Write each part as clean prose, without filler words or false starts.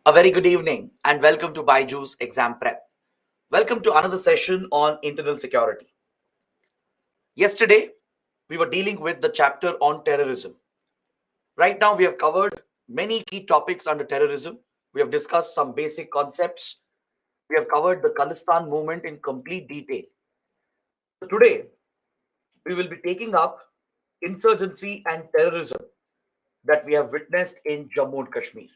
A very good evening and welcome to Byju's Exam Prep. Welcome to another session on internal security. Yesterday, we were dealing with the chapter on terrorism. Right now, we have covered many key topics under terrorism. We have discussed some basic concepts. We have covered the Khalistan movement in complete detail. Today, we will be taking up insurgency and terrorism that we have witnessed in Jammu and Kashmir.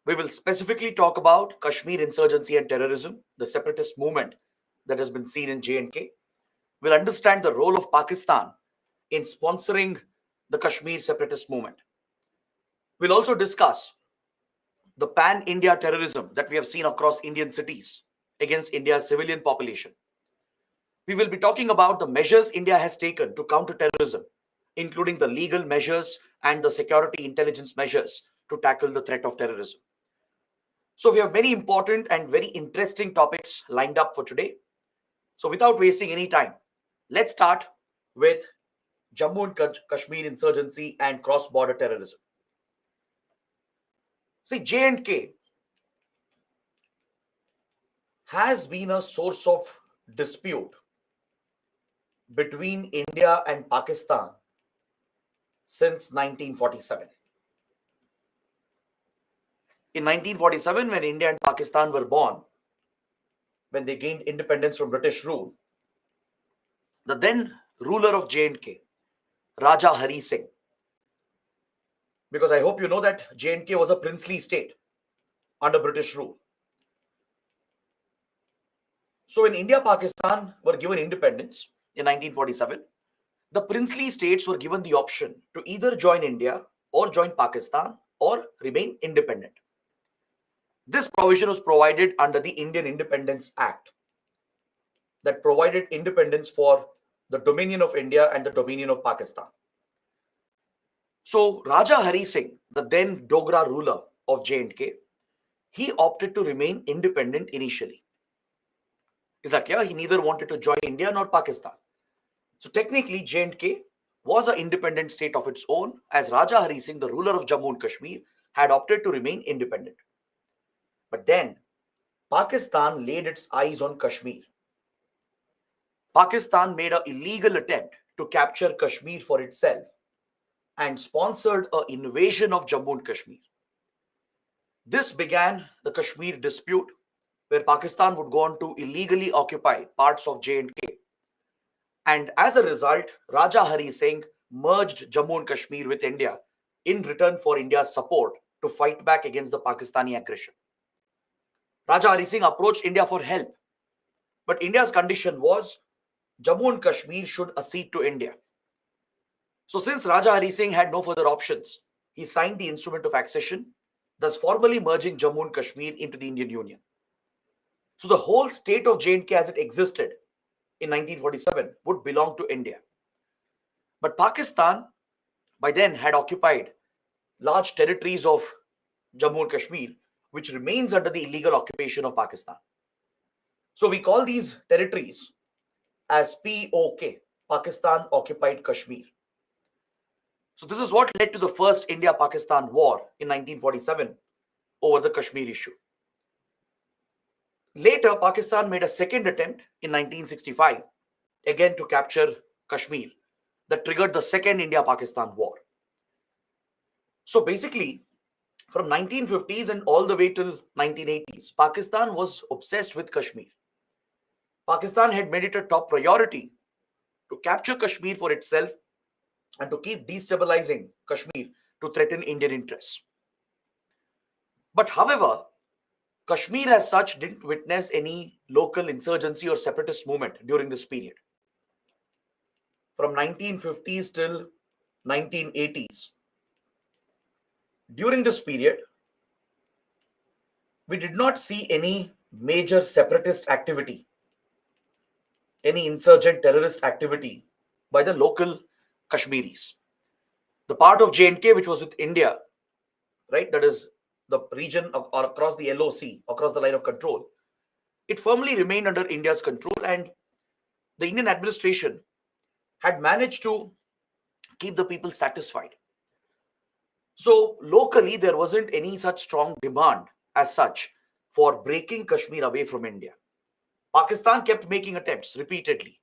We will specifically talk about Kashmir insurgency and terrorism, the separatist movement that has been seen in J&K. We'll understand the role of Pakistan in sponsoring the Kashmir separatist movement. We'll also discuss the pan-India terrorism that we have seen across Indian cities against India's civilian population. We will be talking about the measures India has taken to counter terrorism, including the legal measures and the security intelligence measures to tackle the threat of terrorism. So we have very important and very interesting topics lined up for today. So without wasting any time, let's start with Jammu and Kashmir insurgency and cross-border terrorism. See, J&K has been a source of dispute between India and Pakistan since 1947. In 1947, when India and Pakistan were born, when they gained independence from British rule, the then ruler of J&K, Raja Hari Singh, because I hope you know that J&K was a princely state under British rule. So when India and Pakistan were given independence in 1947, the princely states were given the option to either join India or join Pakistan or remain independent. This provision was provided under the Indian Independence Act that provided independence for the dominion of India and the dominion of Pakistan. So Raja Hari Singh, the then Dogra ruler of J&K, he opted to remain independent initially. Is that clear? He neither wanted to join India nor Pakistan. So technically, J&K was an independent state of its own, as Raja Hari Singh, the ruler of Jammu and Kashmir, had opted to remain independent. But then, Pakistan laid its eyes on Kashmir. Pakistan made an illegal attempt to capture Kashmir for itself and sponsored an invasion of Jammu and Kashmir. This began the Kashmir dispute, where Pakistan would go on to illegally occupy parts of J&K. And as a result, Raja Hari Singh merged Jammu and Kashmir with India in return for India's support to fight back against the Pakistani aggression. Raja Hari Singh approached India for help, but India's condition was Jammu and Kashmir should accede to India. So since Raja Hari Singh had no further options, he signed the instrument of accession, thus formally merging Jammu and Kashmir into the Indian Union. So the whole state of J&K as it existed in 1947 would belong to India. But Pakistan by then had occupied large territories of Jammu and Kashmir, which remains under the illegal occupation of Pakistan. So we call these territories as POK, Pakistan Occupied Kashmir. So this is what led to the first India-Pakistan war in 1947 over the Kashmir issue. Later, Pakistan made a second attempt in 1965, again to capture Kashmir, that triggered the second India-Pakistan war. So basically, from 1950s and all the way till 1980s, Pakistan was obsessed with Kashmir. Pakistan had made it a top priority to capture Kashmir for itself and to keep destabilizing Kashmir to threaten Indian interests. But however, Kashmir as such didn't witness any local insurgency or separatist movement during this period. From 1950s till 1980s. During this period, we did not see any major separatist activity, any insurgent terrorist activity by the local Kashmiris. The part of J&K which was with India, right, that is the region or across the LOC, across the line of control, it firmly remained under India's control, and the Indian administration had managed to keep the people satisfied. So locally, there wasn't any such strong demand as such for breaking Kashmir away from India. Pakistan kept making attempts repeatedly,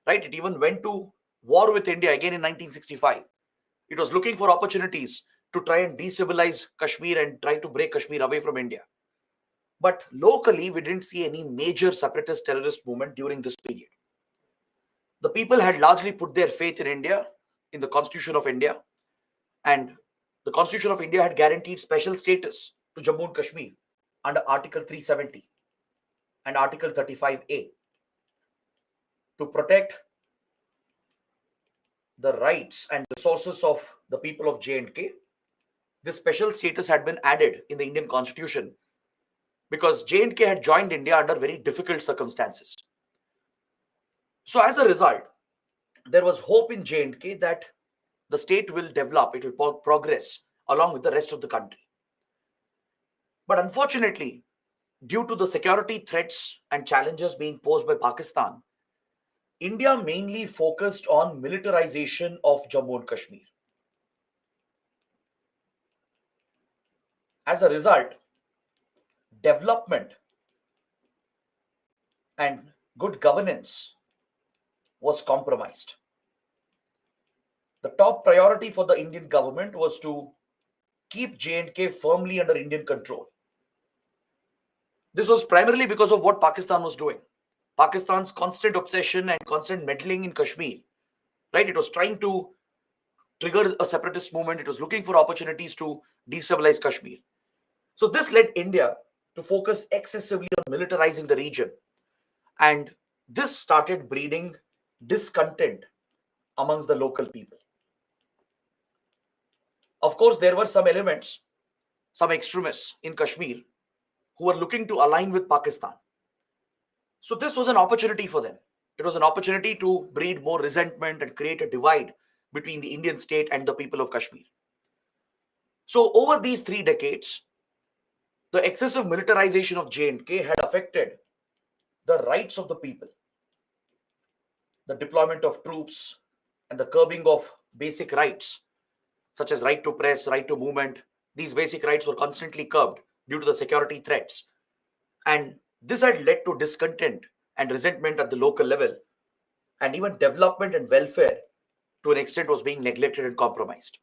right? It even went to war with India again in 1965. It was looking for opportunities to try and destabilize Kashmir and try to break Kashmir away from India. But locally, we didn't see any major separatist terrorist movement during this period. The people had largely put their faith in India, in the Constitution of India, and the Constitution of India had guaranteed special status to Jammu and Kashmir under Article 370 and Article 35A to protect the rights and resources of the people of J&K. This special status had been added in the Indian Constitution because J&K had joined India under very difficult circumstances. So as a result, there was hope in J&K that the state will develop, it will progress along with the rest of the country. But unfortunately, due to the security threats and challenges being posed by Pakistan, India mainly focused on militarization of Jammu and Kashmir. As a result, development and good governance was compromised. The top priority for the Indian government was to keep J&K firmly under Indian control. This was primarily because of what Pakistan was doing. Pakistan's constant obsession and constant meddling in Kashmir, right? It was trying to trigger a separatist movement. It was looking for opportunities to destabilize Kashmir. So this led India to focus excessively on militarizing the region. And this started breeding discontent amongst the local people. Of course, there were some elements, some extremists in Kashmir who were looking to align with Pakistan. So this was an opportunity for them. It was an opportunity to breed more resentment and create a divide between the Indian state and the people of Kashmir. So over these 3 decades, the excessive militarization of J&K had affected the rights of the people. The deployment of troops and the curbing of basic rights, such as right to press, right to movement, these basic rights were constantly curbed due to the security threats. And this had led to discontent and resentment at the local level, and even development and welfare to an extent was being neglected and compromised.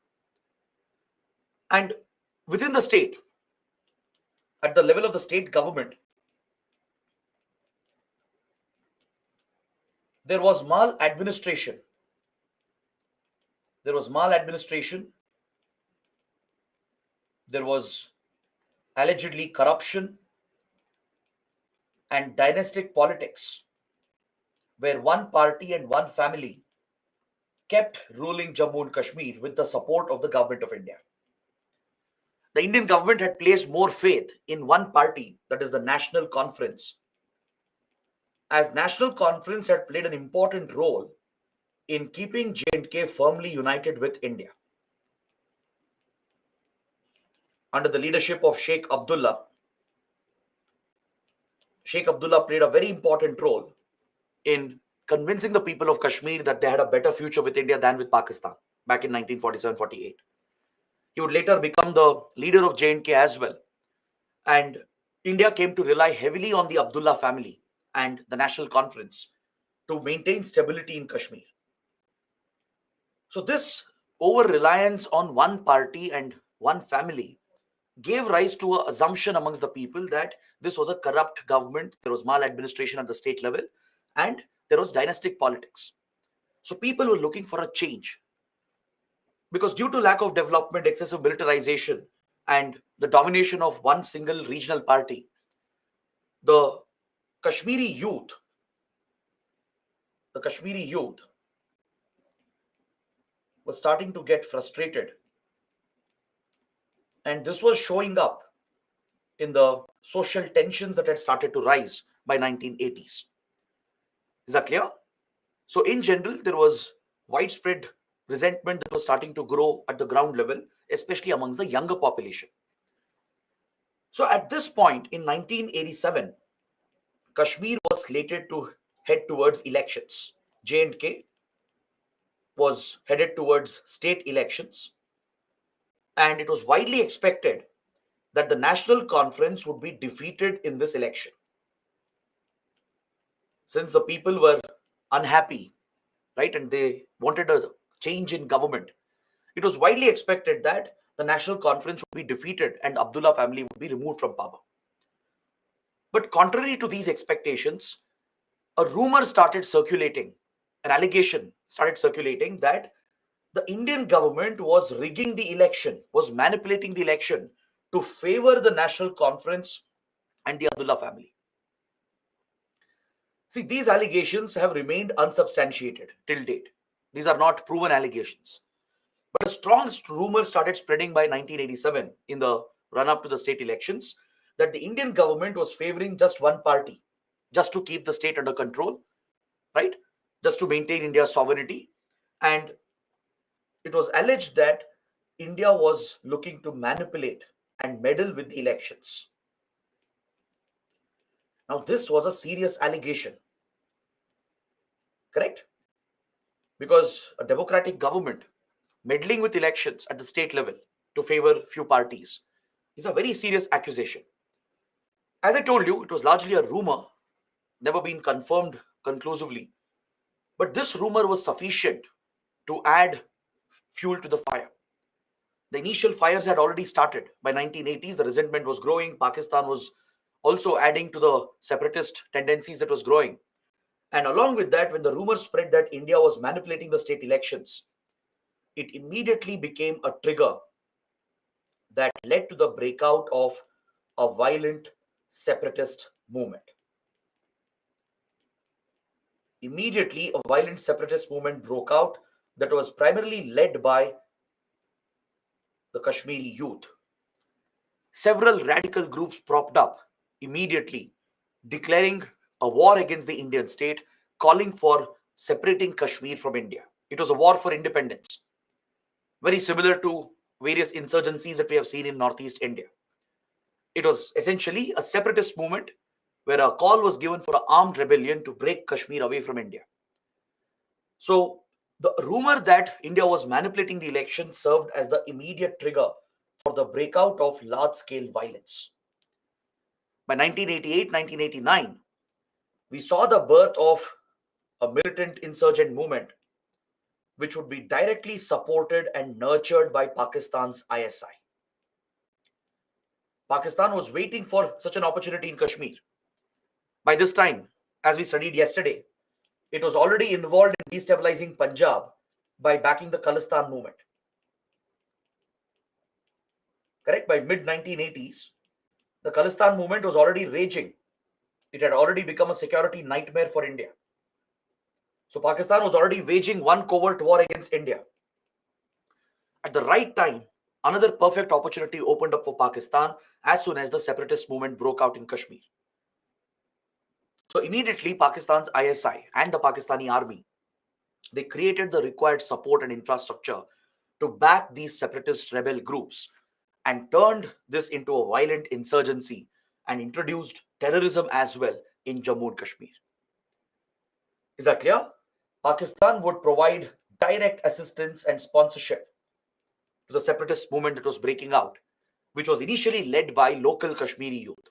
And within the state, at the level of the state government, there was maladministration. There was maladministration. There was allegedly corruption and dynastic politics, where one party and one family kept ruling Jammu and Kashmir with the support of the government of India. The Indian government had placed more faith in one party, that is the National Conference, as National Conference had played an important role in keeping J&K firmly united with India. Under the leadership of Sheikh Abdullah played a very important role in convincing the people of Kashmir that they had a better future with India than with Pakistan back in 1947-48. He would later become the leader of J&K as well. And India came to rely heavily on the Abdullah family and the National Conference to maintain stability in Kashmir. So this over-reliance on one party and one family gave rise to an assumption amongst the people that this was a corrupt government, there was maladministration at the state level, and there was dynastic politics. So people were looking for a change. Because due to lack of development, excessive militarization, and the domination of one single regional party, the Kashmiri youth, was starting to get frustrated. And this was showing up in the social tensions that had started to rise by 1980s. Is that clear? So in general, there was widespread resentment that was starting to grow at the ground level, especially amongst the younger population. So at this point in 1987, Kashmir was slated to head towards elections. J&K was headed towards state elections. And it was widely expected that the National Conference would be defeated in this election. Since the people were unhappy, right, and they wanted a change in government, it was widely expected that the National Conference would be defeated and Abdullah family would be removed from power. But contrary to these expectations, a rumor started circulating, an allegation started circulating that the Indian government was rigging the election, was manipulating the election to favor the National Conference and the Abdullah family. See, these allegations have remained unsubstantiated till date. These are not proven allegations. But a strong rumor started spreading by 1987 in the run up to the state elections that the Indian government was favoring just one party, just to keep the state under control, right? Just to maintain India's sovereignty. And it was alleged that India was looking to manipulate and meddle with the elections. Now, this was a serious allegation, correct? Because a democratic government meddling with elections at the state level to favor few parties is a very serious accusation. As I told you, it was largely a rumor, never been confirmed conclusively. But this rumor was sufficient to add fuel to the fire. The initial fires had already started. By 1980s, the resentment was growing. Pakistan was also adding to the separatist tendencies that was growing. And along with that, when the rumor spread that India was manipulating the state elections, it immediately became a trigger that led to the breakout of a violent separatist movement. Immediately, a violent separatist movement broke out that was primarily led by the Kashmiri youth. Several radical groups propped up immediately, declaring a war against the Indian state, calling for separating Kashmir from India. It was a war for independence, very similar to various insurgencies that we have seen in northeast India. It was essentially a separatist movement where a call was given for an armed rebellion to break Kashmir away from India. So the rumor that India was manipulating the election served as the immediate trigger for the breakout of large-scale violence. By 1988, 1989, we saw the birth of a militant insurgent movement which would be directly supported and nurtured by Pakistan's ISI. Pakistan was waiting for such an opportunity in Kashmir. By this time, as we studied yesterday, it was already involved in destabilizing Punjab by backing the Khalistan movement. Correct? By mid-1980s, the Khalistan movement was already raging. It had already become a security nightmare for India. So Pakistan was already waging one covert war against India. At the right time, another perfect opportunity opened up for Pakistan as soon as the separatist movement broke out in Kashmir. So immediately, Pakistan's ISI and the Pakistani army, they created the required support and infrastructure to back these separatist rebel groups and turned this into a violent insurgency and introduced terrorism as well in Jammu and Kashmir. Is that clear? Pakistan would provide direct assistance and sponsorship to the separatist movement that was breaking out, which was initially led by local Kashmiri youth.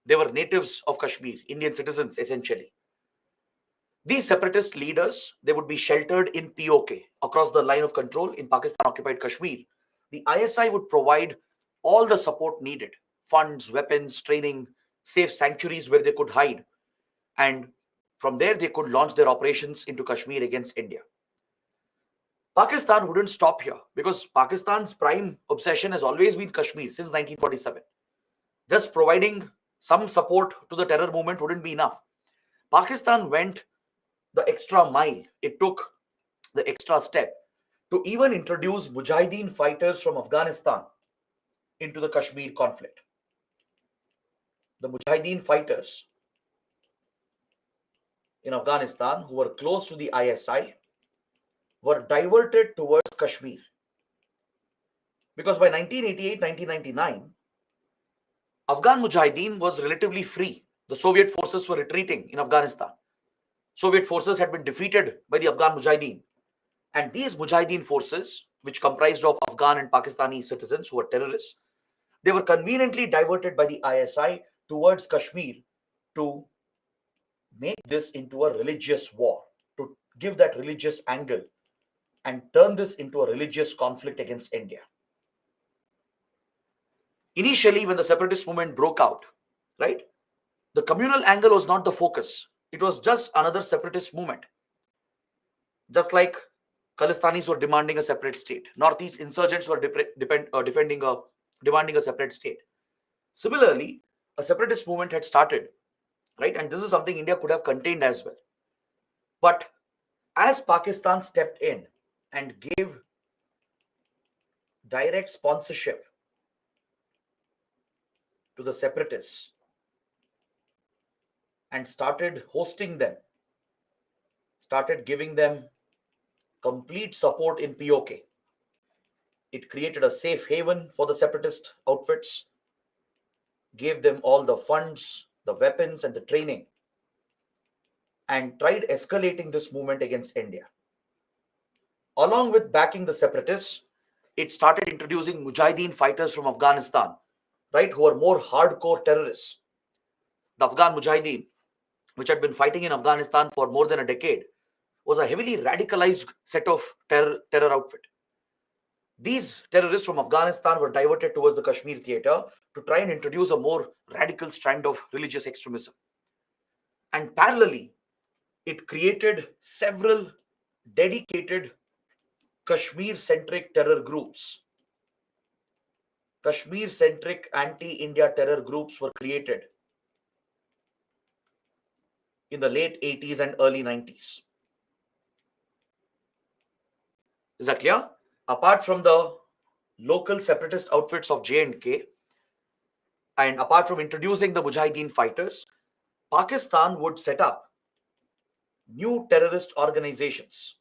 They were natives of Kashmir, Indian citizens essentially. These separatist leaders, they would be sheltered in POK across the line of control in Pakistan-occupied Kashmir. The ISI would provide all the support needed, funds, weapons, training, safe sanctuaries where they could hide. And from there, they could launch their operations into Kashmir against India. Pakistan wouldn't stop here because Pakistan's prime obsession has always been Kashmir since 1947. Just providing some support to the terror movement wouldn't be enough. Pakistan went the extra mile. It took the extra step to even introduce Mujahideen fighters from Afghanistan into the Kashmir conflict. The Mujahideen fighters in Afghanistan who were close to the ISI were diverted towards Kashmir. Because by 1988, 1999, Afghan Mujahideen was relatively free. The Soviet forces were retreating in Afghanistan. Soviet forces had been defeated by the Afghan Mujahideen. And these Mujahideen forces which comprised of Afghan and Pakistani citizens who were terrorists, they were conveniently diverted by the ISI towards Kashmir to make this into a religious war, to give that religious angle and turn this into a religious conflict against India. Initially, when the separatist movement broke out, right, the communal angle was not the focus. It was just another separatist movement. Just like Khalistanis were demanding a separate state, Northeast insurgents were demanding a separate state. Similarly, a separatist movement had started, right? And this is something India could have contained as well. But as Pakistan stepped in and gave direct sponsorship to the separatists and started hosting them, started giving them complete support in POK, it created a safe haven for the separatist outfits, gave them all the funds, the weapons, and the training, and tried escalating this movement against India. Along with backing the separatists, it started introducing Mujahideen fighters from Afghanistan, right, who are more hardcore terrorists. The Afghan Mujahideen, which had been fighting in Afghanistan for more than a decade, was a heavily radicalized set of terror outfit. These terrorists from Afghanistan were diverted towards the Kashmir theater to try and introduce a more radical strand of religious extremism. And parallelly, it created several dedicated Kashmir-centric terror groups. Kashmir-centric anti-India terror groups were created in the late 80s and early 90s. Is that clear? Apart from the local separatist outfits of J&K, and apart from introducing the Mujahideen fighters, Pakistan would set up new terrorist organizations.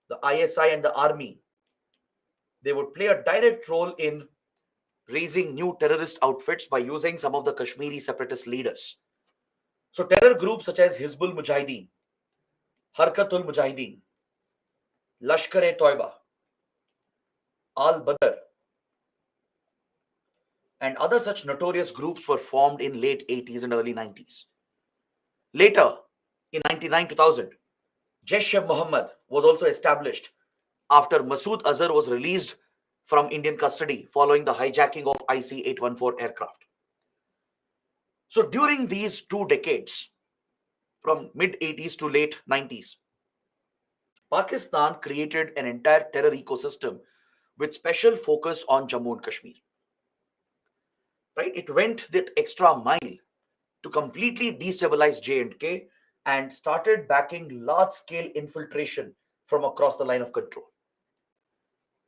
The ISI and the army, they would play a direct role in raising new terrorist outfits by using some of the Kashmiri separatist leaders. So terror groups such as Hizbul Mujahideen, Harkatul Mujahideen, Lashkar-e-Toiba, Al-Badr, and other such notorious groups were formed in late 80s and early 90s. Later, in 99-2000, Jaish-e-Mohammed was also established after Masood Azhar was released from Indian custody following the hijacking of IC-814 aircraft. So during these 2 decades, from mid-80s to late 90s, Pakistan created an entire terror ecosystem with special focus on Jammu and Kashmir. Right? It went that extra mile to completely destabilize J&K and started backing large-scale infiltration from across the line of control.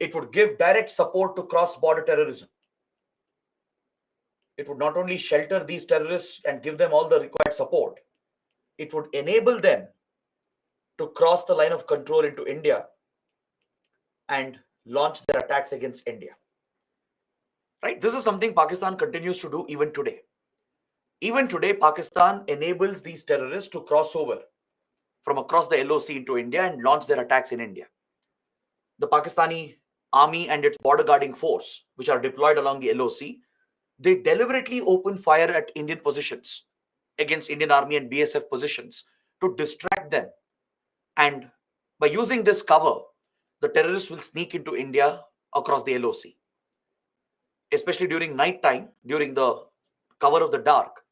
It would give direct support to cross-border terrorism. It would not only shelter these terrorists and give them all the required support, it would enable them to cross the line of control into India and launch their attacks against India. Right? This is something Pakistan continues to do even today. Even today, Pakistan enables these terrorists to cross over from across the LOC into India and launch their attacks in India. The Pakistani army and its border guarding force, which are deployed along the LOC, they deliberately open fire at Indian positions against Indian army and BSF positions to distract them. And by using this cover, the terrorists will sneak into India across the LOC. Especially during night time, during the cover of the dark,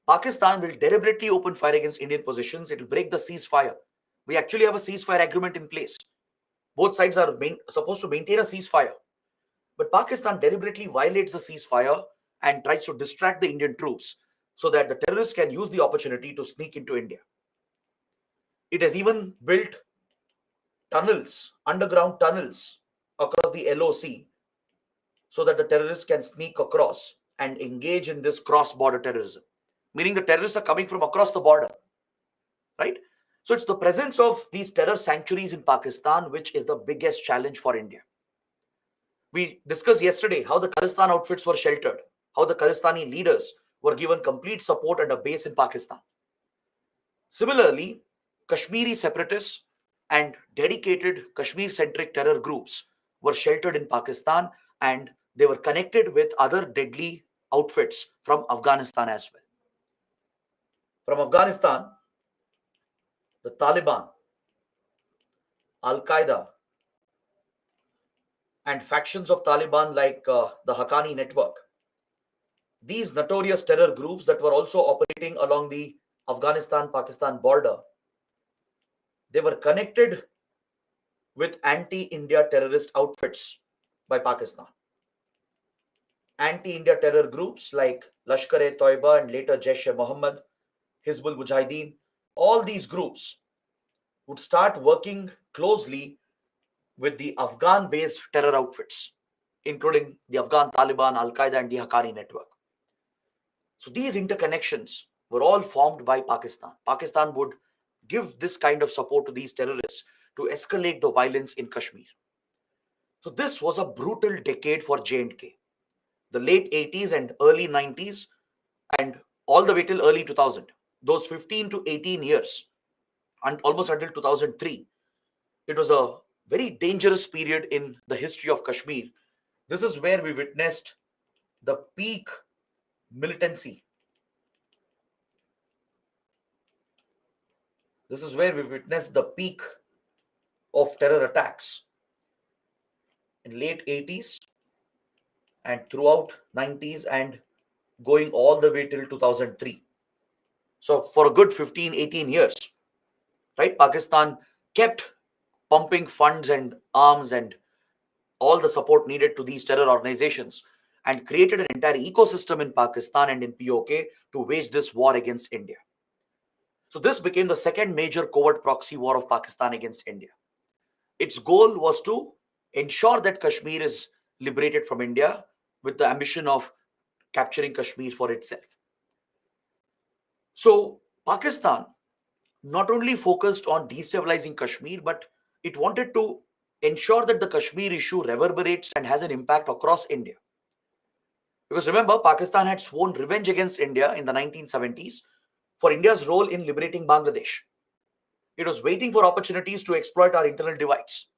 Pakistan will deliberately open fire against Indian positions. It will break the ceasefire. We actually have a ceasefire agreement in place. Both sides are supposed to maintain a ceasefire. But Pakistan deliberately violates the ceasefire and tries to distract the Indian troops so that the terrorists can use the opportunity to sneak into India. It has even built tunnels, underground tunnels across the LOC so that the terrorists can sneak across and engage in this cross-border terrorism. Meaning the terrorists are coming from across the border, right? So it's the presence of these terror sanctuaries in Pakistan which is the biggest challenge for India. We discussed yesterday how the Khalistan outfits were sheltered, how the Khalistani leaders were given complete support and a base in Pakistan. Similarly, Kashmiri separatists and dedicated Kashmir-centric terror groups were sheltered in Pakistan, and they were connected with other deadly outfits from Afghanistan as well. From Afghanistan, the Taliban, Al Qaeda, and factions of Taliban like the Haqqani Network, these notorious terror groups that were also operating along the Afghanistan-Pakistan border, they were connected with anti-India terrorist outfits by Pakistan. Anti-India terror groups like Lashkar-e-Toiba and later Jaish-e-Mohammed, Hizbul Mujahideen, all these groups would start working closely with the Afghan-based terror outfits, including the Afghan Taliban, Al-Qaeda, and the Haqqani Network. So these interconnections were all formed by Pakistan. Pakistan would give this kind of support to these terrorists to escalate the violence in Kashmir. So this was a brutal decade for J&K. The late 80s and early 90s and all the way till early 2000, those 15 to 18 years, and almost until 2003, it was a very dangerous period in the history of Kashmir. This is where we witnessed the peak militancy. This is where we witnessed the peak of terror attacks in late 80s and throughout 90s and going all the way till 2003. So for a good 15, 18 years, right, Pakistan kept pumping funds and arms and all the support needed to these terror organizations and created an entire ecosystem in Pakistan and in POK to wage this war against India. So this became the second major covert proxy war of Pakistan against India. Its goal was to ensure that Kashmir is liberated from India with the ambition of capturing Kashmir for itself. So Pakistan not only focused on destabilizing Kashmir, but it wanted to ensure that the Kashmir issue reverberates and has an impact across India. Because remember, Pakistan had sworn revenge against India in the 1970s for India's role in liberating Bangladesh. It was waiting for opportunities to exploit our internal divides.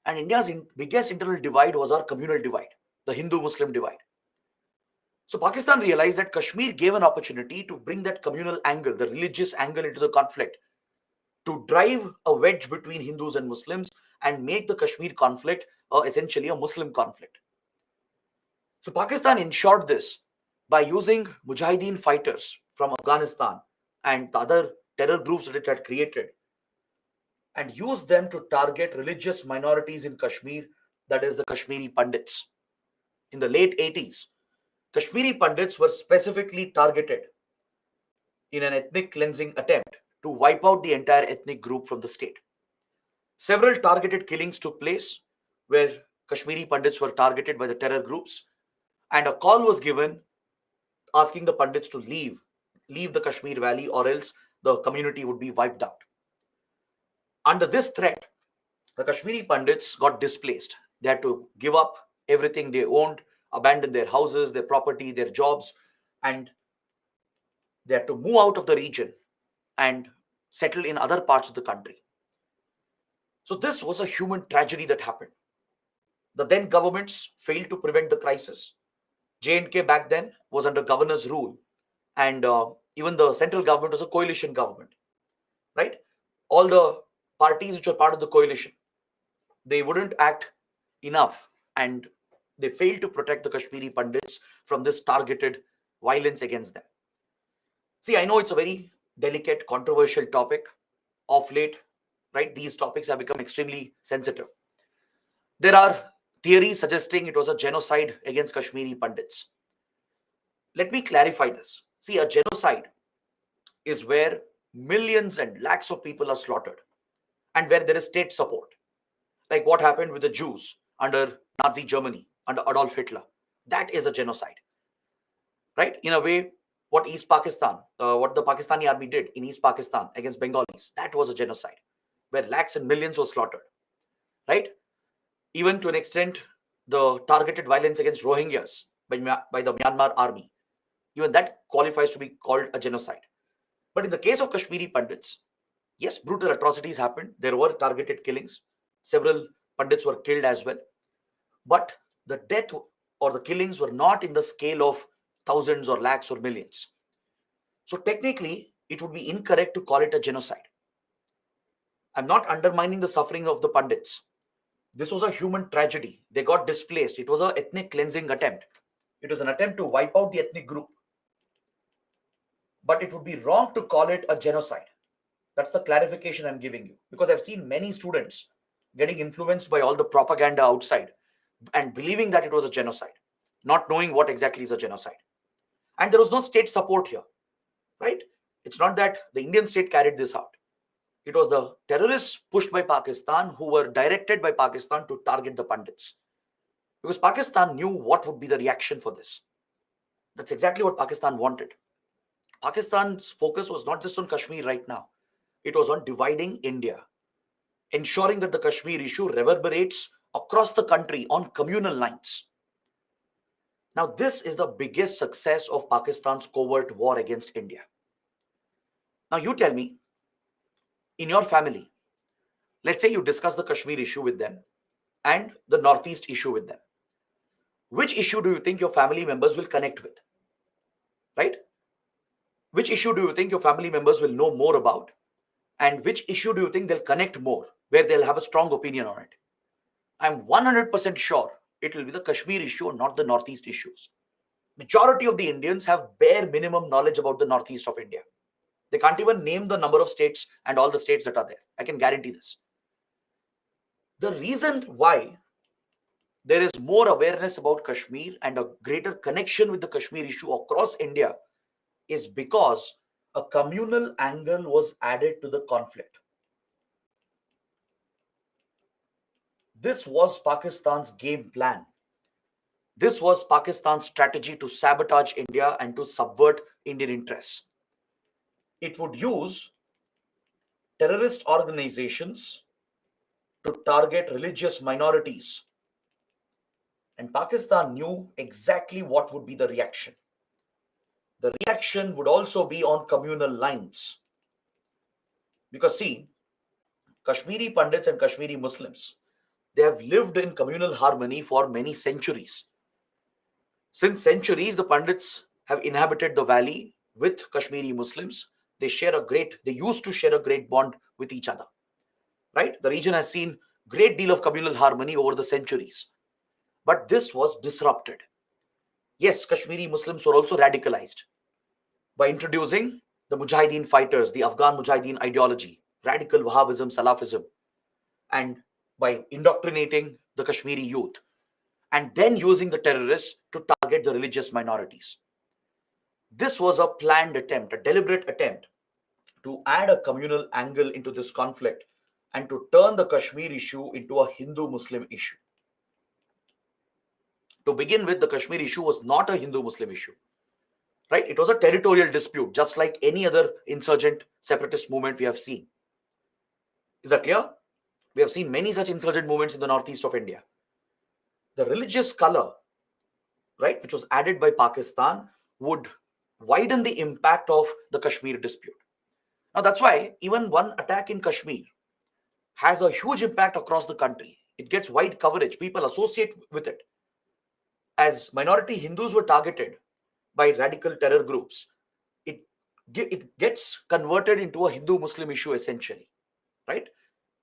And India's biggest internal divide was our communal divide, the Hindu-Muslim divide. So Pakistan realized that Kashmir gave an opportunity to bring that communal angle, the religious angle into the conflict, to drive a wedge between Hindus and Muslims and make the Kashmir conflict essentially a Muslim conflict. So Pakistan ensured this by using Mujahideen fighters from Afghanistan and the other terror groups that it had created and used them to target religious minorities in Kashmir, that is the Kashmiri Pandits. In the late 80s, Kashmiri Pandits were specifically targeted in an ethnic cleansing attempt to wipe out the entire ethnic group from the state. Several targeted killings took place where Kashmiri Pandits were targeted by the terror groups, and a call was given asking the Pandits to leave the Kashmir Valley or else the community would be wiped out. Under this threat, the Kashmiri Pandits got displaced. They had to give up everything they owned, abandon their houses, their property, their jobs, and they had to move out of the region and settle in other parts of the country. So this was a human tragedy that happened. The then governments failed to prevent the crisis. J&K back then was under governor's rule, and even the central government was a coalition government, right? All the parties which were part of the coalition, they wouldn't act enough, and they failed to protect the Kashmiri Pandits from this targeted violence against them. See, I know it's a very delicate, controversial topic of late, right? These topics have become extremely sensitive. There are theories suggesting it was a genocide against Kashmiri Pandits. Let me clarify this. See, a genocide is where millions and lakhs of people are slaughtered and where there is state support. Like what happened with the Jews under Nazi Germany, under Adolf Hitler. That is a genocide, right? In a way, what East Pakistan, what the Pakistani army did in East Pakistan against Bengalis, that was a genocide where lakhs and millions were slaughtered, right? Even to an extent, the targeted violence against Rohingyas by the Myanmar army, even that qualifies to be called a genocide. But in the case of Kashmiri Pandits, Yes, brutal atrocities happened. There were targeted killings. Several Pandits were killed as well. But the death or the killings were not in the scale of thousands or lakhs or millions. So technically, it would be incorrect to call it a genocide. I'm not undermining the suffering of the Pandits. This was a human tragedy. They got displaced. It was an ethnic cleansing attempt. It was an attempt to wipe out the ethnic group. But it would be wrong to call it a genocide. That's the clarification I'm giving you. Because I've seen many students getting influenced by all the propaganda outside and believing that it was a genocide, not knowing what exactly is a genocide. And there was no state support here, right? It's not that the Indian state carried this out. It was the terrorists pushed by Pakistan who were directed by Pakistan to target the Pandits. Because Pakistan knew what would be the reaction for this. That's exactly what Pakistan wanted. Pakistan's focus was not just on Kashmir right now. It was on dividing India, ensuring that the Kashmir issue reverberates across the country on communal lines. Now, this is the biggest success of Pakistan's covert war against India. Now, you tell me, in your family, let's say you discuss the Kashmir issue with them and the Northeast issue with them. Which issue do you think your family members will connect with? Right? Which issue do you think your family members will know more about? And which issue do you think they'll connect more, where they'll have a strong opinion on it? I'm 100% sure it will be the Kashmir issue and not the Northeast issues. Majority of the Indians have bare minimum knowledge about the Northeast of India. They can't even name the number of states and all the states that are there. I can guarantee this. The reason why there is more awareness about Kashmir and a greater connection with the Kashmir issue across India is because a communal angle was added to the conflict. This was Pakistan's game plan. This was Pakistan's strategy to sabotage India and to subvert Indian interests. It would use terrorist organizations to target religious minorities. And Pakistan knew exactly what would be the reaction. The reaction would also be on communal lines. Because see, Kashmiri Pandits and Kashmiri Muslims, they have lived in communal harmony for many centuries. Since centuries, the Pandits have inhabited the valley with Kashmiri Muslims. They used to share a great bond with each other. Right? The region has seen great deal of communal harmony over the centuries. But this was disrupted. Yes, Kashmiri Muslims were also radicalized by introducing the Mujahideen fighters, the Afghan Mujahideen ideology, radical Wahhabism, Salafism, and by indoctrinating the Kashmiri youth, and then using the terrorists to target the religious minorities. This was a planned attempt, a deliberate attempt to add a communal angle into this conflict and to turn the Kashmir issue into a Hindu-Muslim issue. To begin with, the Kashmir issue was not a Hindu-Muslim issue, right? It was a territorial dispute, just like any other insurgent separatist movement we have seen. Is that clear? We have seen many such insurgent movements in the northeast of India. The religious color, right, which was added by Pakistan, would widen the impact of the Kashmir dispute. Now, that's why even one attack in Kashmir has a huge impact across the country. It gets wide coverage. People associate with it. As minority Hindus were targeted by radical terror groups, it gets converted into a Hindu-Muslim issue essentially, right?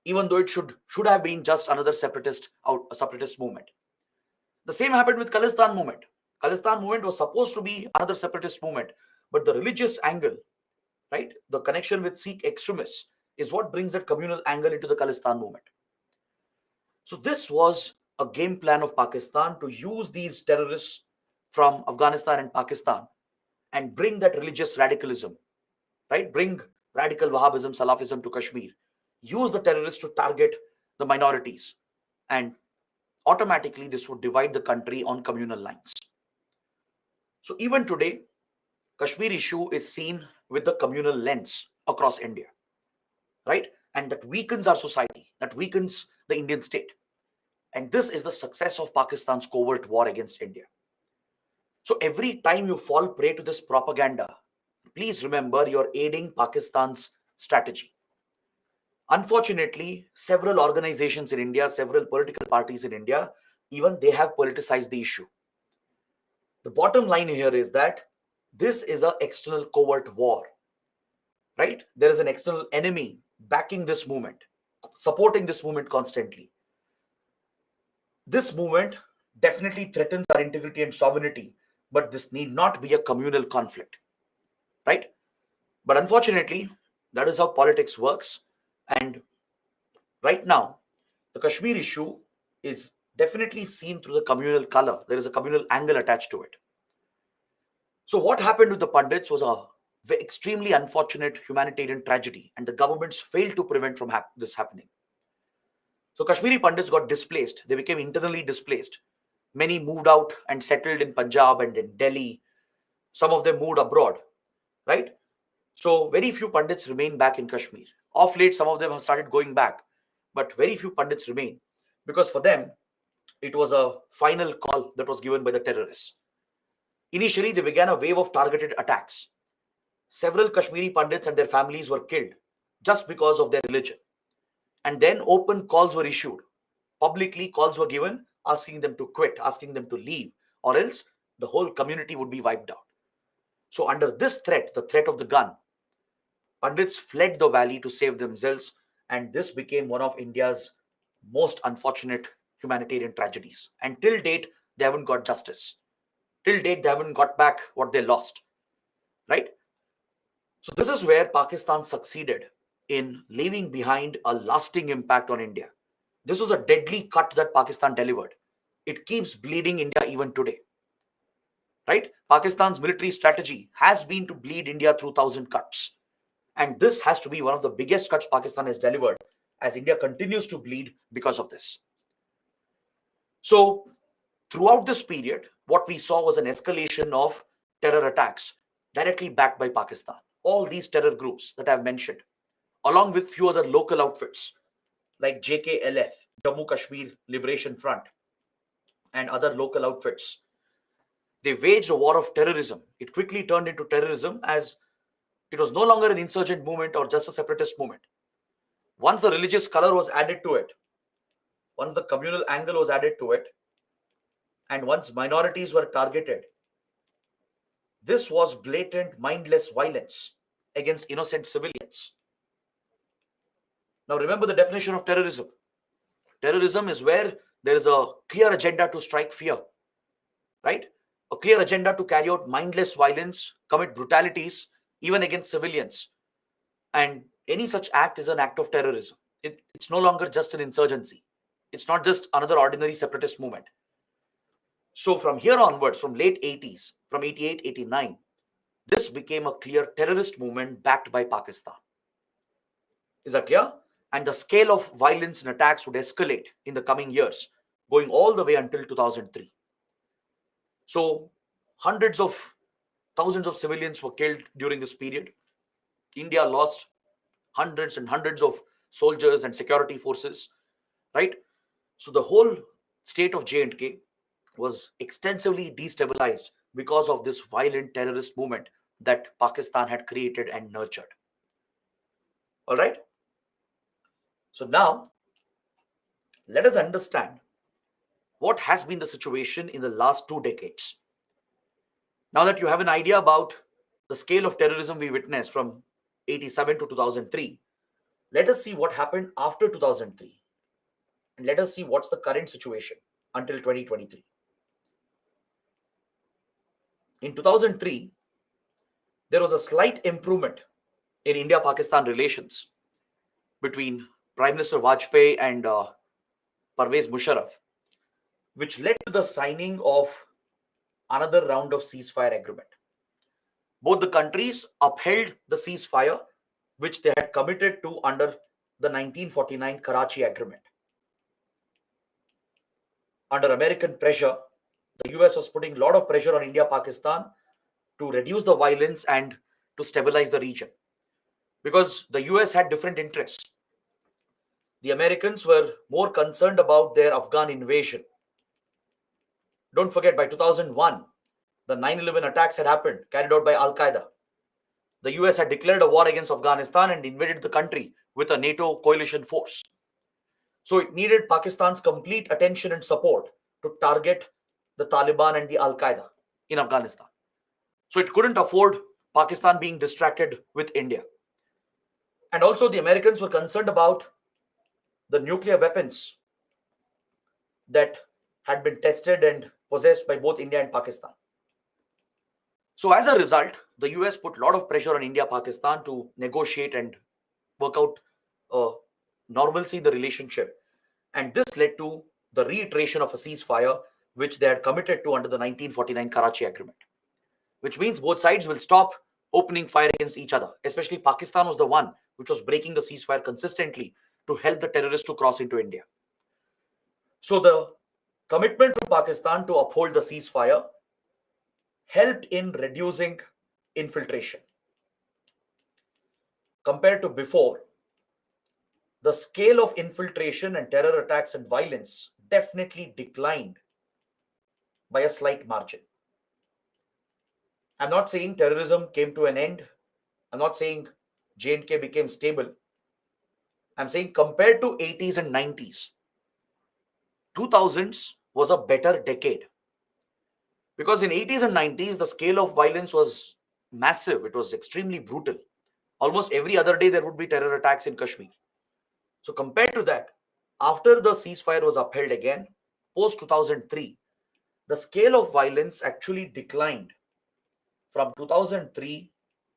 Even though it should have been just another separatist movement. The same happened with Khalistan movement. Khalistan movement was supposed to be another separatist movement, but the religious angle, right, the connection with Sikh extremists is what brings that communal angle into the Khalistan movement. So this was a game plan of Pakistan to use these terrorists from Afghanistan and Pakistan and bring that religious radicalism, right? Bring radical Wahhabism, Salafism to Kashmir. Use the terrorists to target the minorities. And automatically this would divide the country on communal lines. So even today, Kashmir issue is seen with the communal lens across India, right? And that weakens our society, that weakens the Indian state. And this is the success of Pakistan's covert war against India. So every time you fall prey to this propaganda, please remember you're aiding Pakistan's strategy. Unfortunately, several organizations in India, several political parties in India, even they have politicized the issue. The bottom line here is that this is an external covert war, right? There is an external enemy backing this movement, supporting this movement constantly. This movement definitely threatens our integrity and sovereignty, but this need not be a communal conflict, right? But unfortunately, that is how politics works. And right now, the Kashmir issue is definitely seen through the communal color. There is a communal angle attached to it. So, what happened with the Pandits was a extremely unfortunate humanitarian tragedy, and the governments failed to prevent from this happening. So, Kashmiri Pandits got displaced. They became internally displaced. Many moved out and settled in Punjab and in Delhi. Some of them moved abroad, right? So, very few Pandits remain back in Kashmir. Of late, some of them have started going back, but very few Pandits remain because for them, it was a final call that was given by the terrorists. Initially, they began a wave of targeted attacks. Several Kashmiri Pandits and their families were killed just because of their religion. And then open calls were issued. Publicly, calls were given asking them to quit, asking them to leave, or else the whole community would be wiped out. So, under this threat, the threat of the gun, Pandits fled the valley to save themselves, and this became one of India's most unfortunate humanitarian tragedies. And till date, they haven't got justice. Till date, they haven't got back what they lost, right? So this is where Pakistan succeeded in leaving behind a lasting impact on India. This was a deadly cut that Pakistan delivered. It keeps bleeding India even today, right? Pakistan's military strategy has been to bleed India through 1,000 cuts. And this has to be one of the biggest cuts Pakistan has delivered as India continues to bleed because of this. So throughout this period, what we saw was an escalation of terror attacks directly backed by Pakistan. All these terror groups that I've mentioned, along with few other local outfits like JKLF, Jammu Kashmir Liberation Front, and other local outfits, they waged a war of terrorism. It quickly turned into terrorism as it was no longer an insurgent movement or just a separatist movement. Once the religious color was added to it, once the communal angle was added to it, and once minorities were targeted, this was blatant, mindless violence against innocent civilians. Now, remember the definition of terrorism. Terrorism is where there is a clear agenda to strike fear, right? A clear agenda to carry out mindless violence, commit brutalities, even against civilians. And any such act is an act of terrorism. It's no longer just an insurgency. It's not just another ordinary separatist movement. So from here onwards, from late 80s, from 88, 89, this became a clear terrorist movement backed by Pakistan. Is that clear? And the scale of violence and attacks would escalate in the coming years, going all the way until 2003. So hundreds of thousands of civilians were killed during this period. India lost hundreds and hundreds of soldiers and security forces, right? So the whole state of J&K was extensively destabilized because of this violent terrorist movement that Pakistan had created and nurtured. All right? So now, let us understand what has been the situation in the last 2 decades. Now that you have an idea about the scale of terrorism we witnessed from 87 to 2003, let us see what happened after 2003. And let us see what's the current situation until 2023. In 2003, there was a slight improvement in India-Pakistan relations between Prime Minister Vajpayee and Parvez Musharraf, which led to the signing of another round of ceasefire agreement. Both the countries upheld the ceasefire which they had committed to under the 1949 Karachi Agreement. Under American pressure, the US was putting a lot of pressure on India-Pakistan to reduce the violence and to stabilize the region, because the US had different interests. The Americans were more concerned about their Afghan invasion. Don't forget, by 2001, the 9/11 attacks had happened, carried out by Al Qaeda. The US had declared a war against Afghanistan and invaded the country with a NATO coalition force. So it needed Pakistan's complete attention and support to target the Taliban and the Al Qaeda in Afghanistan. So it couldn't afford Pakistan being distracted with India. And also, the Americans were concerned about the nuclear weapons that had been tested and possessed by both India and Pakistan. So, as a result, the US put a lot of pressure on India, Pakistan to negotiate and work out normalcy in the relationship. And this led to the reiteration of a ceasefire, which they had committed to under the 1949 Karachi Agreement, which means both sides will stop opening fire against each other. Especially Pakistan was the one which was breaking the ceasefire consistently to help the terrorists to cross into India. So the commitment from Pakistan to uphold the ceasefire helped in reducing infiltration. Compared to before, the scale of infiltration and terror attacks and violence definitely declined by a slight margin. I'm not saying terrorism came to an end. I'm not saying J&K became stable. I'm saying compared to 80s and 90s, 2000s was a better decade. Because in 80s and 90s, the scale of violence was massive. It was extremely brutal. Almost every other day, there would be terror attacks in Kashmir. So compared to that, after the ceasefire was upheld again, post 2003, the scale of violence actually declined from 2003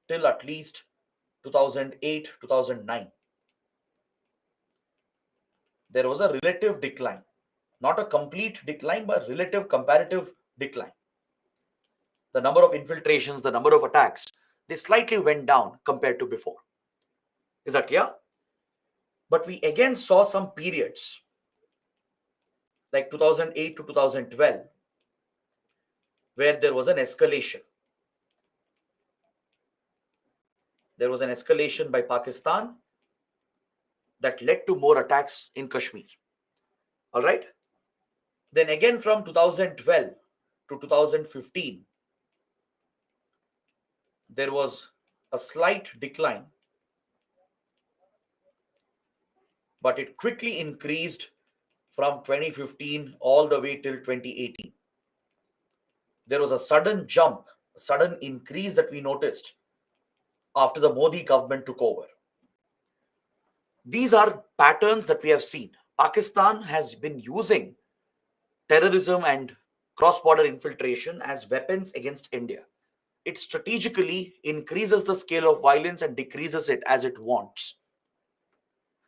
till at least 2008, 2009. There was a relative decline, not a complete decline, but relative comparative decline. The number of infiltrations, the number of attacks, they slightly went down compared to before. Is that clear? But we again saw some periods like 2008 to 2012 where there was an escalation. There was an escalation by Pakistan that led to more attacks in Kashmir. All right. Then again from 2012 to 2015, there was a slight decline, but it quickly increased from 2015 all the way till 2018. There was a sudden jump, a sudden increase that we noticed after the Modi government took over. These are patterns that we have seen. Pakistan has been using terrorism and cross-border infiltration as weapons against India. It strategically increases the scale of violence and decreases it as it wants.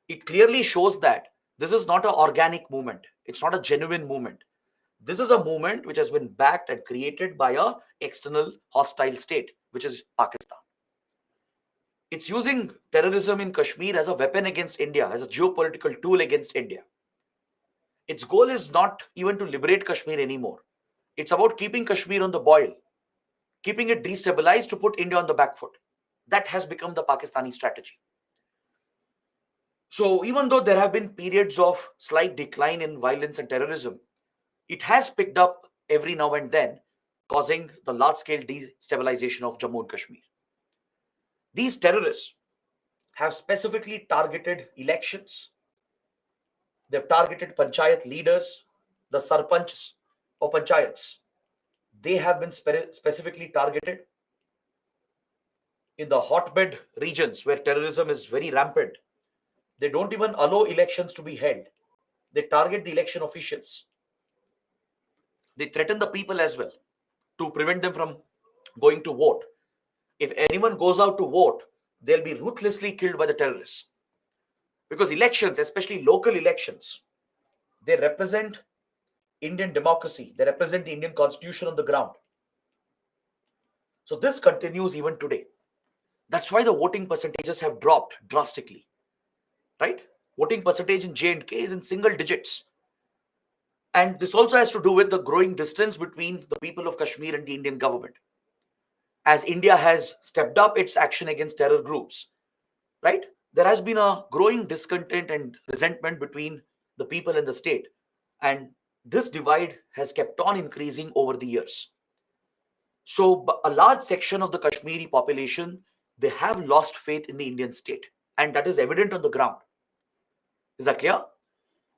It clearly shows that this is not an organic movement. It's not a genuine movement. This is a movement which has been backed and created by an external hostile state, which is Pakistan. It's using terrorism in Kashmir as a weapon against India, as a geopolitical tool against India. Its goal is not even to liberate Kashmir anymore. It's about keeping Kashmir on the boil, keeping it destabilized to put India on the back foot. That has become the Pakistani strategy. So even though there have been periods of slight decline in violence and terrorism, it has picked up every now and then, causing the large-scale destabilization of Jammu and Kashmir. These terrorists have specifically targeted elections. They've targeted panchayat leaders, the sarpanchs or panchayats. They have been specifically targeted in the hotbed regions where terrorism is very rampant. They don't even allow elections to be held. They target the election officials. They threaten the people as well to prevent them from going to vote. If anyone goes out to vote, they'll be ruthlessly killed by the terrorists. Because elections, especially local elections, they represent Indian democracy. They represent the Indian constitution on the ground. So this continues even today. That's why the voting percentages have dropped drastically. Right? Voting percentage in J&K is in single digits. And this also has to do with the growing distance between the people of Kashmir and the Indian government. As India has stepped up its action against terror groups, right? There has been a growing discontent and resentment between the people and the state. And this divide has kept on increasing over the years. So a large section of the Kashmiri population, they have lost faith in the Indian state. and that is evident on the ground. Is that clear?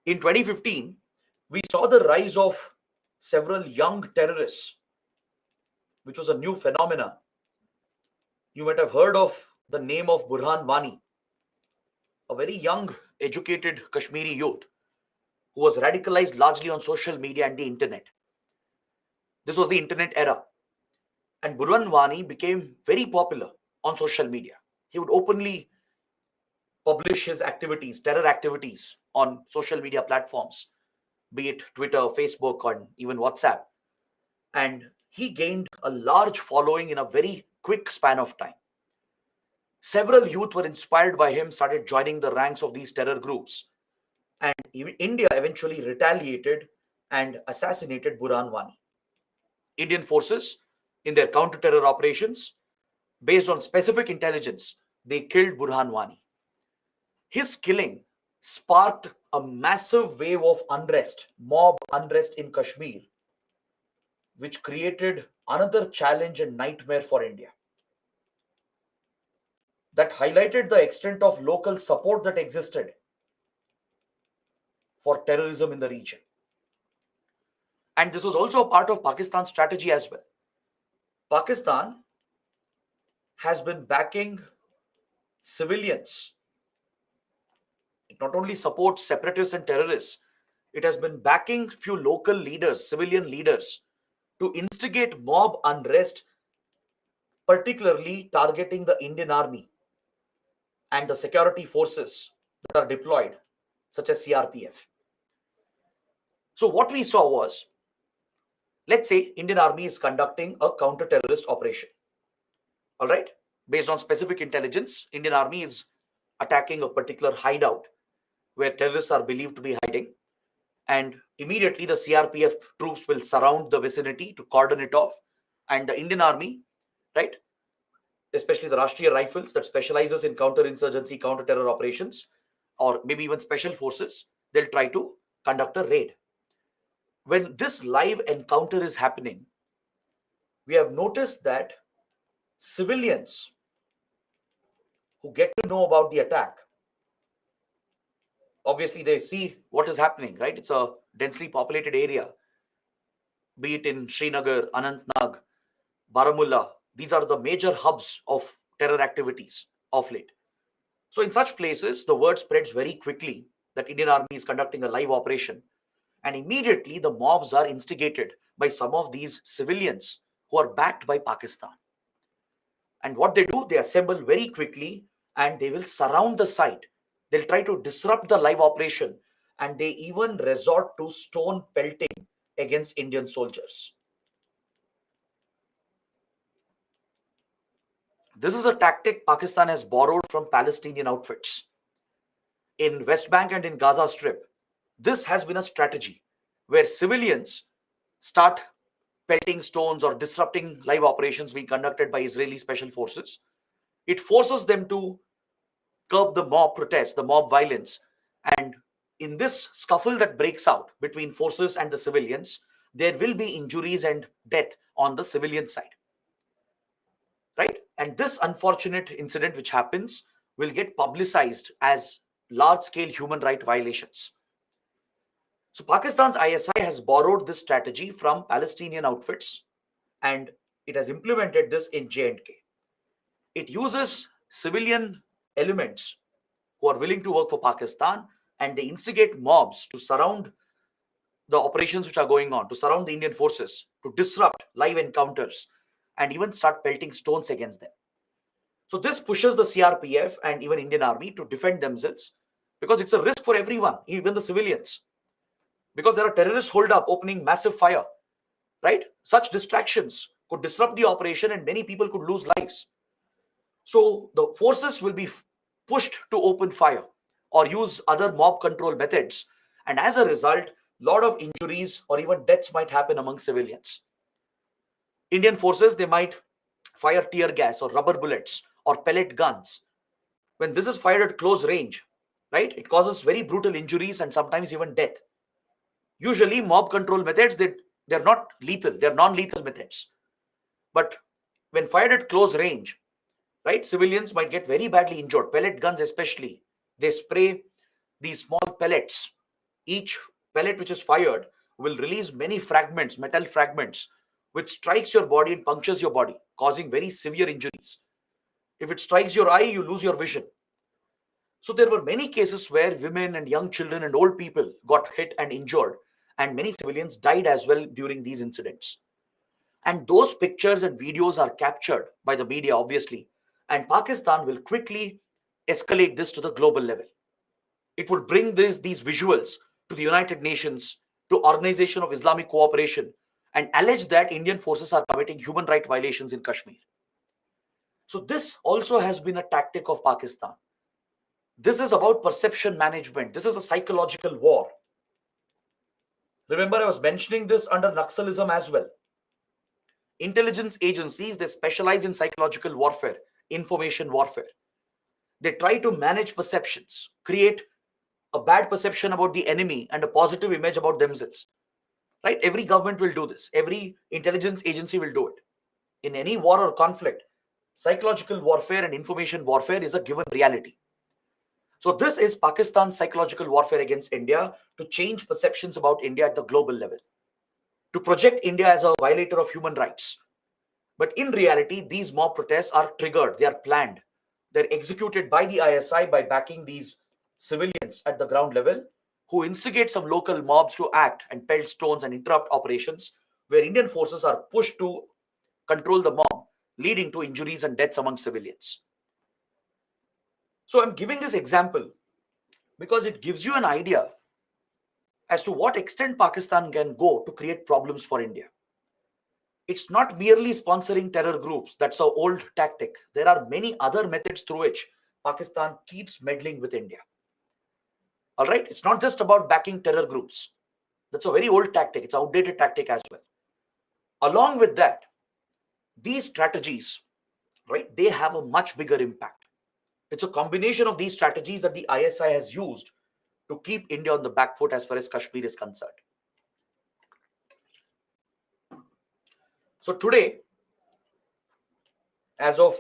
In 2015, we saw the rise of several young terrorists, which was a new phenomenon. You might have heard of the name of Burhan Wani, a very young, educated Kashmiri youth who was radicalized largely on social media and the internet. This was the internet era. And Burhan Wani became very popular on social media. He would openly publish his activities, terror activities on social media platforms, be it Twitter, Facebook, or even WhatsApp. And he gained a large following in a very quick span of time. Several youth were inspired by him, started joining the ranks of these terror groups. And even India eventually retaliated and assassinated Burhan Wani. Indian forces, in their counter-terror operations, based on specific intelligence, they killed Burhan Wani. His killing sparked a massive wave of unrest, mob unrest in Kashmir, which created another challenge and nightmare for India. That highlighted the extent of local support that existed for terrorism in the region. And this was also a part of Pakistan's strategy as well. Pakistan has been backing civilians. It not only supports separatists and terrorists, it has been backing few local leaders, civilian leaders, to instigate mob unrest, particularly targeting the Indian Army and the security forces that are deployed, such as CRPF. So what we saw was, let's say Indian Army is conducting a counter-terrorist operation. All right? Based on specific intelligence, Indian Army is attacking a particular hideout where terrorists are believed to be hiding. And immediately the CRPF troops will surround the vicinity to cordon it off. And the Indian Army, right, especially the Rashtriya Rifles that specializes in counter-insurgency, counter-terror operations, or maybe even special forces, they'll try to conduct a raid. When this live encounter is happening, we have noticed that civilians who get to know about the attack, obviously they see what is happening, right? It's a densely populated area, be it in Srinagar, Anantnag, Baramulla. These are the major hubs of terror activities of late. So in such places, the word spreads very quickly that Indian Army is conducting a live operation. And immediately the mobs are instigated by some of these civilians who are backed by Pakistan. And what they do, they assemble very quickly and they will surround the site. They'll try to disrupt the live operation, and they even resort to stone pelting against Indian soldiers. This is a tactic Pakistan has borrowed from Palestinian outfits. In West Bank and in Gaza Strip, this has been a strategy where civilians start pelting stones or disrupting live operations being conducted by Israeli special forces. It forces them to curb the mob protests, the mob violence. And in this scuffle that breaks out between forces and the civilians, there will be injuries and death on the civilian side. Right? And this unfortunate incident which happens will get publicized as large-scale human rights violations. So Pakistan's ISI has borrowed this strategy from Palestinian outfits, and it has implemented this in J&K. It uses civilian elements who are willing to work for Pakistan, and they instigate mobs to surround the operations which are going on, to surround the Indian forces, to disrupt live encounters, and even start pelting stones against them. So this pushes the CRPF and even Indian Army to defend themselves, because it's a risk for everyone, even the civilians. Because there are terrorists holed up opening massive fire, right? Such distractions could disrupt the operation and many people could lose lives. So the forces will be pushed to open fire or use other mob control methods. And as a result, a lot of injuries or even deaths might happen among civilians. Indian forces, they might fire tear gas or rubber bullets or pellet guns. When this is fired at close range, right, it causes very brutal injuries and sometimes even death. Usually mob control methods, they're not lethal, they're non-lethal methods. But when fired at close range, right? Civilians might get very badly injured. Pellet guns, especially, they spray these small pellets. Each pellet which is fired will release many fragments, metal fragments, which strikes your body and punctures your body, causing very severe injuries. If it strikes your eye, you lose your vision. So there were many cases where women and young children and old people got hit and injured, and many civilians died as well during these incidents. And those pictures and videos are captured by the media, obviously, and Pakistan will quickly escalate this to the global level. It would bring these visuals to the United Nations, to Organization of Islamic Cooperation, and allege that Indian forces are committing human rights violations in Kashmir. So this also has been a tactic of Pakistan. This is about perception management. This is a psychological war. Remember, I was mentioning this under Naxalism as well. Intelligence agencies, they specialize in psychological warfare, information warfare. They try to manage perceptions, create a bad perception about the enemy and a positive image about themselves. Right? Every government will do this. Every intelligence agency will do it. In any war or conflict, psychological warfare and information warfare is a given reality. So this is Pakistan's psychological warfare against India to change perceptions about India at the global level, to project India as a violator of human rights. But in reality, these mob protests are triggered, they are planned, they're executed by the ISI by backing these civilians at the ground level who instigate some local mobs to act and pelt stones and interrupt operations where Indian forces are pushed to control the mob, leading to injuries and deaths among civilians. So I'm giving this example because it gives you an idea as to what extent Pakistan can go to create problems for India. It's not merely sponsoring terror groups. That's an old tactic. There are many other methods through which Pakistan keeps meddling with India. All right? It's not just about backing terror groups. That's a very old tactic. It's an outdated tactic as well. Along with that, these strategies, right, they have a much bigger impact. It's a combination of these strategies that the ISI has used to keep India on the back foot as far as Kashmir is concerned. So today, as of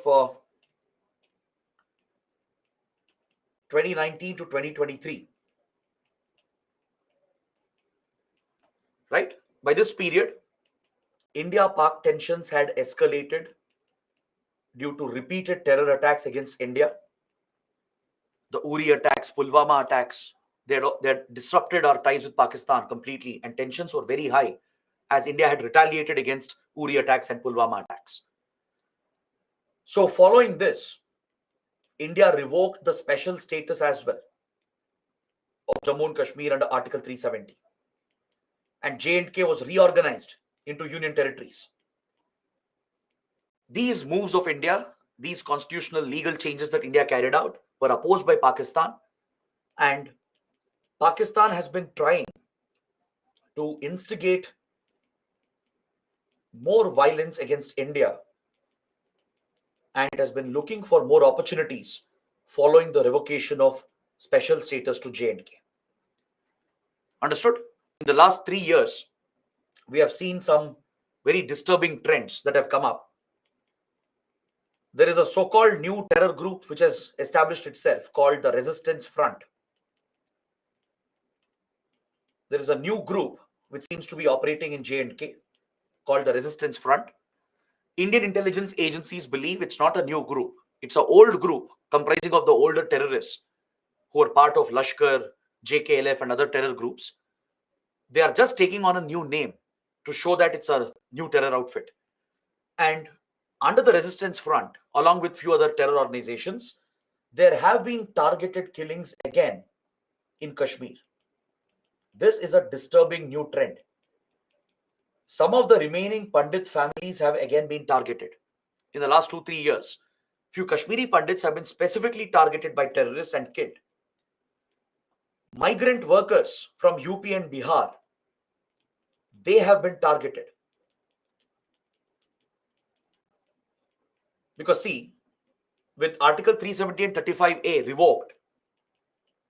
2019 to 2023, right, by this period, India-Pak tensions had escalated due to repeated terror attacks against India. The Uri attacks, Pulwama attacks, they disrupted our ties with Pakistan completely, and tensions were very high as India had retaliated against Uri attacks and Pulwama attacks. So following this, India revoked the special status as well of Jammu and Kashmir under Article 370. And J&K was reorganized into union territories. These moves of India, these constitutional legal changes that India carried out, were opposed by Pakistan. And Pakistan has been trying to instigate more violence against India, and it has been looking for more opportunities following the revocation of special status to J&K. Understood? In the last 3 years, we have seen some very disturbing trends that have come up. There is a so-called new terror group which has established itself called the Resistance Front. There is a new group which seems to be operating in J&K called the Resistance Front. Indian intelligence agencies believe it's not a new group. It's an old group comprising of the older terrorists who are part of Lashkar, JKLF and other terror groups. They are just taking on a new name to show that it's a new terror outfit. And under the Resistance Front, along with few other terror organizations, there have been targeted killings again in Kashmir. This is a disturbing new trend. Some of the remaining Pandit families have again been targeted. In the last 2-3 years, few Kashmiri Pandits have been specifically targeted by terrorists and killed. Migrant workers from UP and Bihar, they have been targeted. Because see, with Article 370 and 35A revoked,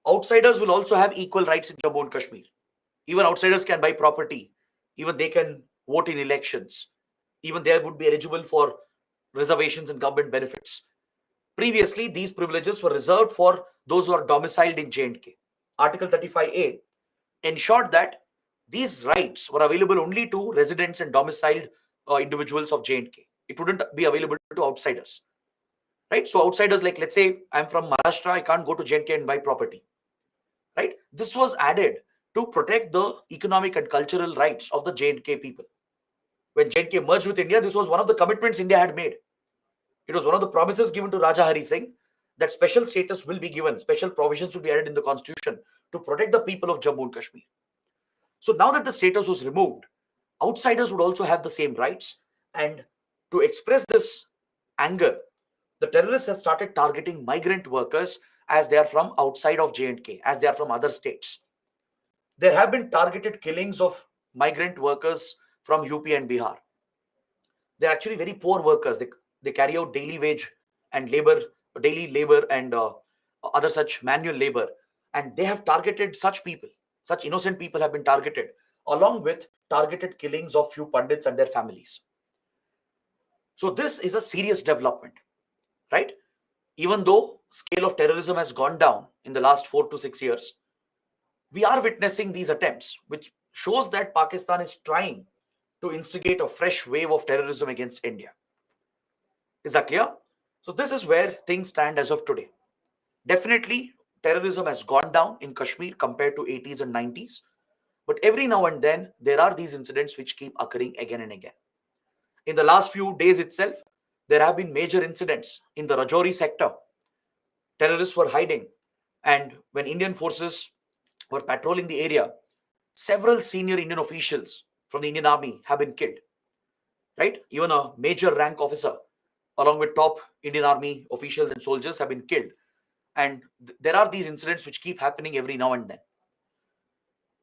outsiders will also have equal rights in Jammu and Kashmir. Even outsiders can buy property. Even they can vote in elections. Even they would be eligible for reservations and government benefits. Previously, these privileges were reserved for those who are domiciled in J&K. Article 35A ensured that these rights were available only to residents and domiciled individuals of J&K. It wouldn't be available to outsiders, right? So outsiders, like let's say I'm from Maharashtra, I can't go to J&K and buy property, right? This was added to protect the economic and cultural rights of the J&K people. When J&K merged with India, this was one of the commitments India had made. It was one of the promises given to Raja Hari Singh that special status will be given, special provisions will be added in the constitution to protect the people of Jammu and Kashmir. So now that the status was removed, outsiders would also have the same rights. And to express this anger, the terrorists have started targeting migrant workers as they are from outside of J&K, as they are from other states. There have been targeted killings of migrant workers from UP and Bihar. They're actually very poor workers. They carry out daily wage and daily labor and other such manual labor. And they have targeted such people. Such innocent people have been targeted, along with targeted killings of few pundits and their families. So this is a serious development, right? Even though scale of terrorism has gone down in the last 4 to 6 years, we are witnessing these attempts, which shows that Pakistan is trying to instigate a fresh wave of terrorism against India. Is that clear? So this is where things stand as of today. Definitely, terrorism has gone down in Kashmir compared to 80s and 90s. But every now and then, there are these incidents which keep occurring again and again. In the last few days itself, there have been major incidents in the Rajouri sector. Terrorists were hiding. And when Indian forces were patrolling the area, several senior Indian officials from the Indian Army have been killed. Right? Even a major rank officer, along with top Indian Army officials and soldiers, have been killed. And there are these incidents which keep happening every now and then.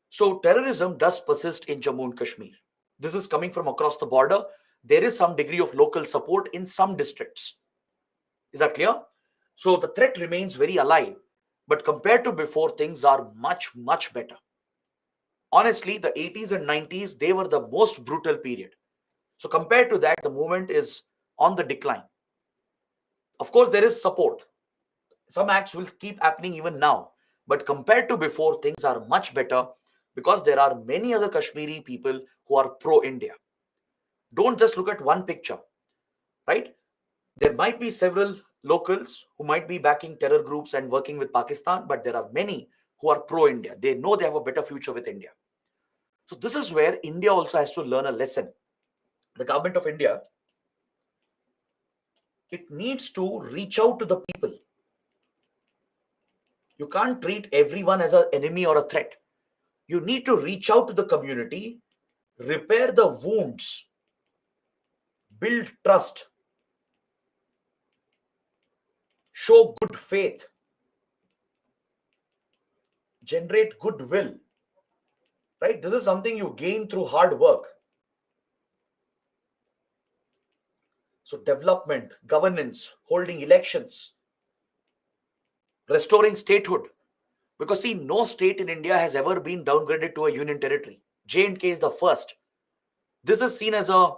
So terrorism does persist in Jammu and Kashmir. This is coming from across the border. There is some degree of local support in some districts. Is that clear? So the threat remains very alive. But compared to before, things are much, much better. Honestly, the 80s and 90s, they were the most brutal period. So compared to that, the movement is on the decline. Of course, there is support. Some acts will keep happening even now. But compared to before, things are much better because there are many other Kashmiri people who are pro-India. Don't just look at one picture, right? There might be several locals who might be backing terror groups and working with Pakistan, but there are many who are pro-India. They know they have a better future with India. So this is where India also has to learn a lesson. The government of India, it needs to reach out to the people. You can't treat everyone as an enemy or a threat. You need to reach out to the community, repair the wounds, build trust, show good faith, generate goodwill, right? This is something you gain through hard work. So development, governance, holding elections, restoring statehood. Because see, no state in India has ever been downgraded to a union territory. J&K is the first. This is seen as a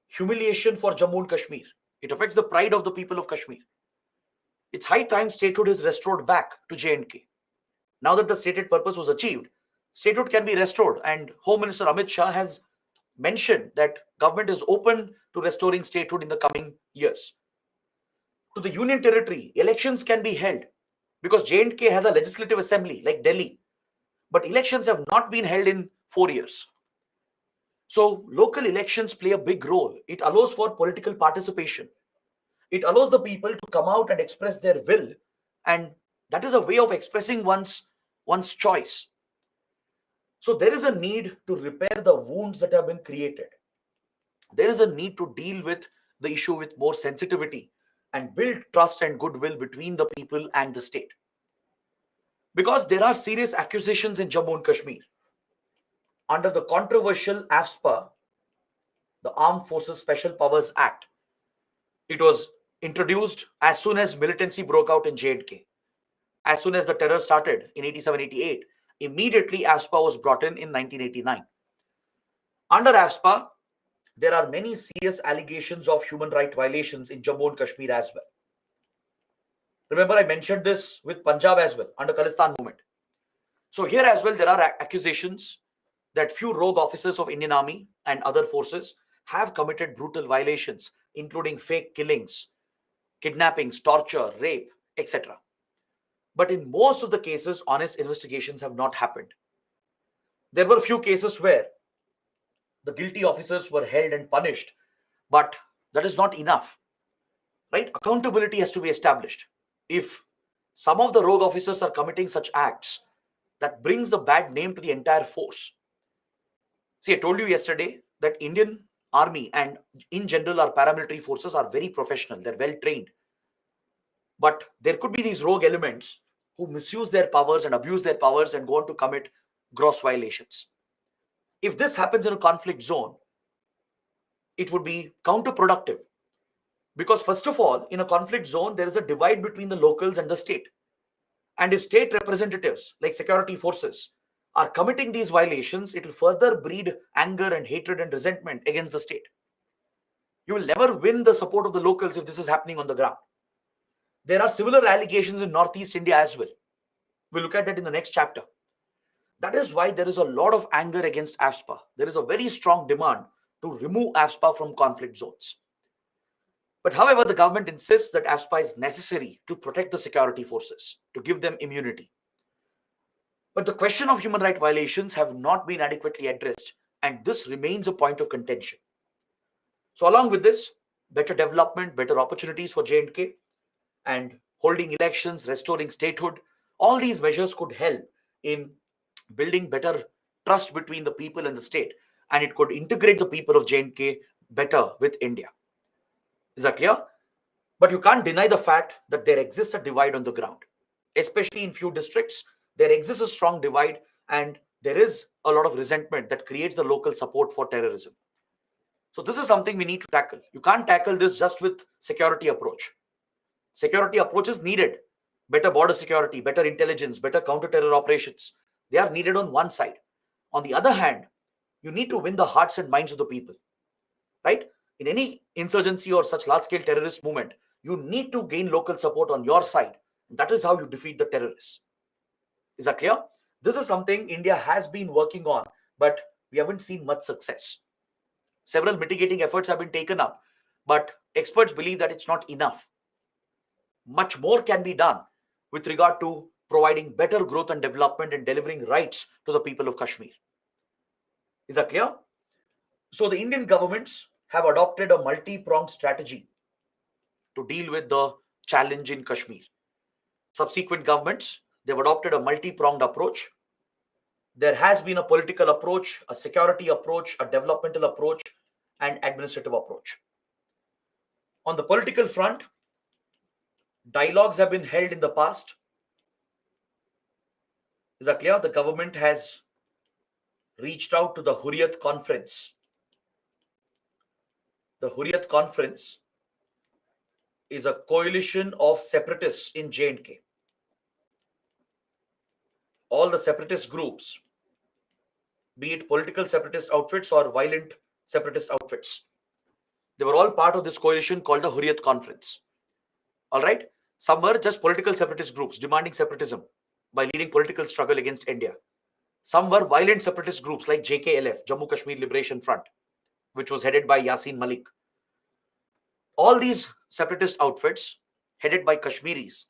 humiliation for Jammu and Kashmir. It affects the pride of the people of Kashmir. It's high time statehood is restored back to J&K. Now that the stated purpose was achieved, statehood can be restored. And Home Minister Amit Shah has mentioned that government is open to restoring statehood in the coming years. To the union territory, elections can be held because J&K has a legislative assembly like Delhi, but elections have not been held in 4 years. So local elections play a big role. It allows for political participation. It allows the people to come out and express their will, and that is a way of expressing one's choice. So there is a need to repair the wounds that have been created. There is a need to deal with the issue with more sensitivity and build trust and goodwill between the people and the state. Because there are serious accusations in Jammu and Kashmir. Under the controversial AFSPA, the Armed Forces Special Powers Act, it was introduced as soon as militancy broke out in J&K. As soon as the terror started in 87-88, immediately AFSPA was brought in 1989. Under AFSPA, there are many serious allegations of human rights violations in Jammu and Kashmir as well. Remember, I mentioned this with Punjab as well under Khalistan movement. So here as well, there are accusations that few rogue officers of Indian Army and other forces have committed brutal violations, including fake killings, kidnappings, torture, rape, etc. But in most of the cases, honest investigations have not happened. There were few cases where the guilty officers were held and punished, but that is not enough, right? Accountability has to be established. If some of the rogue officers are committing such acts, that brings the bad name to the entire force. See, I told you yesterday that Indian Army and in general our paramilitary forces are very professional, they're well trained. But there could be these rogue elements who misuse their powers and abuse their powers and go on to commit gross violations. If this happens in a conflict zone, it would be counterproductive. Because, first of all, in a conflict zone, there is a divide between the locals and the state. And if state representatives, like security forces, are committing these violations, it will further breed anger and hatred and resentment against the state. You will never win the support of the locals if this is happening on the ground. There are similar allegations in Northeast India as well. We'll look at that in the next chapter. That is why there is a lot of anger against AFSPA. There is a very strong demand to remove AFSPA from conflict zones. But however, the government insists that AFSPA is necessary to protect the security forces, to give them immunity. But the question of human rights violations have not been adequately addressed, and this remains a point of contention. So along with this, better development, better opportunities for J&K, and holding elections, restoring statehood, all these measures could help in building better trust between the people and the state, and it could integrate the people of J&K better with India. Is that clear? But you can't deny the fact that there exists a divide on the ground. Especially in few districts, there exists a strong divide and there is a lot of resentment that creates the local support for terrorism. So this is something we need to tackle. You can't tackle this just with security approach. Security approach is needed. Better border security, better intelligence, better counter-terror operations. They are needed on one side. On the other hand, you need to win the hearts and minds of the people, right? In any insurgency or such large-scale terrorist movement, you need to gain local support on your side. That is how you defeat the terrorists. Is that clear? This is something India has been working on, but we haven't seen much success. Several mitigating efforts have been taken up, but experts believe that it's not enough. Much more can be done with regard to providing better growth and development and delivering rights to the people of Kashmir. Is that clear? So the Indian governments have adopted a multi-pronged strategy to deal with the challenge in Kashmir. Subsequent governments, they've adopted a multi-pronged approach. There has been a political approach, a security approach, a developmental approach, and administrative approach. On the political front, dialogues have been held in the past. Is that clear? The government has reached out to the Hurriyat Conference. The Hurriyat Conference is a coalition of separatists in J&K. All the separatist groups, be it political separatist outfits or violent separatist outfits, they were all part of this coalition called the Hurriyat Conference. All right? Some were just political separatist groups demanding separatism by leading political struggle against India. Some were violent separatist groups like JKLF, Jammu Kashmir Liberation Front, which was headed by Yasin Malik. All these separatist outfits, headed by Kashmiris,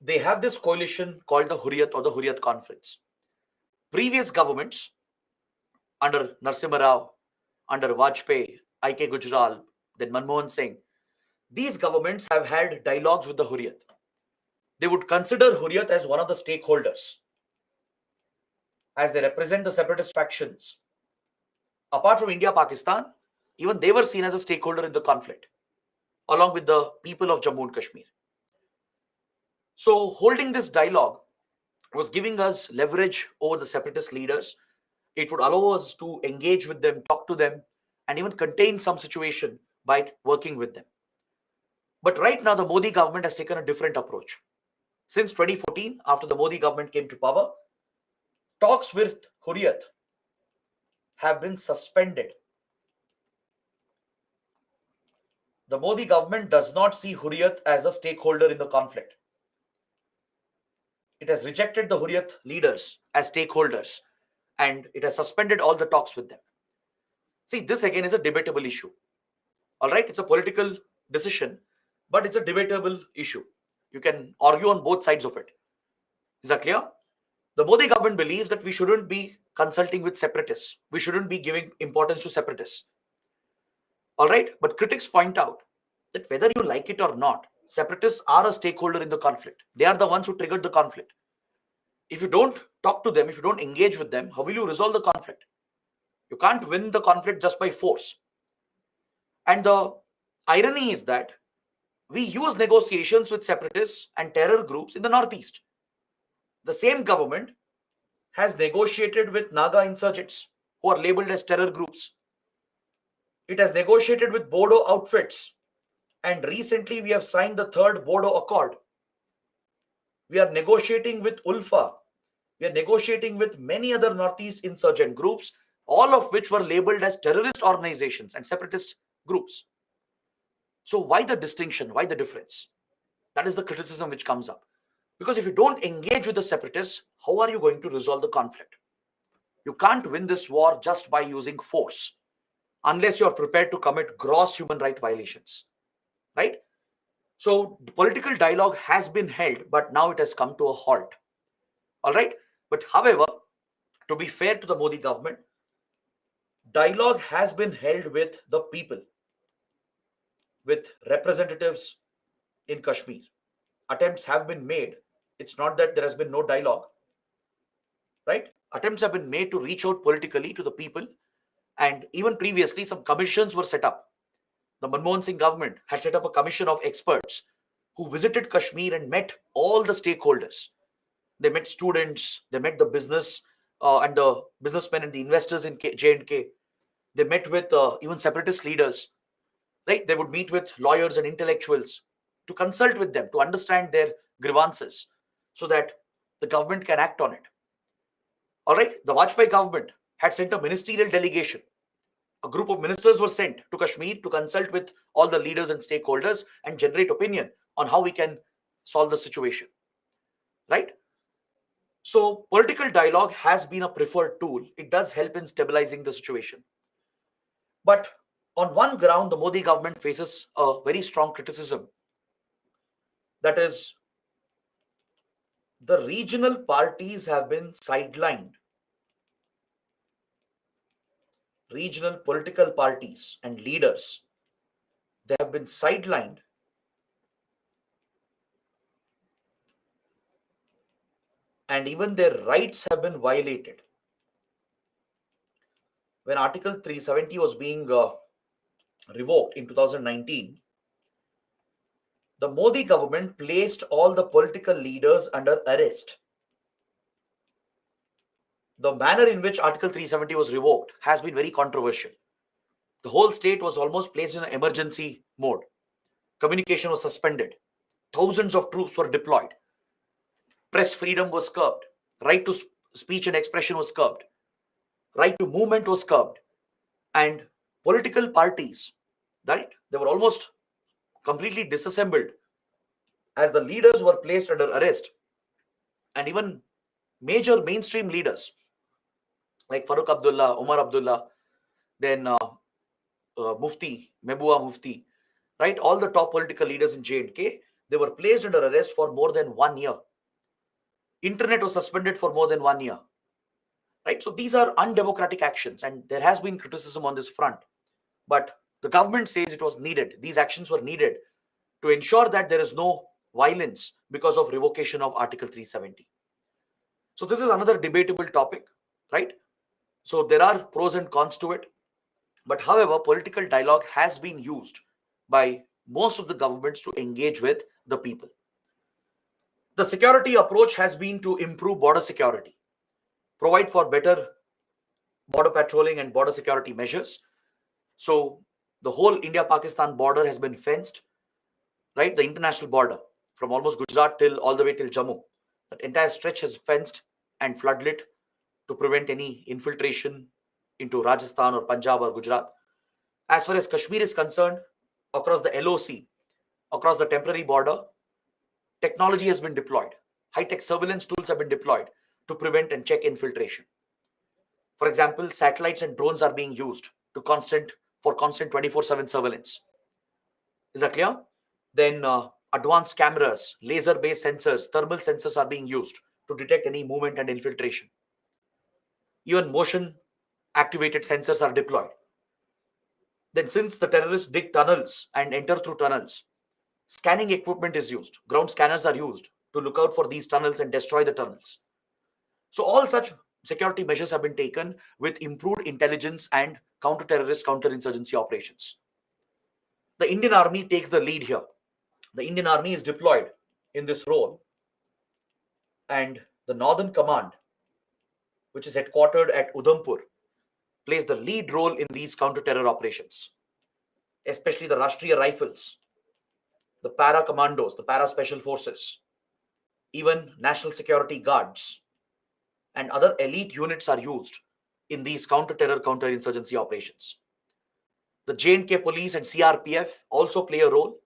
they have this coalition called the Hurriyat or the Hurriyat Conference. Previous governments, under Narasimha Rao, under Vajpayee, I.K. Gujral, then Manmohan Singh, these governments have had dialogues with the Hurriyat. They would consider Hurriyat as one of the stakeholders, as they represent the separatist factions. Apart from India, Pakistan, even they were seen as a stakeholder in the conflict, along with the people of Jammu and Kashmir. So holding this dialogue was giving us leverage over the separatist leaders. It would allow us to engage with them, talk to them, and even contain some situation by working with them. But right now, the Modi government has taken a different approach. Since 2014, after the Modi government came to power, talks with Hurriyat have been suspended. the Modi government does not see Hurriyat as a stakeholder in the conflict. It has rejected the Hurriyat leaders as stakeholders and it has suspended all the talks with them. See, this again is a debatable issue. All right, it's a political decision, but it's a debatable issue. You can argue on both sides of it. Is that clear? The Modi government believes that we shouldn't be consulting with separatists. We shouldn't be giving importance to separatists. All right, but critics point out that whether you like it or not, separatists are a stakeholder in the conflict. They are the ones who triggered the conflict. If you don't talk to them, if you don't engage with them, how will you resolve the conflict? You can't win the conflict just by force. And the irony is that we use negotiations with separatists and terror groups in the northeast. The same government has negotiated with Naga insurgents who are labeled as terror groups. It has negotiated with Bodo outfits. And recently we have signed the third Bodo Accord. We are negotiating with ULFA. We are negotiating with many other northeast insurgent groups, all of which were labeled as terrorist organizations and separatist groups. So why the distinction? Why the difference? That is the criticism which comes up. Because if you don't engage with the separatists, how are you going to resolve the conflict? You can't win this war just by using force, unless you're prepared to commit gross human rights violations, right? So the political dialogue has been held, but now it has come to a halt. All right. But however, to be fair to the Modi government, dialogue has been held with the people, with representatives in Kashmir. Attempts have been made. It's not that there has been no dialogue, right? Attempts have been made to reach out politically to the people. And even previously, some commissions were set up. The Manmohan Singh government had set up a commission of experts who visited Kashmir and met all the stakeholders. They met students, they met the business and the businessmen and the investors in J&K. They met with even separatist leaders, right? They would meet with lawyers and intellectuals to consult with them, to understand their grievances so that the government can act on it. All right, the Vajpayee government had sent a ministerial delegation. A group of ministers were sent to Kashmir to consult with all the leaders and stakeholders and generate opinion on how we can solve the situation, right? So political dialogue has been a preferred tool. It does help in stabilizing the situation. But on one ground, the Modi government faces a very strong criticism. That is, the regional parties have been sidelined. Regional political parties and leaders, they have been sidelined and even their rights have been violated. When Article 370 was being revoked in 2019, the Modi government placed all the political leaders under arrest. The manner in which Article 370 was revoked has been very controversial. The whole state was almost placed in an emergency mode. Communication was suspended. Thousands of troops were deployed. Press freedom was curbed. Right to speech and expression was curbed. Right to movement was curbed. And political parties, right, they were almost completely disassembled as the leaders were placed under arrest. And even major mainstream leaders like Farooq Abdullah, Umar Abdullah, then Mufti, Mehbooba Mufti, right? All the top political leaders in J&K, they were placed under arrest for more than 1 year. Internet was suspended for more than 1 year, right? So these are undemocratic actions and there has been criticism on this front. But the government says it was needed. These actions were needed to ensure that there is no violence because of revocation of Article 370. So this is another debatable topic, right? So there are pros and cons to it. But however, political dialogue has been used by most of the governments to engage with the people. The security approach has been to improve border security, provide for better border patrolling and border security measures. So the whole India-Pakistan border has been fenced, right? The international border from almost Gujarat till all the way till Jammu. That entire stretch is fenced and floodlit to prevent any infiltration into Rajasthan or Punjab or Gujarat. As far as Kashmir is concerned, across the LOC, across the temporary border, technology has been deployed. High-tech surveillance tools have been deployed to prevent and check infiltration. For example, satellites and drones are being used for constant 24/7 surveillance. Is that clear? Then advanced cameras, laser-based sensors, thermal sensors are being used to detect any movement and infiltration. Even motion-activated sensors are deployed. Then since the terrorists dig tunnels and enter through tunnels, scanning equipment is used. Ground scanners are used to look out for these tunnels and destroy the tunnels. So all such security measures have been taken with improved intelligence and counter-terrorist, counter-insurgency operations. The Indian Army takes the lead here. The Indian Army is deployed in this role, and the Northern Command, which is headquartered at Udhampur, plays the lead role in these counter-terror operations, especially the Rashtriya Rifles, the Para Commandos, the Para Special Forces, even National Security Guards, and other elite units are used in these counter-terror, counter-insurgency operations. The J&K police and CRPF also play a role.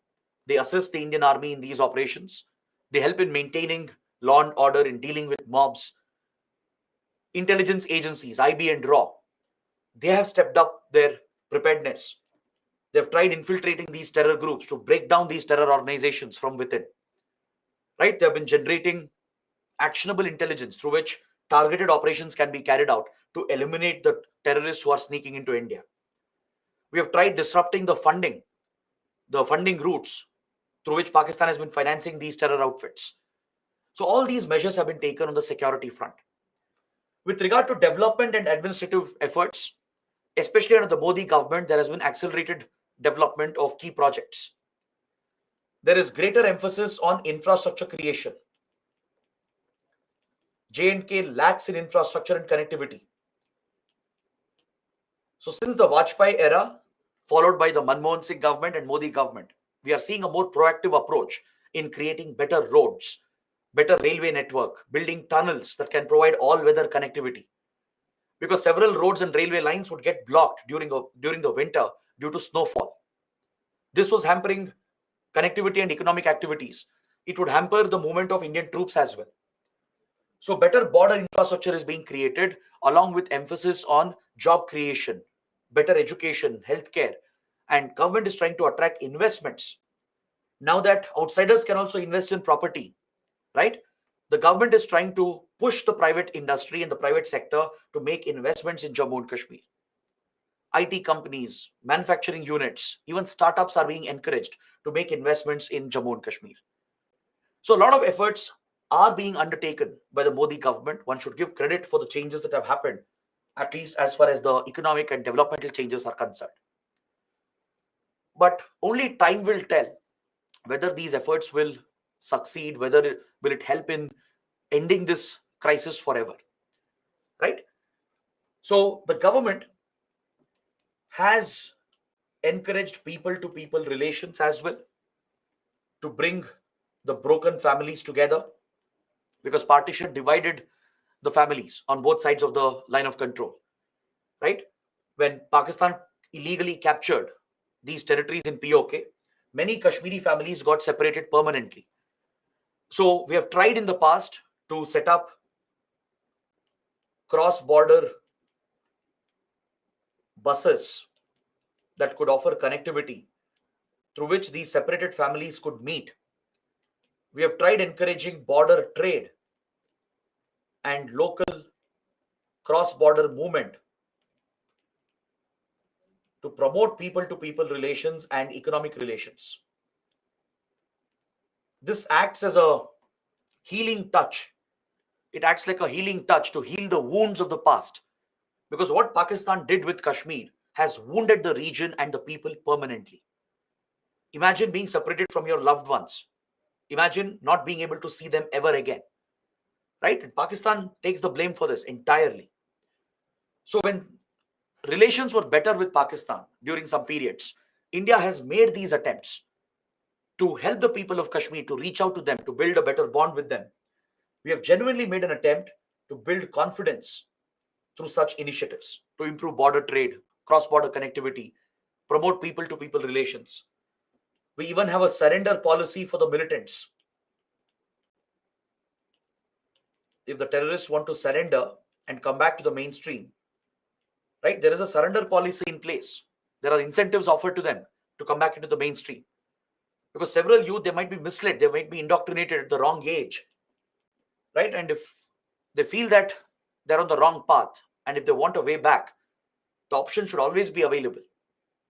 They assist the Indian Army in these operations. They help in maintaining law and order, in dealing with mobs. Intelligence agencies, IB and RAW, they have stepped up their preparedness. They've tried infiltrating these terror groups to break down these terror organizations from within. Right? They've been generating actionable intelligence through which targeted operations can be carried out to eliminate the terrorists who are sneaking into India. We have tried disrupting the funding routes through which Pakistan has been financing these terror outfits. So all these measures have been taken on the security front. With regard to development and administrative efforts, especially under the Modi government, there has been accelerated development of key projects. There is greater emphasis on infrastructure creation. J&K lacks in infrastructure and connectivity. So since the Vajpayee era, followed by the Manmohan Singh government and Modi government, we are seeing a more proactive approach in creating better roads, better railway network, building tunnels that can provide all-weather connectivity. Because several roads and railway lines would get blocked during the winter due to snowfall. This was hampering connectivity and economic activities. It would hamper the movement of Indian troops as well. So better border infrastructure is being created along with emphasis on job creation, better education, healthcare, and government is trying to attract investments. Now that outsiders can also invest in property, right? The government is trying to push the private industry and the private sector to make investments in Jammu and Kashmir. IT companies, manufacturing units, even startups are being encouraged to make investments in Jammu and Kashmir. So a lot of efforts are being undertaken by the Modi government. One should give credit for the changes that have happened, at least as far as the economic and developmental changes are concerned. But only time will tell whether these efforts will succeed, will it help in ending this crisis forever, right? So the government has encouraged people-to-people relations as well to bring the broken families together, because partition divided the families on both sides of the line of control, right? When Pakistan illegally captured these territories in POK, many Kashmiri families got separated permanently. So we have tried in the past to set up cross-border buses that could offer connectivity through which these separated families could meet. We have tried encouraging border trade and local cross-border movement to promote people-to-people relations and economic relations. This acts as a healing touch. It acts like a healing touch to heal the wounds of the past. Because what Pakistan did with Kashmir has wounded the region and the people permanently. Imagine being separated from your loved ones. Imagine not being able to see them ever again. Right? And Pakistan takes the blame for this entirely. So when relations were better with Pakistan during some periods, India has made these attempts to help the people of Kashmir, to reach out to them, to build a better bond with them. We have genuinely made an attempt to build confidence through such initiatives, to improve border trade, cross-border connectivity, promote people-to-people relations. We even have a surrender policy for the militants. If the terrorists want to surrender and come back to the mainstream, right, there is a surrender policy in place. There are incentives offered to them to come back into the mainstream. Because several youth, they might be misled, they might be indoctrinated at the wrong age, right? And if they feel that they're on the wrong path, and if they want a way back, the option should always be available,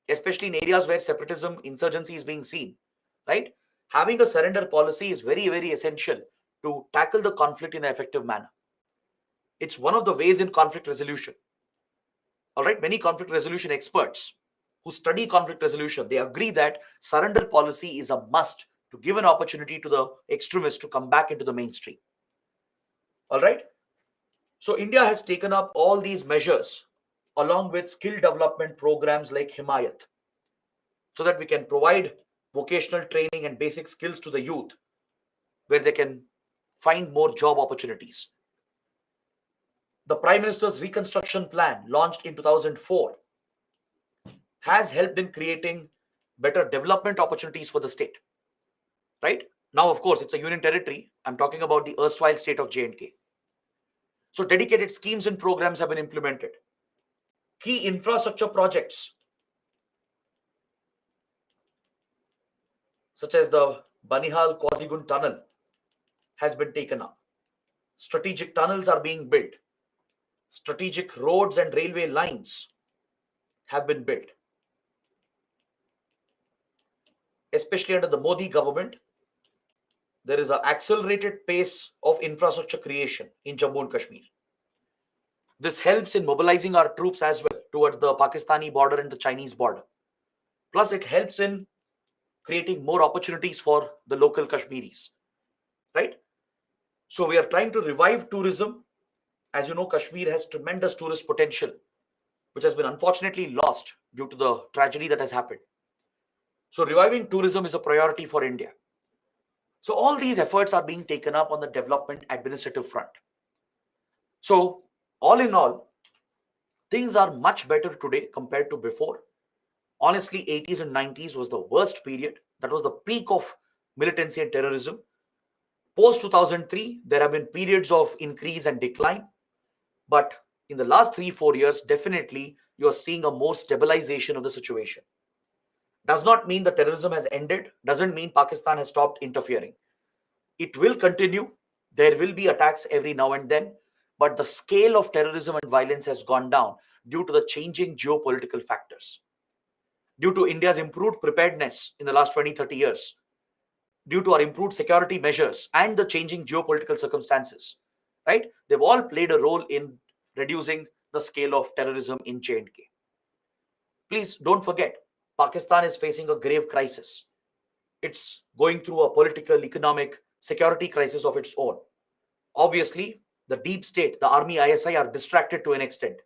especially in areas where separatism, insurgency is being seen, right? Having a surrender policy is very, very essential to tackle the conflict in an effective manner. It's one of the ways in conflict resolution. All right, many conflict resolution experts who study conflict resolution, they agree that surrender policy is a must to give an opportunity to the extremists to come back into the mainstream. All right. So India has taken up all these measures along with skill development programs like Himayat, so that we can provide vocational training and basic skills to the youth where they can find more job opportunities. The Prime Minister's Reconstruction Plan, launched in 2004, has helped in creating better development opportunities for the state. Right? Now, of course, it's a union territory. I'm talking about the erstwhile state of J&K. So dedicated schemes and programs have been implemented. Key infrastructure projects such as the Banihal Kozhikode tunnel has been taken up. Strategic tunnels are being built. Strategic roads and railway lines have been built. Especially under the Modi government, there is an accelerated pace of infrastructure creation in Jammu and Kashmir. This helps in mobilizing our troops as well towards the Pakistani border and the Chinese border. Plus, it helps in creating more opportunities for the local Kashmiris, right? So we are trying to revive tourism. As you know, Kashmir has tremendous tourist potential, which has been unfortunately lost due to the tragedy that has happened. So reviving tourism is a priority for India. So all these efforts are being taken up on the development administrative front. So all in all, things are much better today compared to before. Honestly, 80s and 90s was the worst period. That was the peak of militancy and terrorism. Post 2003, there have been periods of increase and decline. But in the last 3-4 years, definitely you are seeing a more stabilization of the situation. Does not mean the terrorism has ended. Doesn't mean Pakistan has stopped interfering. It will continue. There will be attacks every now and then. But the scale of terrorism and violence has gone down due to the changing geopolitical factors. Due to India's improved preparedness in the last 20-30 years. Due to our improved security measures and the changing geopolitical circumstances. Right? They've all played a role in reducing the scale of terrorism in J&K. Please don't forget, Pakistan is facing a grave crisis. It's going through a political, economic, security crisis of its own. Obviously, the deep state, the army, ISI are distracted to an extent.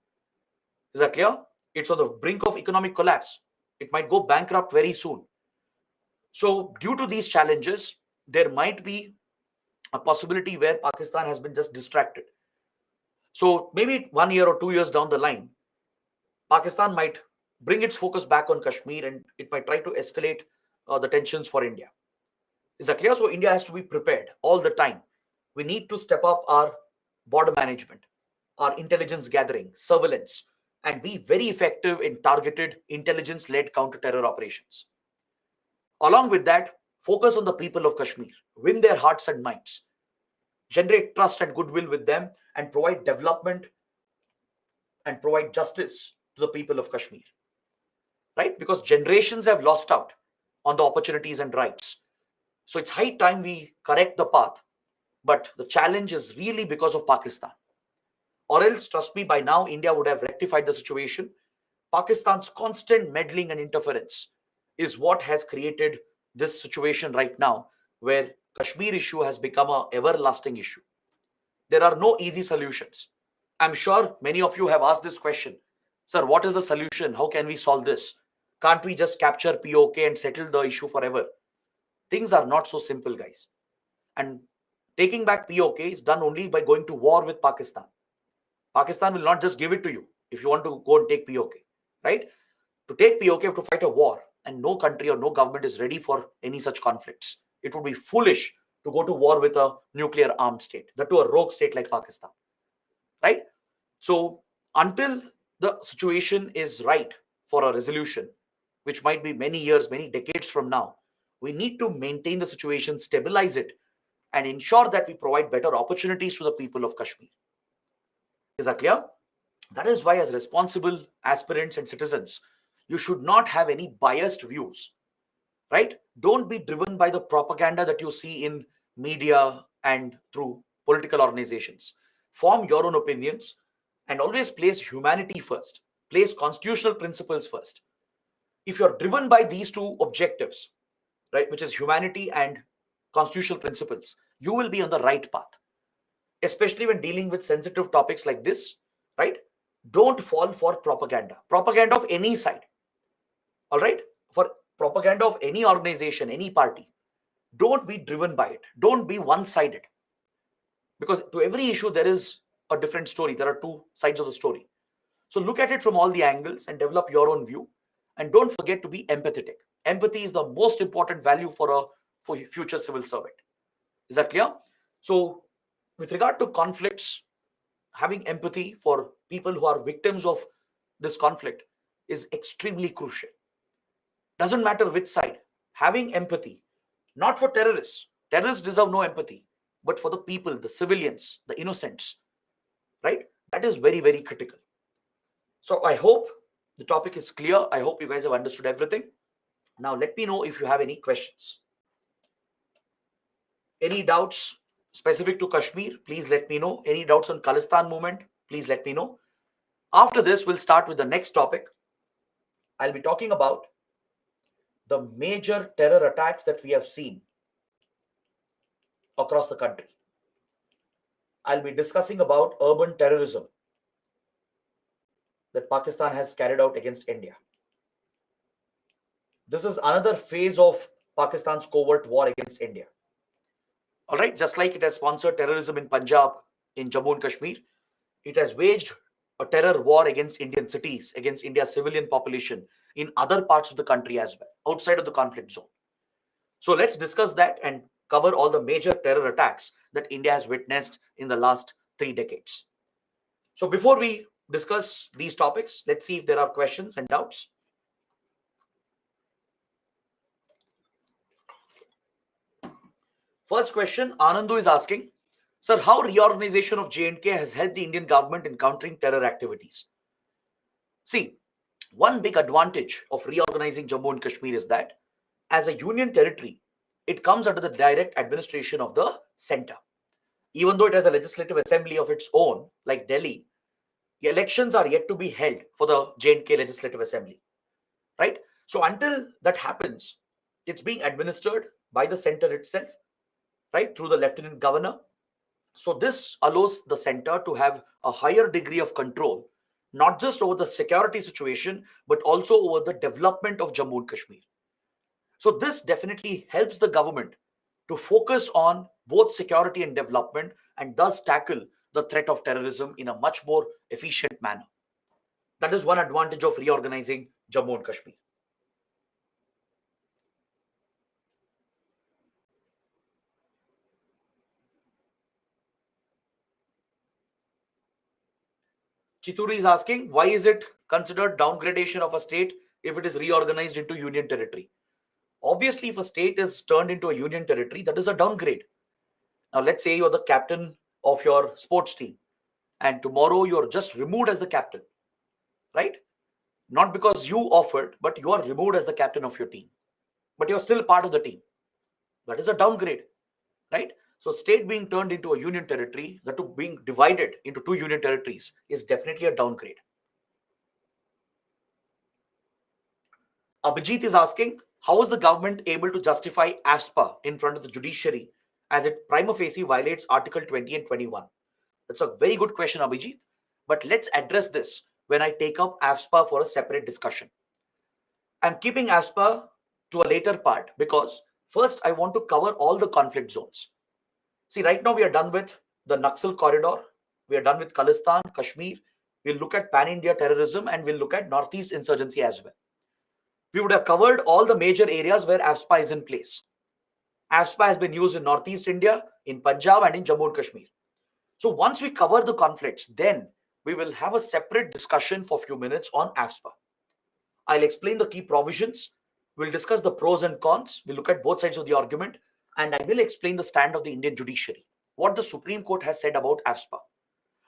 Is that clear? It's on the brink of economic collapse. It might go bankrupt very soon. So due to these challenges, there might be a possibility where Pakistan has been just distracted. So maybe 1 year or 2 years down the line, Pakistan might bring its focus back on Kashmir and it might try to escalate the tensions for India. Is that clear? So India has to be prepared all the time. We need to step up our border management, our intelligence gathering, surveillance, and be very effective in targeted intelligence-led counter-terror operations. Along with that, focus on the people of Kashmir, win their hearts and minds, generate trust and goodwill with them, and provide development and provide justice to the people of Kashmir. Right? Because generations have lost out on the opportunities and rights. So it's high time we correct the path. But the challenge is really because of Pakistan. Or else, trust me, by now India would have rectified the situation. Pakistan's constant meddling and interference is what has created this situation right now, where Kashmir issue has become an everlasting issue. There are no easy solutions. I'm sure many of you have asked this question. Sir, what is the solution? How can we solve this? Can't we just capture POK and settle the issue forever? Things are not so simple, guys. And taking back POK is done only by going to war with Pakistan. Pakistan will not just give it to you if you want to go and take POK, right? To take POK, you have to fight a war. and no country or no government is ready for any such conflicts. It would be foolish to go to war with a nuclear armed state, that to a rogue state like Pakistan, right? So until the situation is right for a resolution, which might be many years, many decades from now, we need to maintain the situation, stabilize it, and ensure that we provide better opportunities to the people of Kashmir. Is that clear? That is why, as responsible aspirants and citizens, you should not have any biased views, right? Don't be driven by the propaganda that you see in media and through political organizations. Form your own opinions and always place humanity first, place constitutional principles first. If you're driven by these two objectives, right, which is humanity and constitutional principles, you will be on the right path, especially when dealing with sensitive topics like this, right? Don't fall for propaganda of any side, all right? For propaganda of any organization, any party, don't be driven by it. Don't be one-sided, because to every issue there is a different story. There are two sides of the story. So look at it from all the angles and develop your own view, and don't forget to be empathetic. Empathy is the most important value for a future civil servant. Is that clear? So with regard to conflicts, having empathy for people who are victims of this conflict is extremely crucial. Doesn't matter which side. Having empathy, not for terrorists. Terrorists deserve no empathy, but for the people, the civilians, the innocents, right? That is very, very critical. So I hope the topic is clear. I hope you guys have understood everything. Now let me know if you have any questions. Any doubts specific to Kashmir, please let me know. Any doubts on Khalistan movement, please let me know. After this, we'll start with the next topic. I'll be talking about the major terror attacks that we have seen across the country. I'll be discussing about urban terrorism that Pakistan has carried out against India. This is another phase of Pakistan's covert war against India. All right, just like it has sponsored terrorism in Punjab, in Jammu and Kashmir, it has waged a terror war against Indian cities, against India's civilian population in other parts of the country as well, outside of the conflict zone. So let's discuss that and cover all the major terror attacks that India has witnessed in the last 3 decades. So before we discuss these topics, let's see if there are questions and doubts. First question, Anandu is asking, sir, how reorganization of J&K has helped the Indian government in countering terror activities? See, one big advantage of reorganizing Jammu and Kashmir is that as a union territory, it comes under the direct administration of the center. Even though it has a legislative assembly of its own, like Delhi, the elections are yet to be held for the J&K Legislative Assembly, right? So until that happens, it's being administered by the center itself, right, through the Lieutenant Governor. So this allows the center to have a higher degree of control, not just over the security situation, but also over the development of Jammu and Kashmir. So this definitely helps the government to focus on both security and development, and thus tackle the threat of terrorism in a much more efficient manner. That is one advantage of reorganizing Jammu and Kashmir. Chituri is asking, why is it considered downgradation of a state if it is reorganized into union territory? Obviously, if a state is turned into a union territory, that is a downgrade. Now, let's say you're the captain of your sports team, and tomorrow you're just removed as the captain, right? Not because you offered, but you are removed as the captain of your team. But you're still part of the team. That is a downgrade, right? So state being turned into a union territory, that to being divided into 2 union territories, is definitely a downgrade. Abhijit is asking, how is the government able to justify AFSPA in front of the judiciary as it prima facie violates Article 20 and 21? That's a very good question, Abhijit. But let's address this when I take up AFSPA for a separate discussion. I'm keeping AFSPA to a later part because first I want to cover all the conflict zones. See, right now we are done with the Naxal corridor. We are done with Khalistan, Kashmir. We'll look at pan-India terrorism, and we'll look at Northeast insurgency as well. We would have covered all the major areas where AFSPA is in place. AFSPA has been used in Northeast India, in Punjab, and in Jammu and Kashmir. So once we cover the conflicts, then we will have a separate discussion for a few minutes on AFSPA. I'll explain the key provisions. We'll discuss the pros and cons. We'll look at both sides of the argument. And I will explain the stand of the Indian judiciary, what the Supreme Court has said about AFSPA,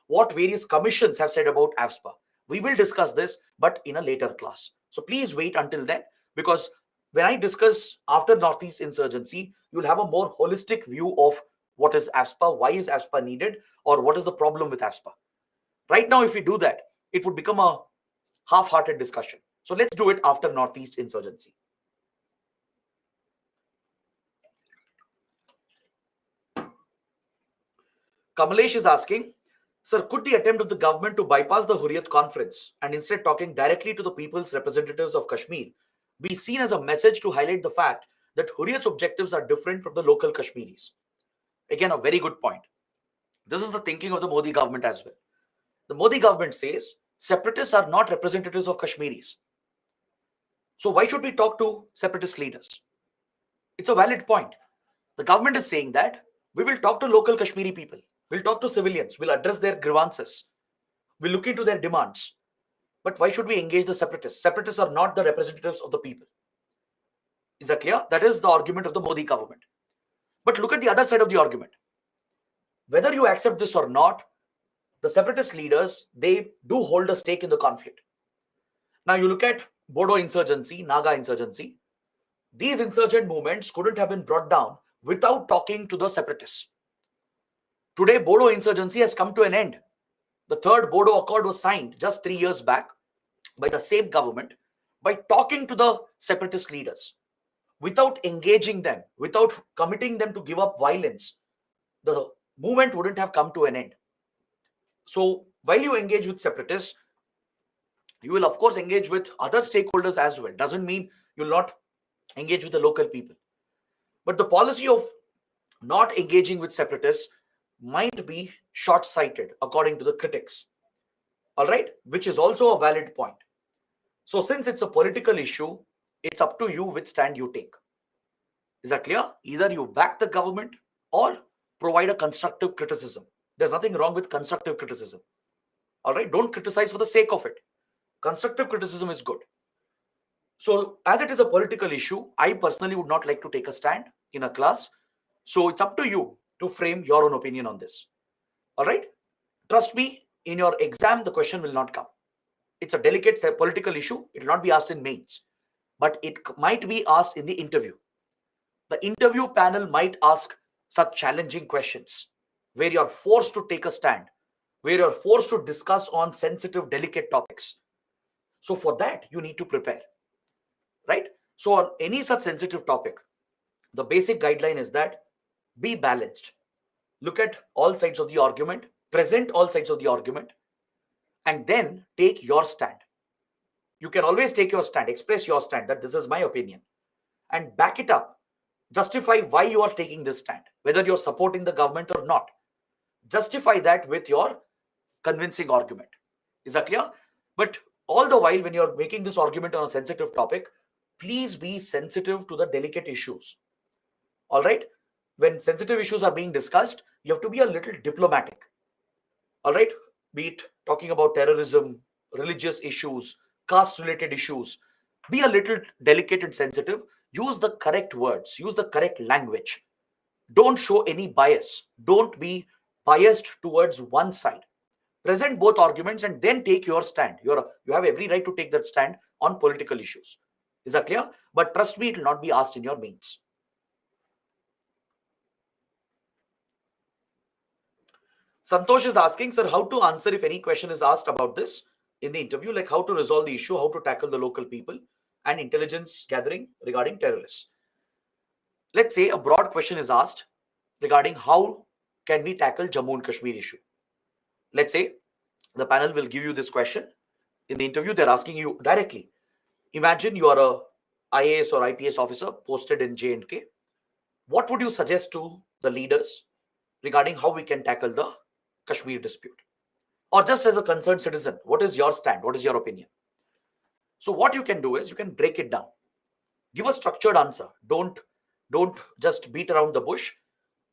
what various commissions have said about AFSPA. We will discuss this, but in a later class. So please wait until then, because when I discuss after Northeast insurgency, you'll have a more holistic view of what is AFSPA, why is AFSPA needed, or what is the problem with AFSPA. Right now, if we do that, it would become a half-hearted discussion. So let's do it after Northeast insurgency. Kamalesh is asking, sir, could the attempt of the government to bypass the Hurriyat conference and instead talking directly to the people's representatives of Kashmir be seen as a message to highlight the fact that Hurriyat's objectives are different from the local Kashmiris? Again, a very good point. This is the thinking of the Modi government as well. The Modi government says separatists are not representatives of Kashmiris. So why should we talk to separatist leaders? It's a valid point. The government is saying that we will talk to local Kashmiri people. We'll talk to civilians. We'll address their grievances. We'll look into their demands. But why should we engage the separatists? Separatists are not the representatives of the people. Is that clear? That is the argument of the Modi government. But look at the other side of the argument. Whether you accept this or not, the separatist leaders, they do hold a stake in the conflict. Now you look at Bodo insurgency, Naga insurgency. These insurgent movements couldn't have been brought down without talking to the separatists. Today, Bodo insurgency has come to an end. The third Bodo Accord was signed just 3 years back by the same government by talking to the separatist leaders. Without engaging them, without committing them to give up violence, the movement wouldn't have come to an end. So while you engage with separatists, you will of course engage with other stakeholders as well. Doesn't mean you'll not engage with the local people. But the policy of not engaging with separatists might be short-sighted according to the critics. All right, which is also a valid point. So since it's a political issue, it's up to you which stand you take. Is that clear? Either you back the government or provide a constructive criticism. There's nothing wrong with constructive criticism. All right, don't criticize for the sake of it. Constructive criticism is good. So as it is a political issue, I personally would not like to take a stand in a class. So it's up to you to frame your own opinion on this. All right, trust me, in your exam, the question will not come. It's a delicate political issue. It will not be asked in mains, but it might be asked in the interview. The interview panel might ask such challenging questions where you're forced to take a stand, where you're forced to discuss on sensitive, delicate topics. So for that, you need to prepare, right? So on any such sensitive topic, the basic guideline is that be balanced. Look at all sides of the argument, present all sides of the argument, and then take your stand. You can always take your stand, express your stand that this is my opinion, and back it up. Justify why you are taking this stand, whether you're supporting the government or not. Justify that with your convincing argument. Is that clear? But all the while, when you're making this argument on a sensitive topic, please be sensitive to the delicate issues. All right? When sensitive issues are being discussed, you have to be a little diplomatic. All right? Be it talking about terrorism, religious issues, caste-related issues. Be a little delicate and sensitive. Use the correct words. Use the correct language. Don't show any bias. Don't be biased towards one side. Present both arguments and then take your stand. You have every right to take that stand on political issues. Is that clear? But trust me, it will not be asked in your mains. Santosh is asking, sir, how to answer if any question is asked about this in the interview, like how to resolve the issue, how to tackle the local people and intelligence gathering regarding terrorists. Let's say a broad question is asked regarding how can we tackle Jammu and Kashmir issue. Let's say the panel will give you this question. In the interview, they're asking you directly. Imagine you are a IAS or IPS officer posted in J&K. What would you suggest to the leaders regarding how we can tackle the Kashmir dispute? Or just as a concerned citizen, what is your stand? What is your opinion? So what you can do is you can break it down. Give a structured answer. Don't just beat around the bush.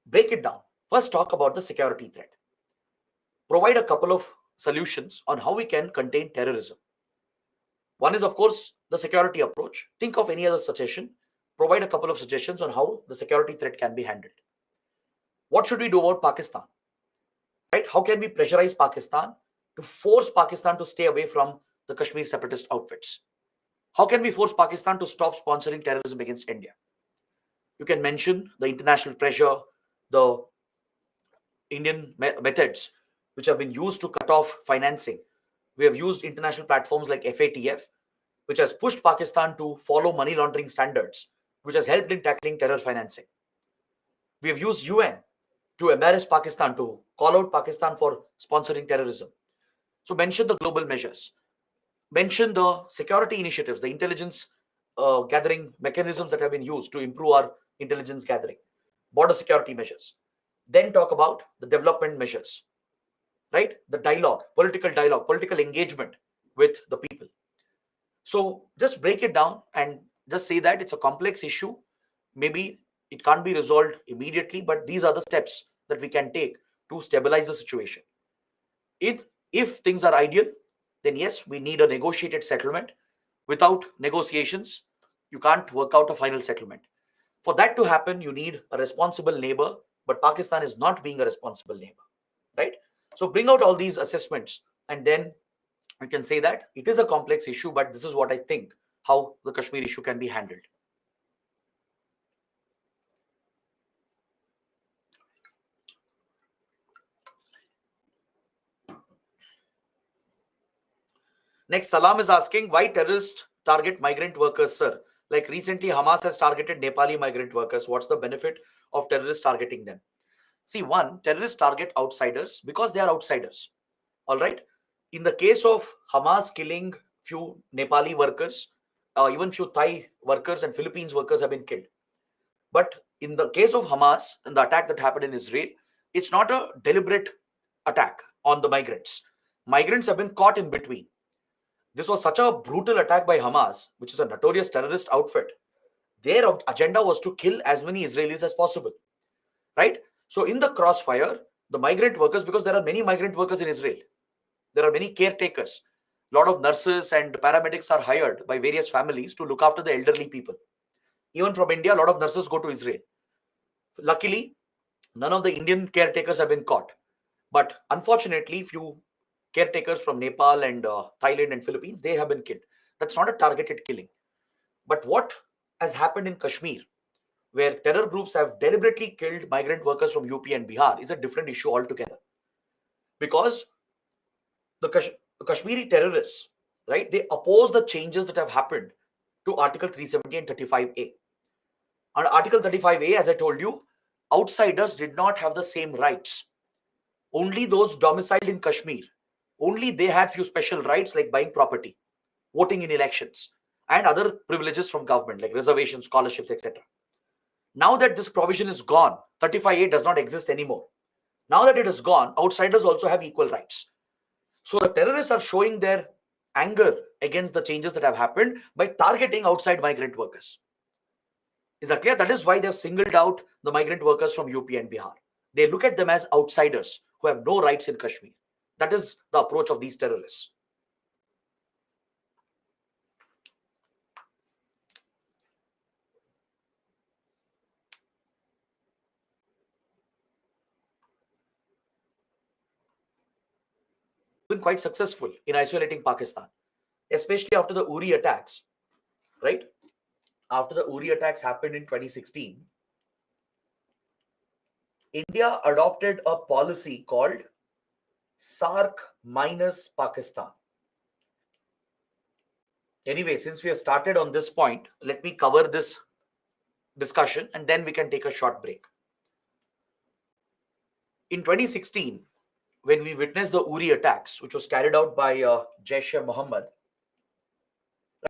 Break it down. First, talk about the security threat. Provide a couple of solutions on how we can contain terrorism. One is, of course, the security approach. Think of any other suggestion. Provide a couple of suggestions on how the security threat can be handled. What should we do about Pakistan? Right? How can we pressurize Pakistan to force Pakistan to stay away from the Kashmir separatist outfits? How can we force Pakistan to stop sponsoring terrorism against India? You can mention the international pressure, the Indian methods which have been used to cut off financing. We have used international platforms like FATF, which has pushed Pakistan to follow money laundering standards, which has helped in tackling terror financing. We have used UN to embarrass Pakistan, to call out Pakistan for sponsoring terrorism. So mention the global measures. Mention the security initiatives, the intelligence gathering mechanisms that have been used to improve our intelligence gathering, border security measures. Then talk about the development measures, right? The dialogue, political engagement with the people. So just break it down and just say that it's a complex issue. Maybe it can't be resolved immediately, but these are the steps that we can take to stabilize the situation. If things are ideal, then yes, we need a negotiated settlement. Without negotiations, you can't work out a final settlement. For that to happen, you need a responsible neighbor, but Pakistan is not being a responsible neighbor, right? So bring out all these assessments, and then we can say that it is a complex issue, but this is what I think how the Kashmir issue can be handled. Next, Salam is asking, why terrorists target migrant workers, sir? Like recently, Hamas has targeted Nepali migrant workers. What's the benefit of terrorists targeting them? See, one, terrorists target outsiders because they are outsiders. All right. In the case of Hamas killing few Nepali workers, even few Thai workers and Philippines workers have been killed. But in the case of Hamas and the attack that happened in Israel, it's not a deliberate attack on the migrants. Migrants have been caught in between. This was such a brutal attack by Hamas, which is a notorious terrorist outfit. Their agenda was to kill as many Israelis as possible, right? So in the crossfire, the migrant workers, because there are many migrant workers in Israel, there are many caretakers. A lot of nurses and paramedics are hired by various families to look after the elderly people. Even from India, a lot of nurses go to Israel. Luckily, none of the Indian caretakers have been caught. But unfortunately, few caretakers from Nepal and Thailand and Philippines, they have been killed. That's not a targeted killing. But what has happened in Kashmir, where terror groups have deliberately killed migrant workers from UP and Bihar, is a different issue altogether. Because the Kashmiri terrorists, right, they oppose the changes that have happened to Article 370 and 35A. Under Article 35A, as I told you, outsiders did not have the same rights. Only those domiciled in Kashmir, only they had few special rights like buying property, voting in elections, and other privileges from government like reservations, scholarships, etc. Now that this provision is gone, 35A does not exist anymore. Now that it is gone, outsiders also have equal rights. So the terrorists are showing their anger against the changes that have happened by targeting outside migrant workers. Is that clear? That is why they have singled out the migrant workers from UP and Bihar. They look at them as outsiders who have no rights in Kashmir. That is the approach of these terrorists. Been quite successful in isolating Pakistan, especially after the Uri attacks, right? After the Uri attacks happened in 2016, India adopted a policy called SAARC minus Pakistan. Anyway, since we have started on this point, let me cover this discussion and then we can take a short break. In 2016, when we witnessed the Uri attacks, which was carried out by Jaish-e-Mohammed,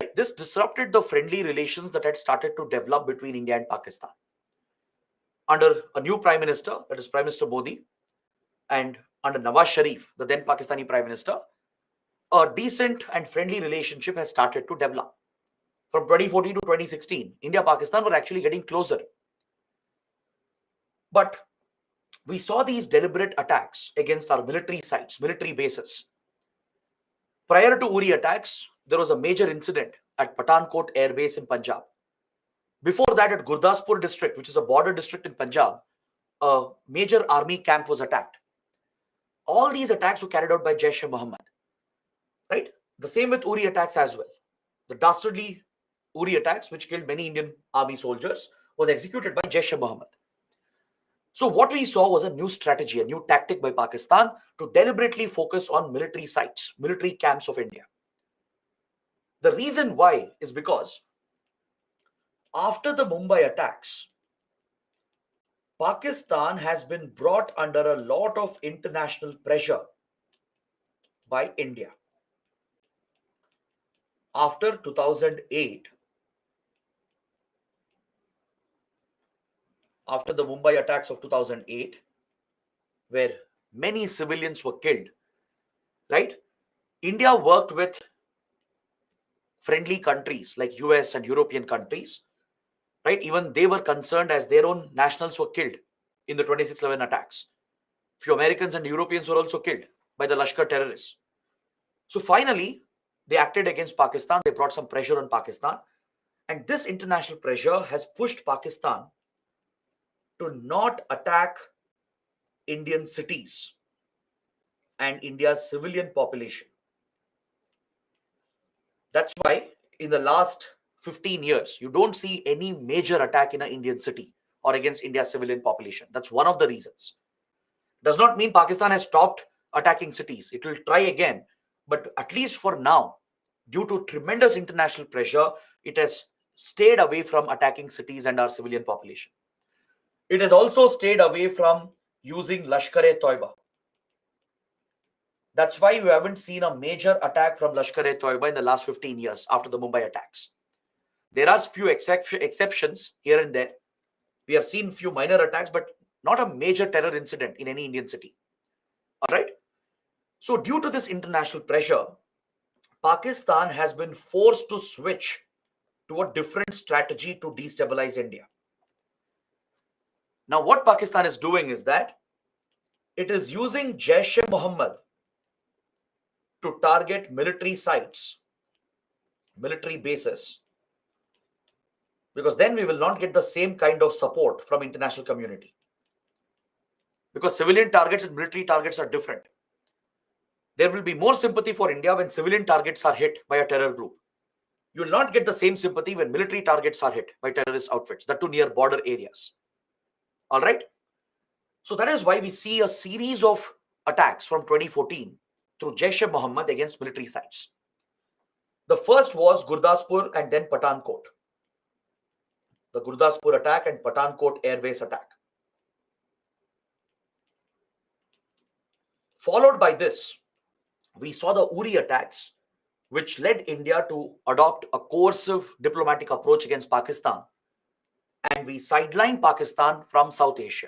right, this disrupted the friendly relations that had started to develop between India and Pakistan. Under a new Prime Minister, that is Prime Minister Modi, and under Nawaz Sharif, the then Pakistani Prime Minister, a decent and friendly relationship has started to develop. From 2014 to 2016, India-Pakistan were actually getting closer. But we saw these deliberate attacks against our military sites, military bases. Prior to Uri attacks, there was a major incident at Pathankot Air Base in Punjab. Before that, at Gurdaspur district, which is a border district in Punjab, a major army camp was attacked. All these attacks were carried out by Jaish-e-Mohammed, right? The same with Uri attacks as well. The dastardly Uri attacks, which killed many Indian army soldiers, was executed by Jaish-e-Mohammed. So what we saw was a new strategy, a new tactic by Pakistan to deliberately focus on military sites, military camps of India. The reason why is because after the Mumbai attacks, Pakistan has been brought under a lot of international pressure by India. After 2008, after the Mumbai attacks of 2008, where many civilians were killed, right? India worked with friendly countries like US and European countries, right? Even they were concerned as their own nationals were killed in the 26/11 attacks. Few Americans and Europeans were also killed by the Lashkar terrorists. So finally, they acted against Pakistan. They brought some pressure on Pakistan. And this international pressure has pushed Pakistan to not attack Indian cities and India's civilian population. That's why in the last 15 years, you don't see any major attack in an Indian city or against India's civilian population. That's one of the reasons. Does not mean Pakistan has stopped attacking cities. It will try again. But at least for now, due to tremendous international pressure, it has stayed away from attacking cities and our civilian population. It has also stayed away from using Lashkar-e-Toiba. That's why you haven't seen a major attack from Lashkar-e-Toiba in the last 15 years after the Mumbai attacks. There are few exceptions here and there. We have seen few minor attacks, but not a major terror incident in any Indian city. All right. So due to this international pressure, Pakistan has been forced to switch to a different strategy to destabilize India. Now, what Pakistan is doing is that it is using Jaish-e-Mohammed to target military sites, military bases, because then we will not get the same kind of support from international community. Because civilian targets and military targets are different. There will be more sympathy for India when civilian targets are hit by a terror group. You will not get the same sympathy when military targets are hit by terrorist outfits, that too near border areas. All right. So that is why we see a series of attacks from 2014 through Jaish-e-Mohammed against military sites. The first was Gurdaspur and then Pathankot. The Gurdaspur attack and Pathankot Air Base attack. Followed by this, we saw the Uri attacks, which led India to adopt a coercive diplomatic approach against Pakistan. And we sidelined Pakistan from South Asia.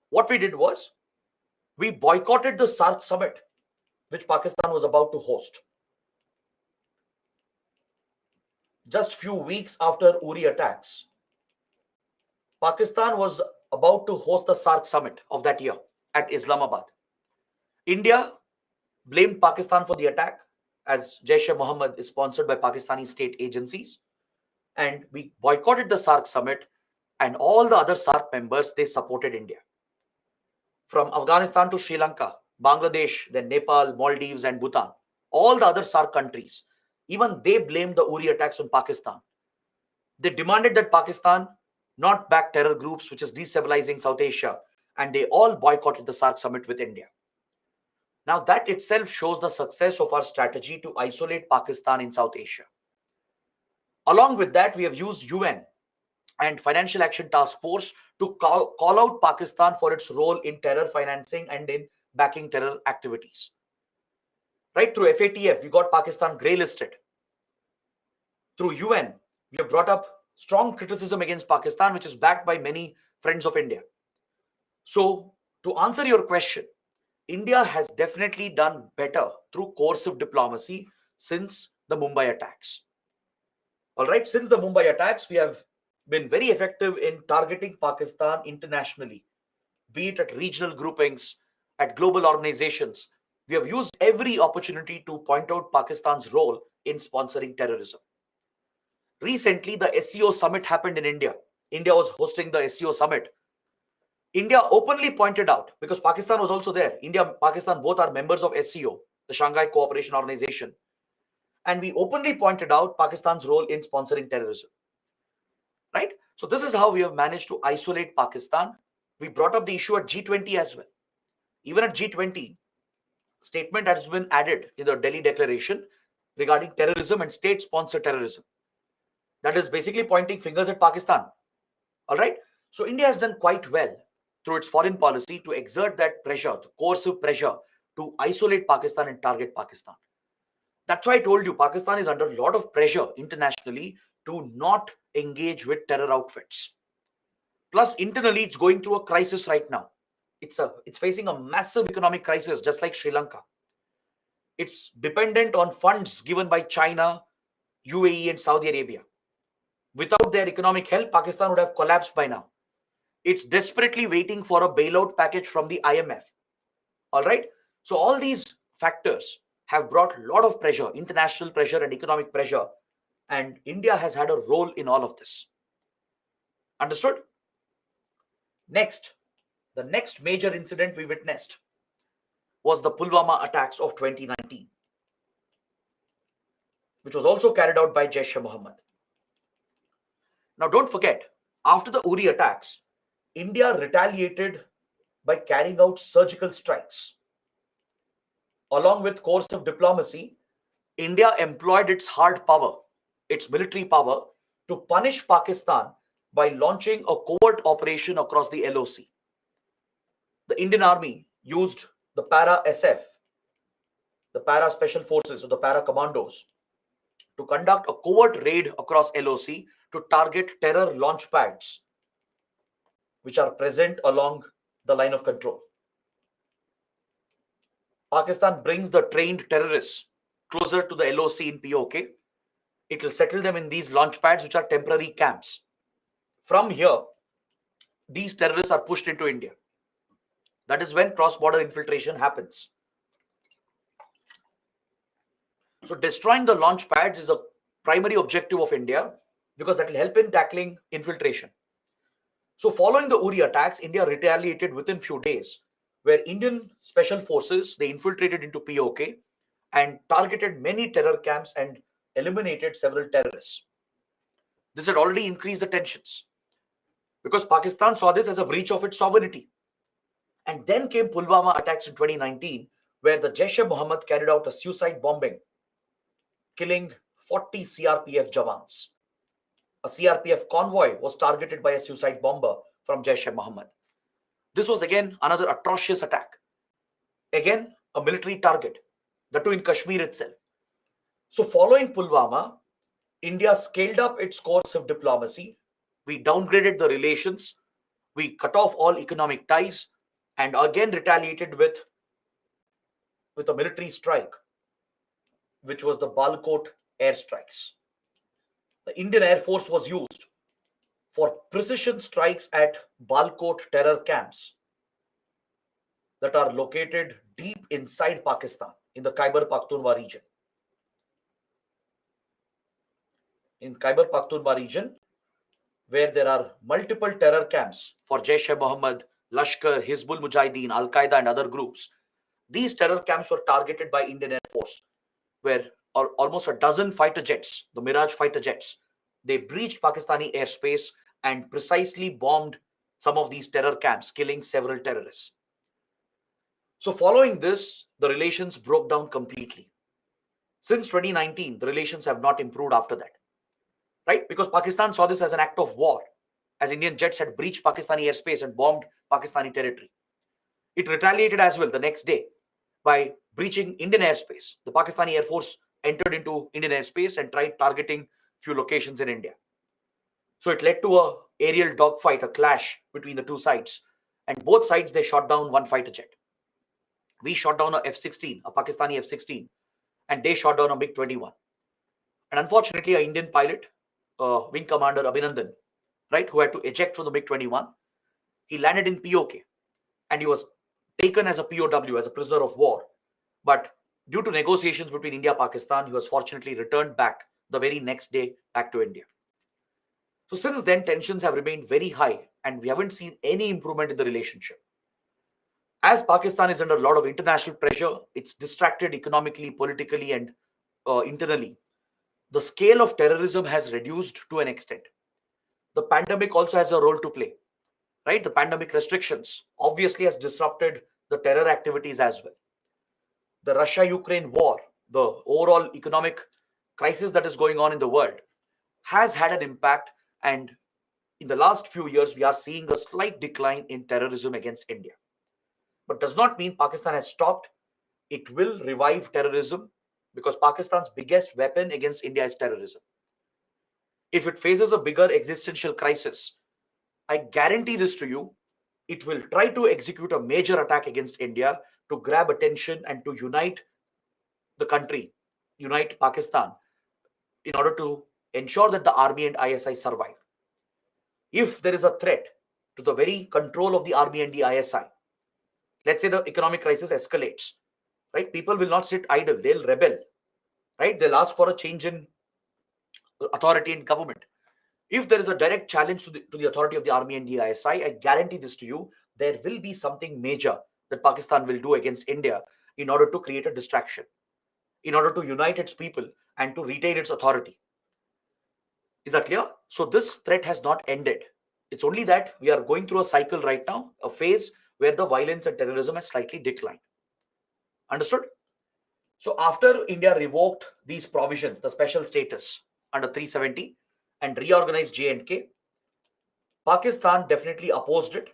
What we did was, we boycotted the SAARC summit, which Pakistan was about to host. Just few weeks after Uri attacks, Pakistan was about to host the SAARC summit of that year at Islamabad. India blamed Pakistan for the attack, as Jaish-e-Mohammed is sponsored by Pakistani state agencies. And we boycotted the SAARC summit, and all the other SAARC members, they supported India. From Afghanistan to Sri Lanka, Bangladesh, then Nepal, Maldives, and Bhutan, all the other SAARC countries, even they blamed the Uri attacks on Pakistan. They demanded that Pakistan not back terror groups, which is destabilizing South Asia, and they all boycotted the SAARC summit with India. Now that itself shows the success of our strategy to isolate Pakistan in South Asia. Along with that, we have used UN and Financial Action Task Force to call out Pakistan for its role in terror financing and in backing terror activities. Right, through FATF, we got Pakistan grey listed. Through UN, we have brought up strong criticism against Pakistan, which is backed by many friends of India. So, to answer your question, India has definitely done better through coercive diplomacy since the Mumbai attacks. All right, since the Mumbai attacks, we have been very effective in targeting Pakistan internationally, be it at regional groupings, at global organizations. We have used every opportunity to point out Pakistan's role in sponsoring terrorism. Recently, the SCO summit happened in India. India was hosting the SCO summit. India openly pointed out, because Pakistan was also there. India and Pakistan both are members of SCO, the Shanghai Cooperation Organization. And we openly pointed out Pakistan's role in sponsoring terrorism. Right? So this is how we have managed to isolate Pakistan. We brought up the issue at G20 as well. Even at G20, statement has been added in the Delhi Declaration regarding terrorism and state-sponsored terrorism. That is basically pointing fingers at Pakistan. All right? So India has done quite well through its foreign policy to exert that pressure, the coercive pressure to isolate Pakistan and target Pakistan. That's why I told you Pakistan is under a lot of pressure internationally to not engage with terror outfits. Plus, internally, it's going through a crisis right now. It's facing a massive economic crisis, just like Sri Lanka. It's dependent on funds given by China, UAE, and Saudi Arabia. Without their economic help, Pakistan would have collapsed by now. It's desperately waiting for a bailout package from the IMF. All right. So all these factors have brought a lot of pressure, international pressure and economic pressure. And India has had a role in all of this. Understood? Next, the next major incident we witnessed was the Pulwama attacks of 2019, which was also carried out by Jaish-e-Mohammed. Now, don't forget, after the Uri attacks, India retaliated by carrying out surgical strikes. Along with coercive diplomacy, India employed its hard power, its military power, to punish Pakistan by launching a covert operation across the LOC. The Indian Army used the Para-SF, the Para Special Forces, or the Para Commandos, to conduct a covert raid across LOC to target terror launch pads, which are present along the line of control. Pakistan brings the trained terrorists closer to the LOC in POK. It will settle them in these launch pads, which are temporary camps. From here, these terrorists are pushed into India. That is when cross-border infiltration happens. So destroying the launch pads is a primary objective of India because that will help in tackling infiltration. So following the Uri attacks, India retaliated within few days, where Indian special forces, they infiltrated into POK and targeted many terror camps and eliminated several terrorists. This had already increased the tensions because Pakistan saw this as a breach of its sovereignty. And then came Pulwama attacks in 2019, where the Jaish-e-Mohammed carried out a suicide bombing, killing 40 CRPF Jawans. A CRPF convoy was targeted by a suicide bomber from Jaish-e-Mohammed. This was again another atrocious attack. Again, a military target, that too in Kashmir itself. So following Pulwama, India scaled up its coercive diplomacy. We downgraded the relations. We cut off all economic ties and again retaliated with a military strike, which was the Balkot airstrikes. The Indian Air Force was used for precision strikes at Balkot terror camps that are located deep inside Pakistan in the Khyber Pakhtunkhwa region. In Khyber Pakhtunkhwa region, where there are multiple terror camps for Jaish-e-Mohammed, Lashkar, Hizbul Mujahideen, Al-Qaeda and other groups. These terror camps were targeted by Indian Air Force, where almost a dozen fighter jets, the Mirage fighter jets, they breached Pakistani airspace and precisely bombed some of these terror camps, killing several terrorists. So following this, the relations broke down completely. Since 2019, the relations have not improved after that, right? Because Pakistan saw this as an act of war, as Indian jets had breached Pakistani airspace and bombed Pakistani territory. It retaliated as well the next day by breaching Indian airspace. The Pakistani Air Force entered into Indian airspace and tried targeting few locations in India. So it led to a aerial dogfight, a clash between the two sides. And both sides, they shot down one fighter jet. We shot down a F-16, a Pakistani F-16, and they shot down a MiG-21. And unfortunately, an Indian pilot, Wing Commander Abhinandan, right, who had to eject from the MiG-21, he landed in POK and he was taken as a POW, as a prisoner of war. But due to negotiations between India and Pakistan, he was fortunately returned back the very next day back to India. So since then, tensions have remained very high and we haven't seen any improvement in the relationship. As Pakistan is under a lot of international pressure, it's distracted economically, politically, and internally. The scale of terrorism has reduced to an extent. The pandemic also has a role to play, right? The pandemic restrictions obviously has disrupted the terror activities as well. The Russia-Ukraine war, the overall economic crisis that is going on in the world has had an impact, and in the last few years, we are seeing a slight decline in terrorism against India. But does not mean Pakistan has stopped. It will revive terrorism because Pakistan's biggest weapon against India is terrorism. If it faces a bigger existential crisis, I guarantee this to you, it will try to execute a major attack against India to grab attention and to unite the country, unite Pakistan, in order to ensure that the army and ISI survive. If there is a threat to the very control of the army and the ISI, let's say the economic crisis escalates, right? People will not sit idle, they'll rebel, right? They'll ask for a change in authority in government. If there is a direct challenge to the authority of the army and the ISI, I guarantee this to you, there will be something major that Pakistan will do against India in order to create a distraction, in order to unite its people and to retain its authority. Is that clear? So this threat has not ended. It's only that we are going through a cycle right now, a phase where the violence and terrorism has slightly declined. Understood? So after India revoked these provisions, the special status under 370, and reorganized J&K, Pakistan definitely opposed it.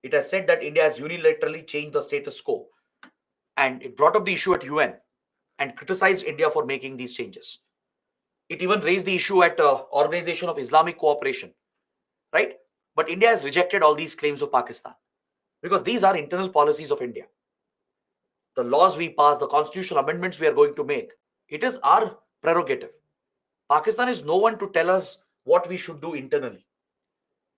It has said that India has unilaterally changed the status quo, and it brought up the issue at UN and criticized India for making these changes. It even raised the issue at Organization of Islamic Cooperation, right? But India has rejected all these claims of Pakistan because these are internal policies of India. The laws we pass, the constitutional amendments we are going to make, it is our prerogative. Pakistan is no one to tell us what we should do internally.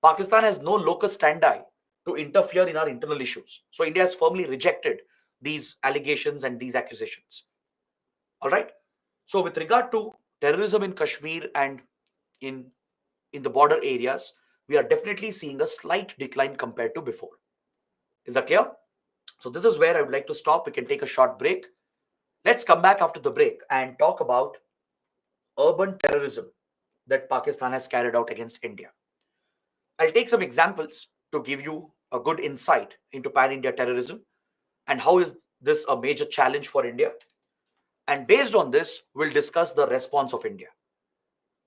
Pakistan has no locus standi to interfere in our internal issues. So India has firmly rejected these allegations and these accusations. All right. So with regard to terrorism in Kashmir and in the border areas, we are definitely seeing a slight decline compared to before. Is that clear? So this is where I would like to stop. We can take a short break. Let's come back after the break and talk about urban terrorism that Pakistan has carried out against India. I'll take some examples to give you a good insight into pan-India terrorism and how is this a major challenge for India. And based on this, we'll discuss the response of India.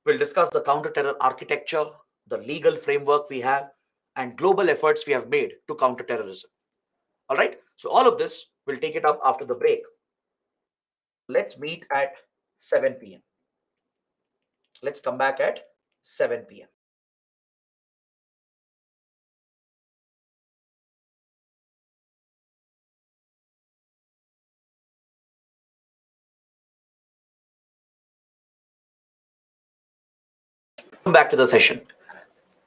We'll discuss the counter-terror architecture, the legal framework we have, and global efforts we have made to counter terrorism. All right. So all of this, we'll take it up after the break. Let's meet at 7 p.m. Let's come back at 7 p.m. Welcome back to the session.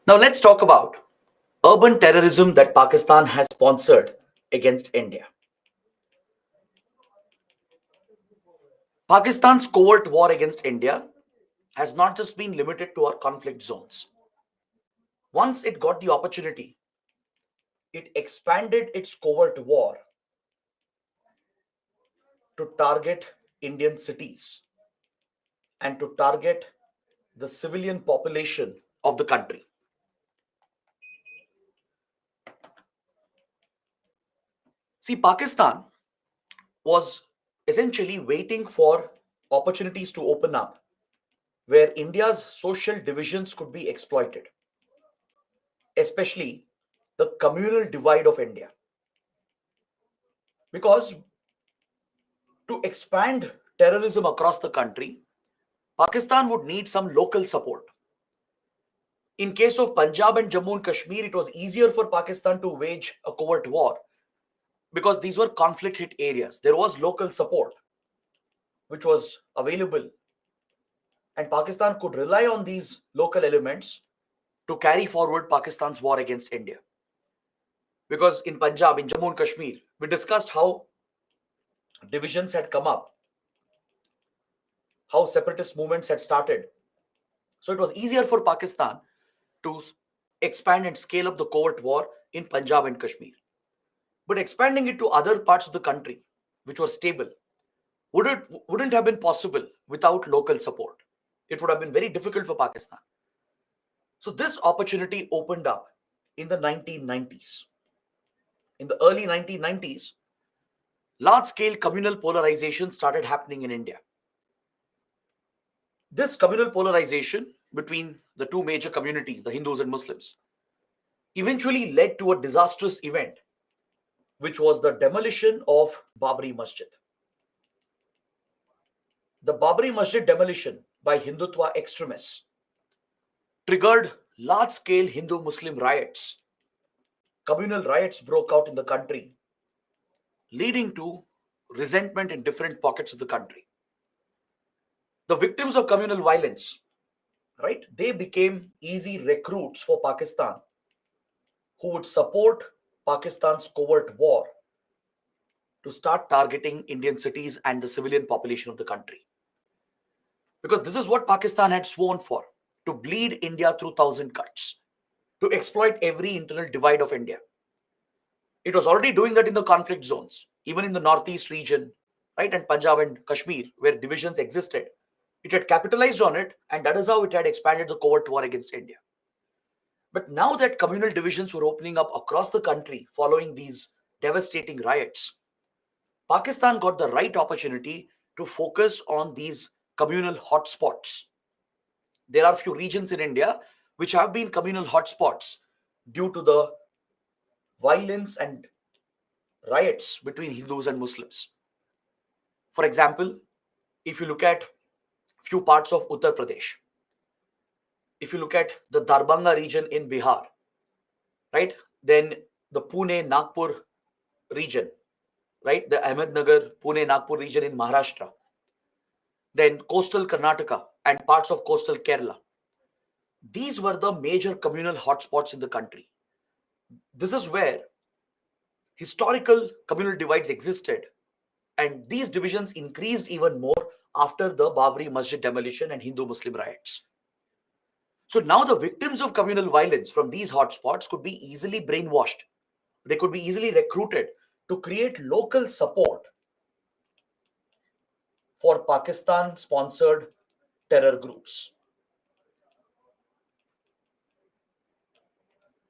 Now let's talk about urban terrorism that Pakistan has sponsored against India. Pakistan's covert war against India has not just been limited to our conflict zones. Once it got the opportunity, it expanded its covert war to target Indian cities and to target the civilian population of the country. See, Pakistan was essentially waiting for opportunities to open up where India's social divisions could be exploited, especially the communal divide of India. Because to expand terrorism across the country, Pakistan would need some local support. In case of Punjab and Jammu and Kashmir, it was easier for Pakistan to wage a covert war because these were conflict hit areas. There was local support which was available, and Pakistan could rely on these local elements to carry forward Pakistan's war against India. Because in Punjab, in Jammu and Kashmir, we discussed how divisions had come up, how separatist movements had started. So it was easier for Pakistan to expand and scale up the covert war in Punjab and Kashmir. But expanding it to other parts of the country, which were stable, wouldn't have been possible without local support. It would have been very difficult for Pakistan. So this opportunity opened up in the 1990s. In the early 1990s, large-scale communal polarization started happening in India. This communal polarization between the two major communities, the Hindus and Muslims, eventually led to a disastrous event, which was the demolition of Babri Masjid. The Babri Masjid demolition by Hindutva extremists triggered large-scale Hindu-Muslim riots. Communal riots broke out in the country, leading to resentment in different pockets of the country. The victims of communal violence, right, they became easy recruits for Pakistan, who would support Pakistan's covert war to start targeting Indian cities and the civilian population of the country. Because this is what Pakistan had sworn for, to bleed India through thousand cuts, to exploit every internal divide of India. It was already doing that in the conflict zones, even in the northeast region, right, and Punjab and Kashmir, where divisions existed. It had capitalized on it, and that is how it had expanded the covert war against India. But now that communal divisions were opening up across the country following these devastating riots, Pakistan got the right opportunity to focus on these communal hotspots. There are few regions in India which have been communal hotspots due to the violence and riots between Hindus and Muslims. For example, if you look at few parts of Uttar Pradesh, if you look at the Darbhanga region in Bihar, right, then the Pune Nagpur region, right, the Ahmednagar Pune Nagpur region in Maharashtra, then coastal Karnataka and parts of coastal Kerala. These were the major communal hotspots in the country. This is where historical communal divides existed, and these divisions increased even more after the Babri Masjid demolition and Hindu-Muslim riots. So now the victims of communal violence from these hotspots could be easily brainwashed. They could be easily recruited to create local support for Pakistan-sponsored terror groups.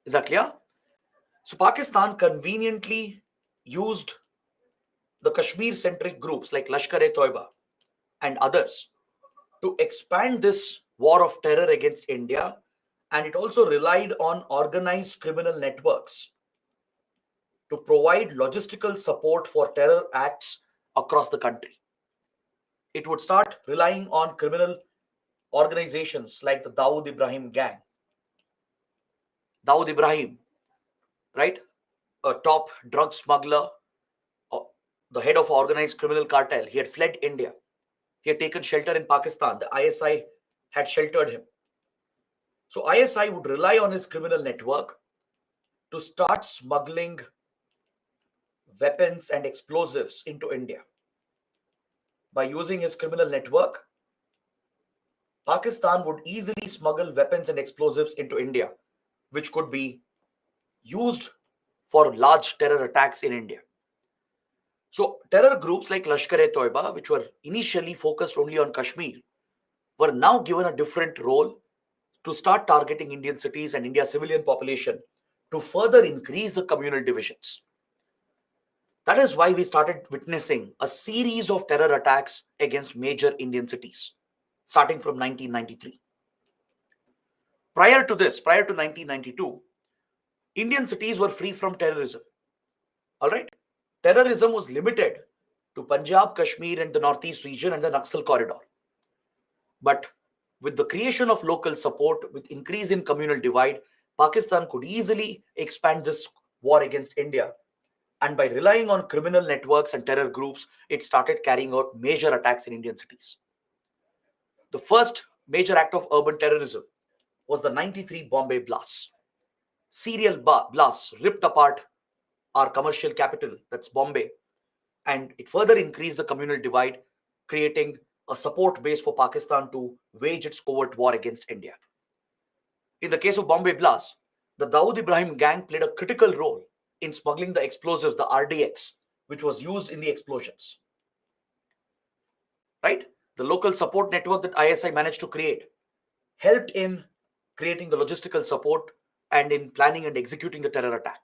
Is that clear? So Pakistan conveniently used the Kashmir-centric groups like Lashkar-e-Toiba and others to expand this war of terror against India, and it also relied on organized criminal networks to provide logistical support for terror acts across the country. It would start relying on criminal organizations like the Dawood Ibrahim gang. Dawood Ibrahim, right, a top drug smuggler, the head of organized criminal cartel, he had fled India. He had taken shelter in Pakistan. The ISI had sheltered him. So ISI would rely on his criminal network to start smuggling weapons and explosives into India. By using his criminal network, Pakistan would easily smuggle weapons and explosives into India, which could be used for large terror attacks in India. So terror groups like Lashkar-e-Toiba, which were initially focused only on Kashmir, were now given a different role to start targeting Indian cities and India's civilian population to further increase the communal divisions. That is why we started witnessing a series of terror attacks against major Indian cities, starting from 1993. Prior to this, prior to 1992, Indian cities were free from terrorism. All right? Terrorism was limited to Punjab, Kashmir, and the Northeast region and the Naxal corridor. But with the creation of local support, with increase in communal divide, Pakistan could easily expand this war against India And by relying on criminal networks and terror groups, it started carrying out major attacks in Indian cities. The first major act of urban terrorism was the 93 Bombay blasts. Serial blasts ripped apart our commercial capital, that's Bombay, and it further increased the communal divide, creating a support base for Pakistan to wage its covert war against India. In the case of Bombay blast, the Dawood Ibrahim gang played a critical role in smuggling the explosives, the RDX, which was used in the explosions. Right? The local support network that ISI managed to create helped in creating the logistical support and in planning and executing the terror attack.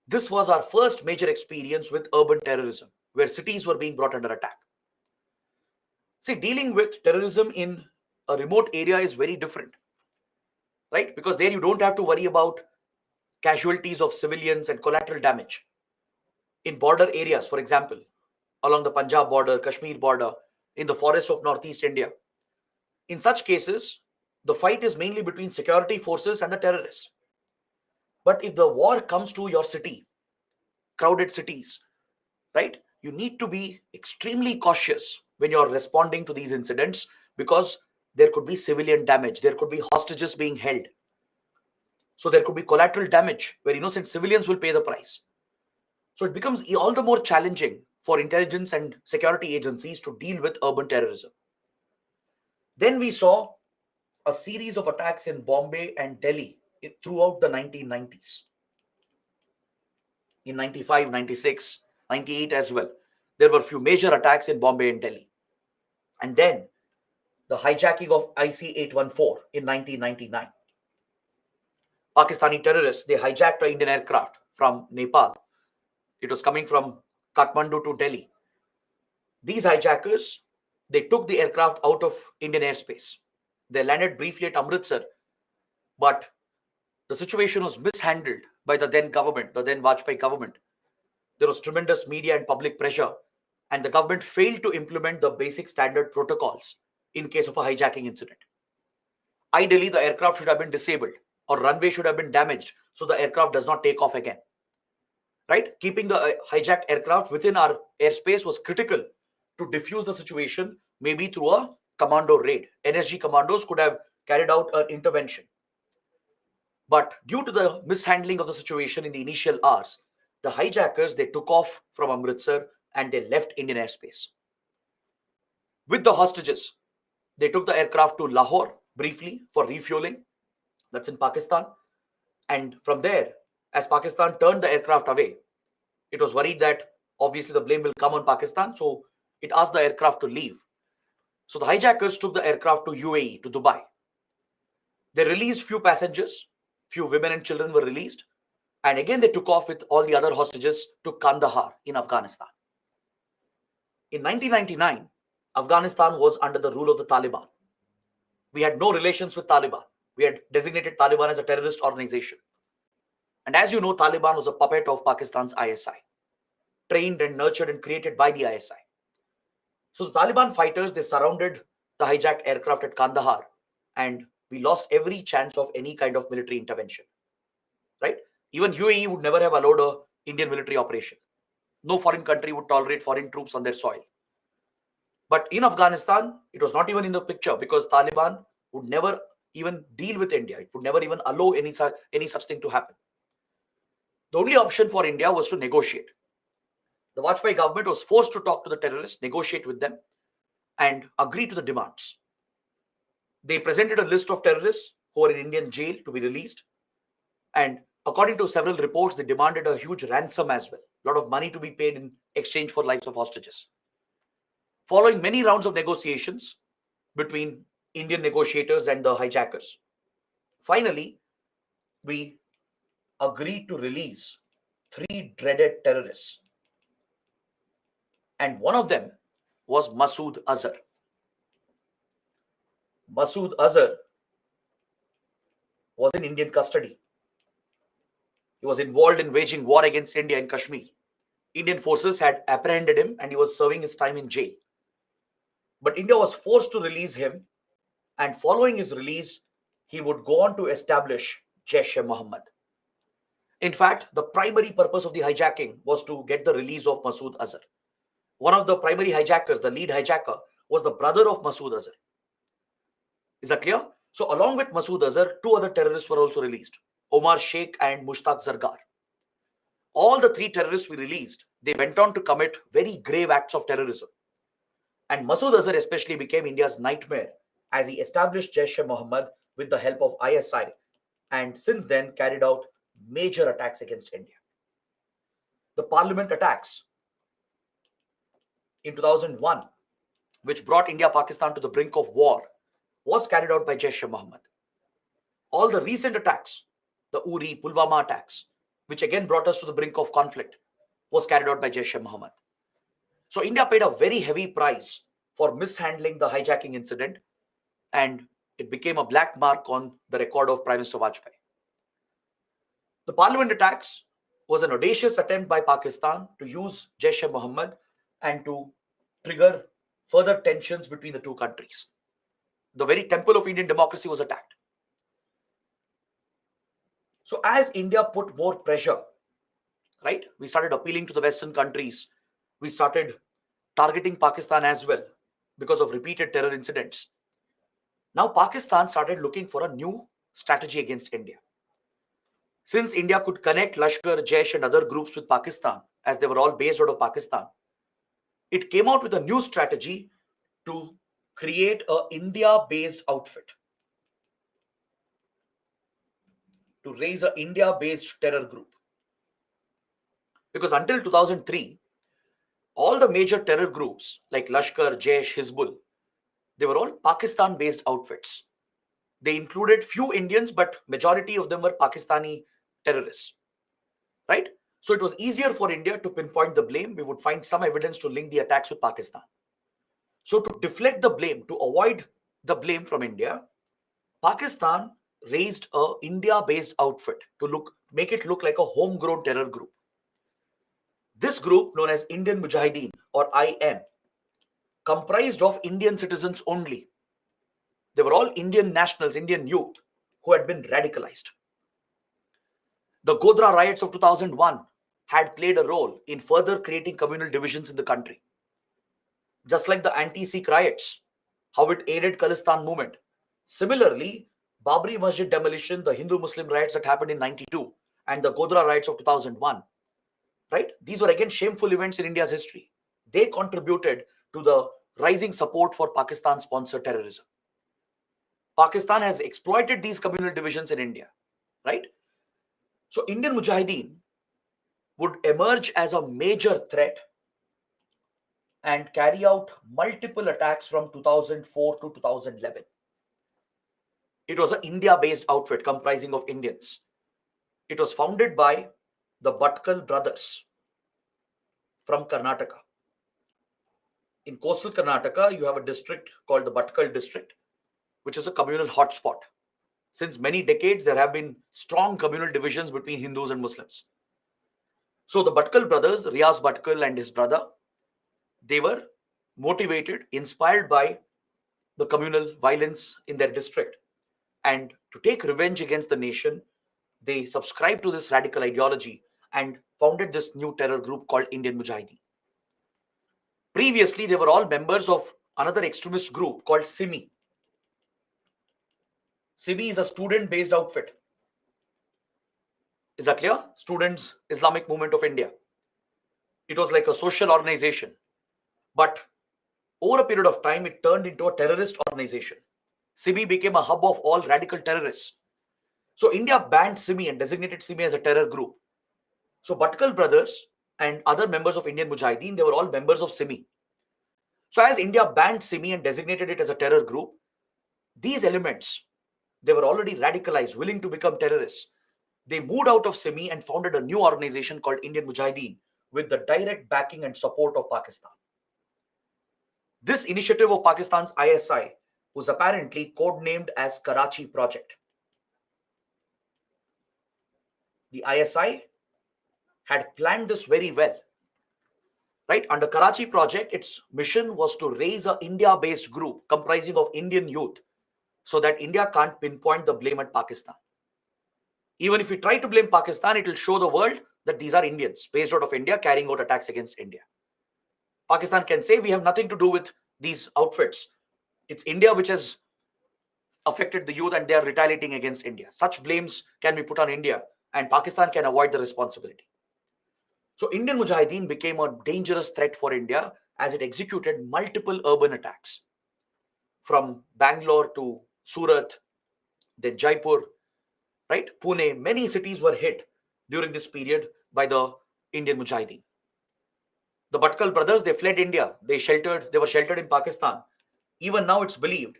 This was our first major experience with urban terrorism, where cities were being brought under attack. See, dealing with terrorism in a remote area is very different, right? Because there you don't have to worry about casualties of civilians and collateral damage. In border areas, for example, along the Punjab border, Kashmir border, in the forests of Northeast India, in such cases, the fight is mainly between security forces and the terrorists. But if the war comes to your city, crowded cities, right, you need to be extremely cautious when you're responding to these incidents, because there could be civilian damage, there could be hostages being held. So there could be collateral damage where innocent civilians will pay the price. So it becomes all the more challenging for intelligence and security agencies to deal with urban terrorism. Then we saw a series of attacks in Bombay and Delhi throughout the 1990s. In 95, 96, 98 as well. There were a few major attacks in Bombay and Delhi. And then the hijacking of IC-814 in 1999. Pakistani terrorists, they hijacked an Indian aircraft from Nepal. It was coming from Kathmandu to Delhi. These hijackers, they took the aircraft out of Indian airspace. They landed briefly at Amritsar, but the situation was mishandled by the then government, the then Vajpayee government. There was tremendous media and public pressure, and the government failed to implement the basic standard protocols in case of a hijacking incident. Ideally, the aircraft should have been disabled or runway should have been damaged so the aircraft does not take off again. Right? Keeping the hijacked aircraft within our airspace was critical to diffuse the situation, maybe through a commando raid. NSG commandos could have carried out an intervention. But due to the mishandling of the situation in the initial hours, the hijackers, they took off from Amritsar and they left Indian airspace. With the hostages, they took the aircraft to Lahore briefly for refueling. That's in Pakistan. And from there, as Pakistan turned the aircraft away, it was worried that obviously the blame will come on Pakistan. So it asked the aircraft to leave. So the hijackers took the aircraft to UAE, to Dubai. They released few passengers, few women and children were released. And again, they took off with all the other hostages to Kandahar in Afghanistan. In 1999, Afghanistan was under the rule of the Taliban. We had no relations with Taliban. We had designated Taliban as a terrorist organization. And as you know, Taliban was a puppet of Pakistan's ISI, trained and nurtured and created by the ISI. So the Taliban fighters, they surrounded the hijacked aircraft at Kandahar, and we lost every chance of any kind of military intervention. Right? Even UAE would never have allowed an Indian military operation. No foreign country would tolerate foreign troops on their soil. But in Afghanistan, it was not even in the picture, because Taliban would never even deal with India. It would never even allow any such thing to happen. The only option for India was to negotiate. The Vajpayee government was forced to talk to the terrorists, negotiate with them, and agree to the demands. They presented a list of terrorists who are in Indian jail to be released. And according to several reports, they demanded a huge ransom as well. A lot of money to be paid in exchange for lives of hostages. Following many rounds of negotiations between Indian negotiators and the hijackers, finally, we agreed to release 3 dreaded terrorists. And one of them was Masood Azhar. Masood Azhar was in Indian custody. He was involved in waging war against India in Kashmir. Indian forces had apprehended him and he was serving his time in jail. But India was forced to release him, and following his release, he would go on to establish Jaish-e-Mohammed. In fact, the primary purpose of the hijacking was to get the release of Masood Azhar. One of the primary hijackers, the lead hijacker, was the brother of Masood Azhar. Is that clear? So along with Masood Azhar, two other terrorists were also released, Omar Sheikh and Mushtaq Zargar. All the three terrorists we released, they went on to commit very grave acts of terrorism. And Masood Azhar especially became India's nightmare as he established Jaish-e-Mohammed with the help of ISI, and since then carried out major attacks against India. The parliament attacks in 2001, which brought India-Pakistan to the brink of war, was carried out by Jaish-e-Mohammed. All the recent attacks, the Uri, Pulwama attacks, which again brought us to the brink of conflict, was carried out by Jaish-e-Mohammed. So India paid a very heavy price for mishandling the hijacking incident, and it became a black mark on the record of Prime Minister Vajpayee. The parliament attacks was an audacious attempt by Pakistan to use Jaish-e-Mohammed and to trigger further tensions between the two countries. The very temple of Indian democracy was attacked. So as India put more pressure, right, we started appealing to the Western countries. We started targeting Pakistan as well because of repeated terror incidents. Now Pakistan started looking for a new strategy against India. Since India could connect Lashkar, Jaish and other groups with Pakistan, as they were all based out of Pakistan, it came out with a new strategy to create an India-based outfit, to raise an India-based terror group. Because until 2003, all the major terror groups like Lashkar, Jaish, Hizbul, they were all Pakistan-based outfits. They included few Indians, but majority of them were Pakistani terrorists, right? So it was easier for India to pinpoint the blame. We would find some evidence to link the attacks with Pakistan. So to deflect the blame, to avoid the blame from India, Pakistan raised a India-based outfit to make it look like a homegrown terror group. This group, known as Indian Mujahideen or IM, comprised of Indian citizens only. They were all Indian nationals, Indian youth who had been radicalized. The Godhra riots of 2001 had played a role in further creating communal divisions in the country. Just like the anti-Sikh riots, how it aided Khalistan movement. Similarly, Babri Masjid demolition, the Hindu-Muslim riots that happened in 92, and the Godhra riots of 2001, right? These were again shameful events in India's history. They contributed to the rising support for Pakistan-sponsored terrorism. Pakistan has exploited these communal divisions in India, right? So Indian Mujahideen would emerge as a major threat and carry out multiple attacks from 2004 to 2011. It was an India-based outfit comprising of Indians. It was founded by the Bhatkal brothers from Karnataka. In coastal Karnataka, you have a district called the Bhatkal district, which is a communal hotspot. Since many decades, there have been strong communal divisions between Hindus and Muslims. So the Bhatkal brothers, Riaz Bhatkal and his brother, they were motivated, inspired by the communal violence in their district. And to take revenge against the nation, they subscribed to this radical ideology and founded this new terror group called Indian Mujahideen. Previously, they were all members of another extremist group called SIMI. SIMI is a student-based outfit. Is that clear? Students Islamic Movement of India. It was like a social organization. But over a period of time, it turned into a terrorist organization. SIMI became a hub of all radical terrorists. So India banned SIMI and designated SIMI as a terror group. So Bhatkal brothers and other members of Indian Mujahideen, they were all members of SIMI. So as India banned SIMI and designated it as a terror group, these elements, they were already radicalized, willing to become terrorists. They moved out of SIMI and founded a new organization called Indian Mujahideen with the direct backing and support of Pakistan. This initiative of Pakistan's ISI was apparently codenamed as Karachi Project. The ISI had planned this very well. Right? Under Karachi Project, its mission was to raise an India-based group comprising of Indian youth so that India can't pinpoint the blame at Pakistan. Even if we try to blame Pakistan, it will show the world that these are Indians based out of India carrying out attacks against India. Pakistan can say we have nothing to do with these outfits. It's India which has affected the youth and they are retaliating against India. Such blames can be put on India and Pakistan can avoid the responsibility. So Indian Mujahideen became a dangerous threat for India as it executed multiple urban attacks from Bangalore to Surat, then Jaipur, right? Pune, many cities were hit during this period by the Indian Mujahideen. The Bhatkal brothers, they fled India. They were sheltered in Pakistan. Even now it's believed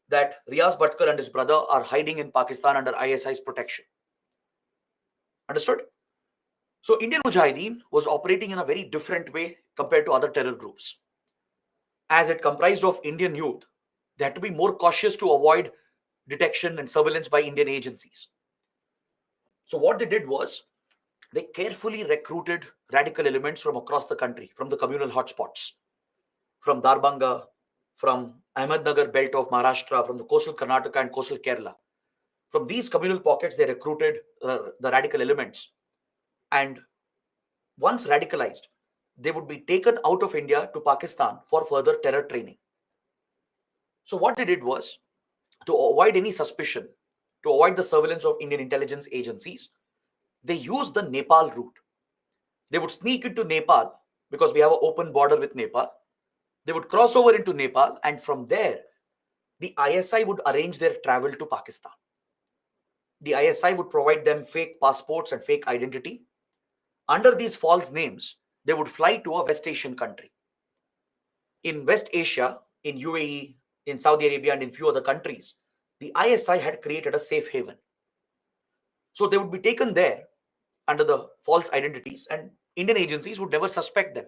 that Riaz Bhatkal and his brother are hiding in Pakistan under ISI's protection. Understood? So Indian Mujahideen was operating in a very different way compared to other terror groups. As it comprised of Indian youth, they had to be more cautious to avoid detection and surveillance by Indian agencies. So what they did was they carefully recruited radical elements from across the country, from the communal hotspots, from Darbhanga, from Ahmednagar belt of Maharashtra, from the coastal Karnataka and coastal Kerala. From these communal pockets, they recruited the radical elements. And once radicalized, they would be taken out of India to Pakistan for further terror training. So what they did was, to avoid any suspicion, to avoid the surveillance of Indian intelligence agencies, they used the Nepal route. They would sneak into Nepal because we have an open border with Nepal. They would cross over into Nepal, and from there, the ISI would arrange their travel to Pakistan. The ISI would provide them fake passports and fake identity. Under these false names, they would fly to a West Asian country. In West Asia, in UAE, in Saudi Arabia, and in few other countries, the ISI had created a safe haven. So they would be taken there under the false identities, and Indian agencies would never suspect them,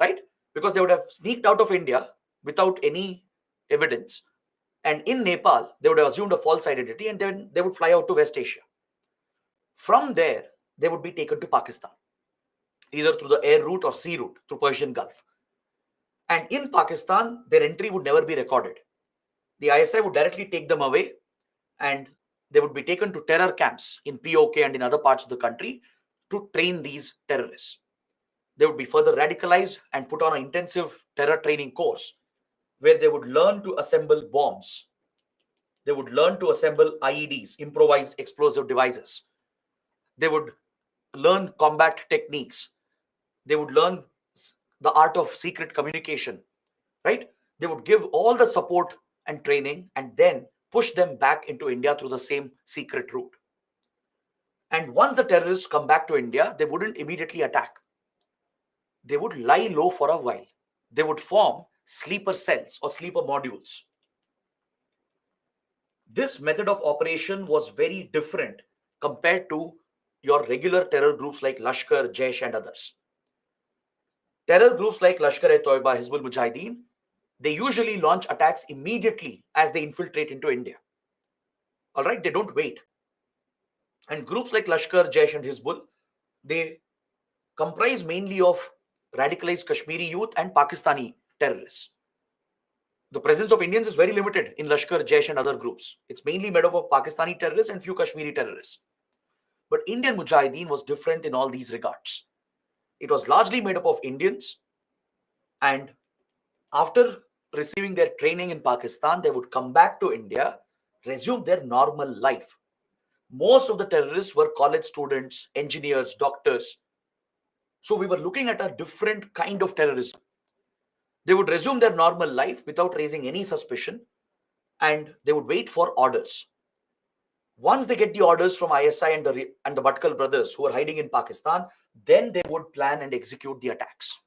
right? Because they would have sneaked out of India without any evidence. And in Nepal, they would have assumed a false identity and then they would fly out to West Asia. From there, they would be taken to Pakistan, either through the air route or sea route through Persian Gulf. And in Pakistan, their entry would never be recorded. The ISI would directly take them away and they would be taken to terror camps in POK and in other parts of the country to train these terrorists. They would be further radicalized and put on an intensive terror training course where they would learn to assemble bombs. They would learn to assemble IEDs, improvised explosive devices. They would learn combat techniques. They would learn the art of secret communication, right? They would give all the support and training and then push them back into India through the same secret route. And once the terrorists come back to India, they wouldn't immediately attack. They would lie low for a while. They would form sleeper cells or sleeper modules. This method of operation was very different compared to your regular terror groups like Lashkar, Jaish, and others. Terror groups like Lashkar-e-Toiba, Hizbul Mujahideen, they usually launch attacks immediately as they infiltrate into India. All right, they don't wait. And groups like Lashkar, Jaish, and Hizbul, they comprise mainly of radicalized Kashmiri youth and Pakistani terrorists. The presence of Indians is very limited in Lashkar, Jaish, and other groups. It's mainly made up of Pakistani terrorists and few Kashmiri terrorists. But Indian Mujahideen was different in all these regards. It was largely made up of Indians, and after receiving their training in Pakistan, they would come back to India, resume their normal life. Most of the terrorists were college students, engineers, doctors. So we were looking at a different kind of terrorism. They would resume their normal life without raising any suspicion, and they would wait for orders. Once they get the orders from ISI and the Bhatkal brothers who are hiding in Pakistan, then they would plan and execute the attacks.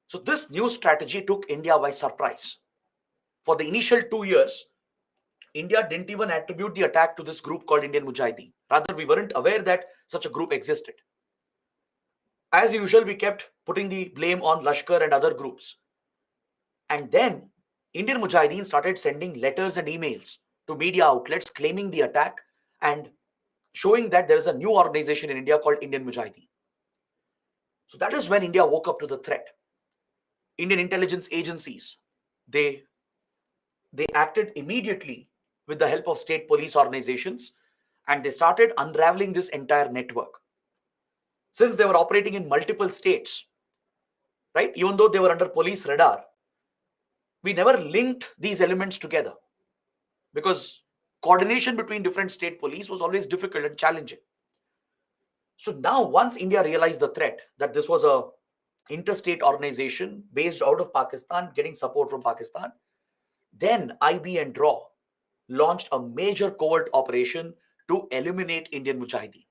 So this new strategy took India by surprise. For the initial 2 years, India didn't even attribute the attack to this group called Indian Mujahideen. Rather, we weren't aware that such a group existed. As usual, we kept putting the blame on Lashkar and other groups. And then Indian Mujahideen started sending letters and emails to media outlets claiming the attack and showing that there is a new organization in India called Indian Mujahideen. So that is when India woke up to the threat. Indian intelligence agencies, they acted immediately with the help of state police organizations, and they started unraveling this entire network. Since they were operating in multiple states, right, even though they were under police radar, we never linked these elements together because coordination between different state police was always difficult and challenging. So now, once India realized the threat, that this was a interstate organization based out of Pakistan, getting support from Pakistan, then IB and DRAW launched a major covert operation to eliminate Indian Mujahideen.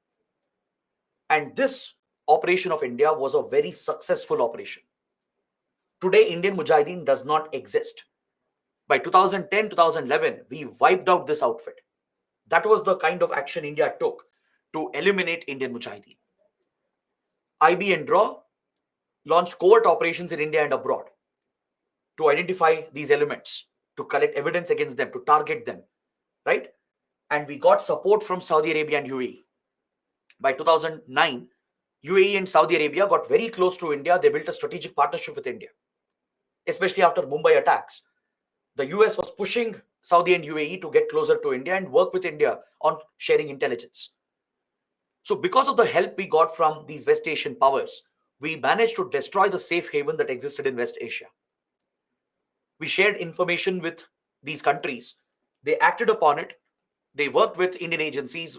And this operation of India was a very successful operation. Today, Indian Mujahideen does not exist. By 2010, 2011, we wiped out this outfit. That was the kind of action India took to eliminate Indian Mujahideen. IB and DRAW launched covert operations in India and abroad to identify these elements, to collect evidence against them, to target them, right? And we got support from Saudi Arabia and UAE. By 2009, UAE and Saudi Arabia got very close to India. They built a strategic partnership with India, especially after Mumbai attacks. The US was pushing Saudi and UAE to get closer to India and work with India on sharing intelligence. So because of the help we got from these West Asian powers, we managed to destroy the safe haven that existed in West Asia. We shared information with these countries. They acted upon it. They worked with Indian agencies.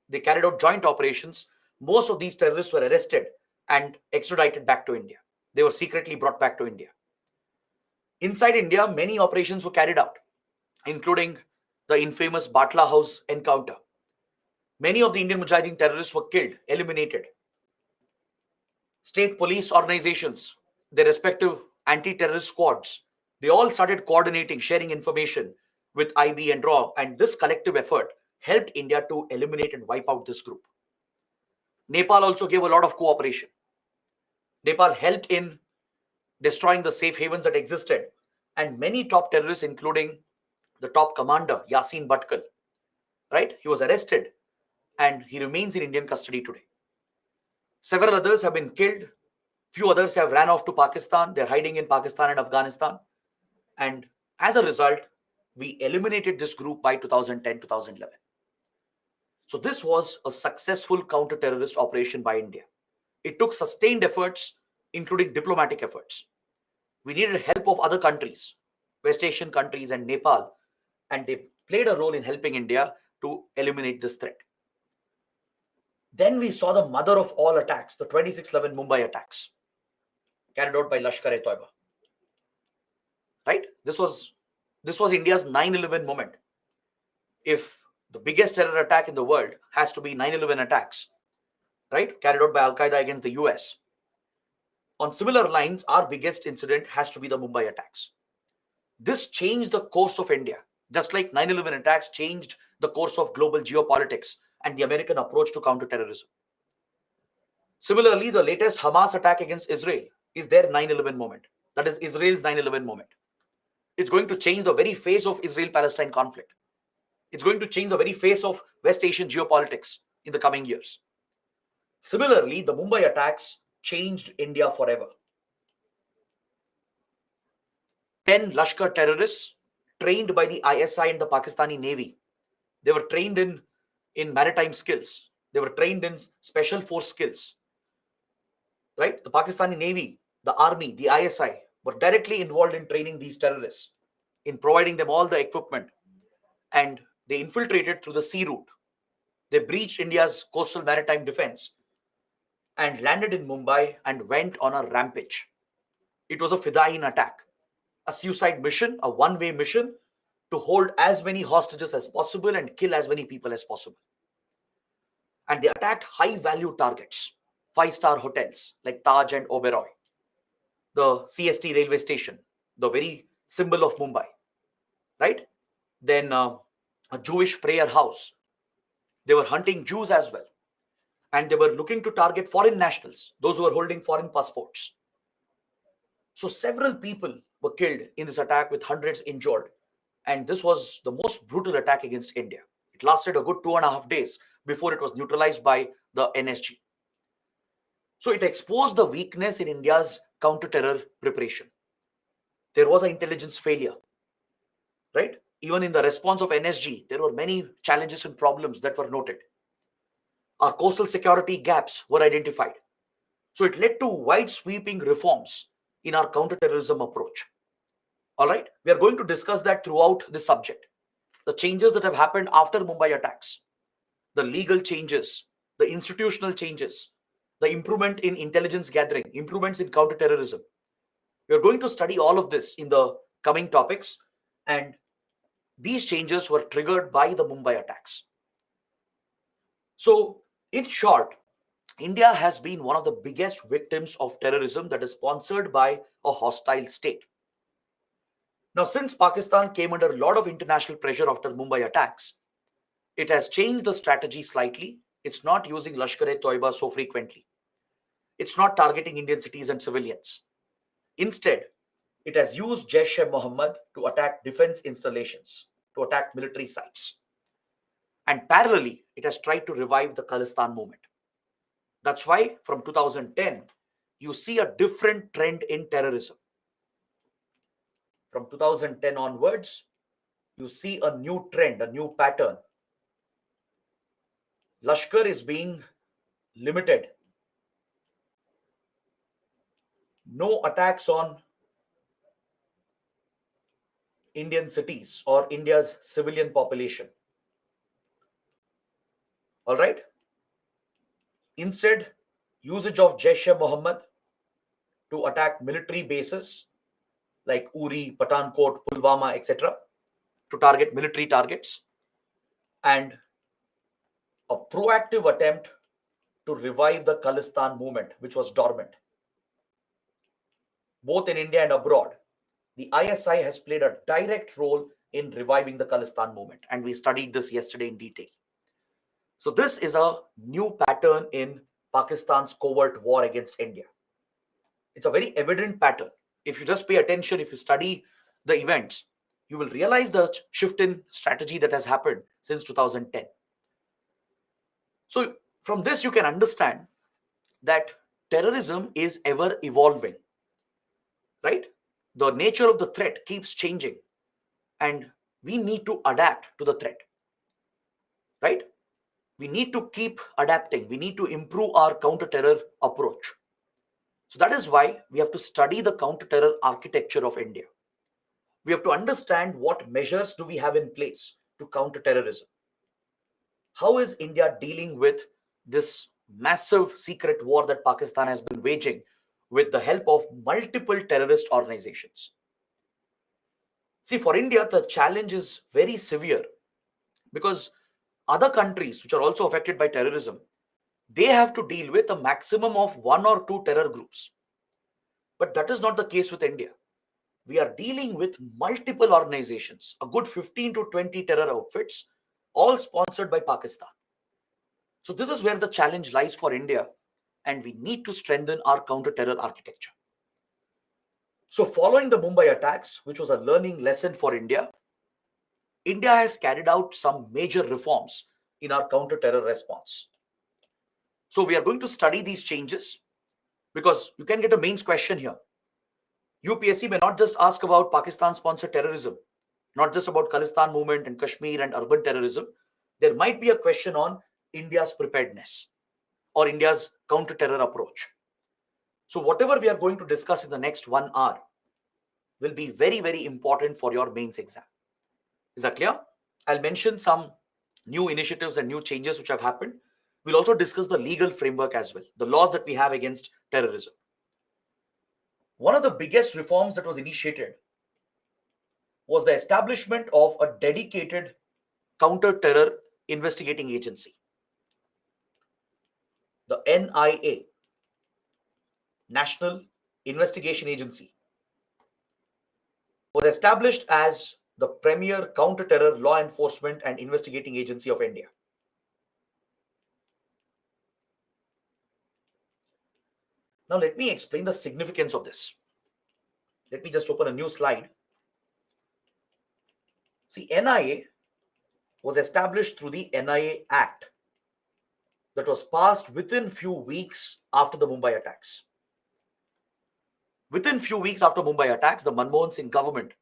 They carried out joint operations. Most of these terrorists were arrested and extradited back to India. They were secretly brought back to India. Inside India, many operations were carried out, including the infamous Batla House encounter. Many of the Indian Mujahideen terrorists were killed, eliminated. State police organizations, their respective anti-terrorist squads, they all started coordinating, sharing information with IB and DRAW, and this collective effort helped India to eliminate and wipe out this group. Nepal also gave a lot of cooperation. Nepal helped in destroying the safe havens that existed, and many top terrorists, including the top commander, Yasin Bhatkal, right? He was arrested and he remains in Indian custody today. Several others have been killed. Few others have ran off to Pakistan. They're hiding in Pakistan and Afghanistan. And as a result, we eliminated this group by 2010, 2011. So this was a successful counter-terrorist operation by India. It took sustained efforts, including diplomatic efforts. We needed help of other countries, West Asian countries and Nepal, and they played a role in helping India to eliminate this threat. Then we saw the mother of all attacks, the 26/11 Mumbai attacks, carried out by Lashkar-e-Toiba. Right? This was India's 9/11 moment. If the biggest terror attack in the world has to be 9/11 attacks, right, carried out by Al-Qaeda against the US. On similar lines, our biggest incident has to be the Mumbai attacks. This changed the course of India, just like 9/11 attacks changed the course of global geopolitics and the American approach to counterterrorism. Similarly, the latest Hamas attack against Israel is their 9/11 moment. That is Israel's 9/11 moment. It's going to change the very face of Israel-Palestine conflict. It's going to change the very face of West Asian geopolitics in the coming years. Similarly, the Mumbai attacks changed India forever. 10 Lashkar terrorists trained by the ISI and the Pakistani Navy. They were trained in maritime skills. They were trained in special force skills. Right? The Pakistani Navy, the Army, the ISI were directly involved in training these terrorists, in providing them all the equipment. And they infiltrated through the sea route. They breached India's coastal maritime defense and landed in Mumbai and went on a rampage. It was a Fidaiin attack, a suicide mission, a one-way mission to hold as many hostages as possible and kill as many people as possible. And they attacked high-value targets, five-star hotels like Taj and Oberoi, the CST railway station, the very symbol of Mumbai, right? Then a Jewish prayer house. They were hunting Jews as well. And they were looking to target foreign nationals, those who were holding foreign passports. So several people were killed in this attack with hundreds injured. And this was the most brutal attack against India. It lasted a good 2.5 days before it was neutralized by the NSG. So it exposed the weakness in India's counter-terror preparation. There was an intelligence failure, right? Even in the response of NSG, there were many challenges and problems that were noted. Our coastal security gaps were identified. So it led to wide sweeping reforms in our counterterrorism approach. All right, we are going to discuss that throughout this subject. The changes that have happened after Mumbai attacks, the legal changes, the institutional changes, the improvement in intelligence gathering, improvements in counterterrorism. We are going to study all of this in the coming topics, and these changes were triggered by the Mumbai attacks. So, in short, India has been one of the biggest victims of terrorism that is sponsored by a hostile state. Now, since Pakistan came under a lot of international pressure after Mumbai attacks, it has changed the strategy slightly. It's not using Lashkar-e-Toiba so frequently. It's not targeting Indian cities and civilians. Instead, it has used Jaish-e-Mohammed to attack defense installations, to attack military sites. And parallelly, it has tried to revive the Khalistan movement. That's why from 2010, you see a different trend in terrorism. From 2010 onwards, you see a new trend, a new pattern. Lashkar is being limited. No attacks on Indian cities or India's civilian population. All right? Instead, usage of Jaish-e-Mohammed to attack military bases like Uri, Pathankot, Pulwama, etc., to target military targets, and a proactive attempt to revive the Khalistan movement, which was dormant. Both in India and abroad, the ISI has played a direct role in reviving the Khalistan movement, and we studied this yesterday in detail. So this is a new pattern in Pakistan's covert war against India. It's a very evident pattern. If you just pay attention, if you study the events, you will realize the shift in strategy that has happened since 2010. So from this, you can understand that terrorism is ever evolving, right? The nature of the threat keeps changing, and we need to adapt to the threat, right? We need to keep adapting. We need to improve our counter-terror approach. So that is why we have to study the counter-terror architecture of India. We have to understand what measures do we have in place to counter terrorism. How is India dealing with this massive secret war that Pakistan has been waging with the help of multiple terrorist organizations? See, for India, the challenge is very severe because other countries which are also affected by terrorism, they have to deal with a maximum of 1 or 2 terror groups. But that is not the case with India. We are dealing with multiple organizations, a good 15 to 20 terror outfits, all sponsored by Pakistan. So this is where the challenge lies for India, and we need to strengthen our counter-terror architecture. So following the Mumbai attacks, which was a learning lesson for India, India has carried out some major reforms in our counter-terror response. So we are going to study these changes because you can get a mains question here. UPSC may not just ask about Pakistan-sponsored terrorism, not just about Khalistan movement and Kashmir and urban terrorism. There might be a question on India's preparedness or India's counter-terror approach. So whatever we are going to discuss in the next 1 hour will be very, very important for your mains exam. Is that clear? I'll mention some new initiatives and new changes which have happened. We'll also discuss the legal framework as well, the laws that we have against terrorism. One of the biggest reforms that was initiated was the establishment of a dedicated counter-terror investigating agency. The NIA, National Investigation Agency, was established as the premier counter-terror law enforcement and investigating agency of India. Now let me explain the significance of this. Let me just open a new slide. See, NIA was established through the NIA Act that was passed within few weeks after the Mumbai attacks. Within few weeks after Mumbai attacks, the Manmohan Singh government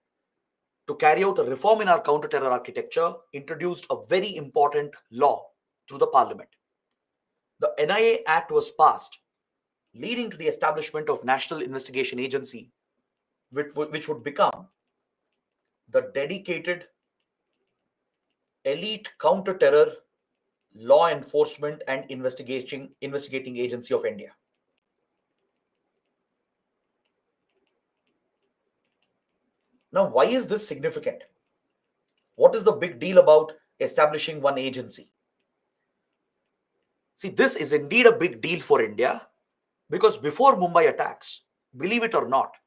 to carry out a reform in our counter-terror architecture, introduced a very important law through the parliament. The NIA Act was passed, leading to the establishment of National Investigation Agency, which would become the dedicated elite counter-terror law enforcement and investigating agency of India. Now, why is this significant? What is the big deal about establishing one agency? See, this is indeed a big deal for India because before Mumbai attacks, believe it or not,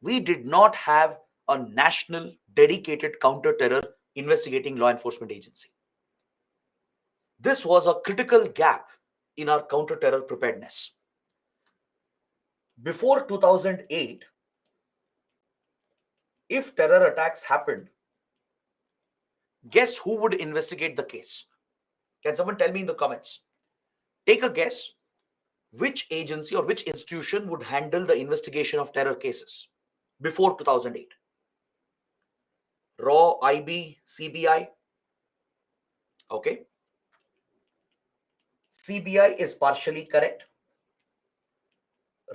we did not have a national dedicated counter-terror investigating law enforcement agency. This was a critical gap in our counter-terror preparedness. Before 2008, if terror attacks happened, guess who would investigate the case? Can someone tell me in the comments? Take a guess. Which agency or which institution would handle the investigation of terror cases before 2008? RAW, IB, CBI? Okay. CBI is partially correct.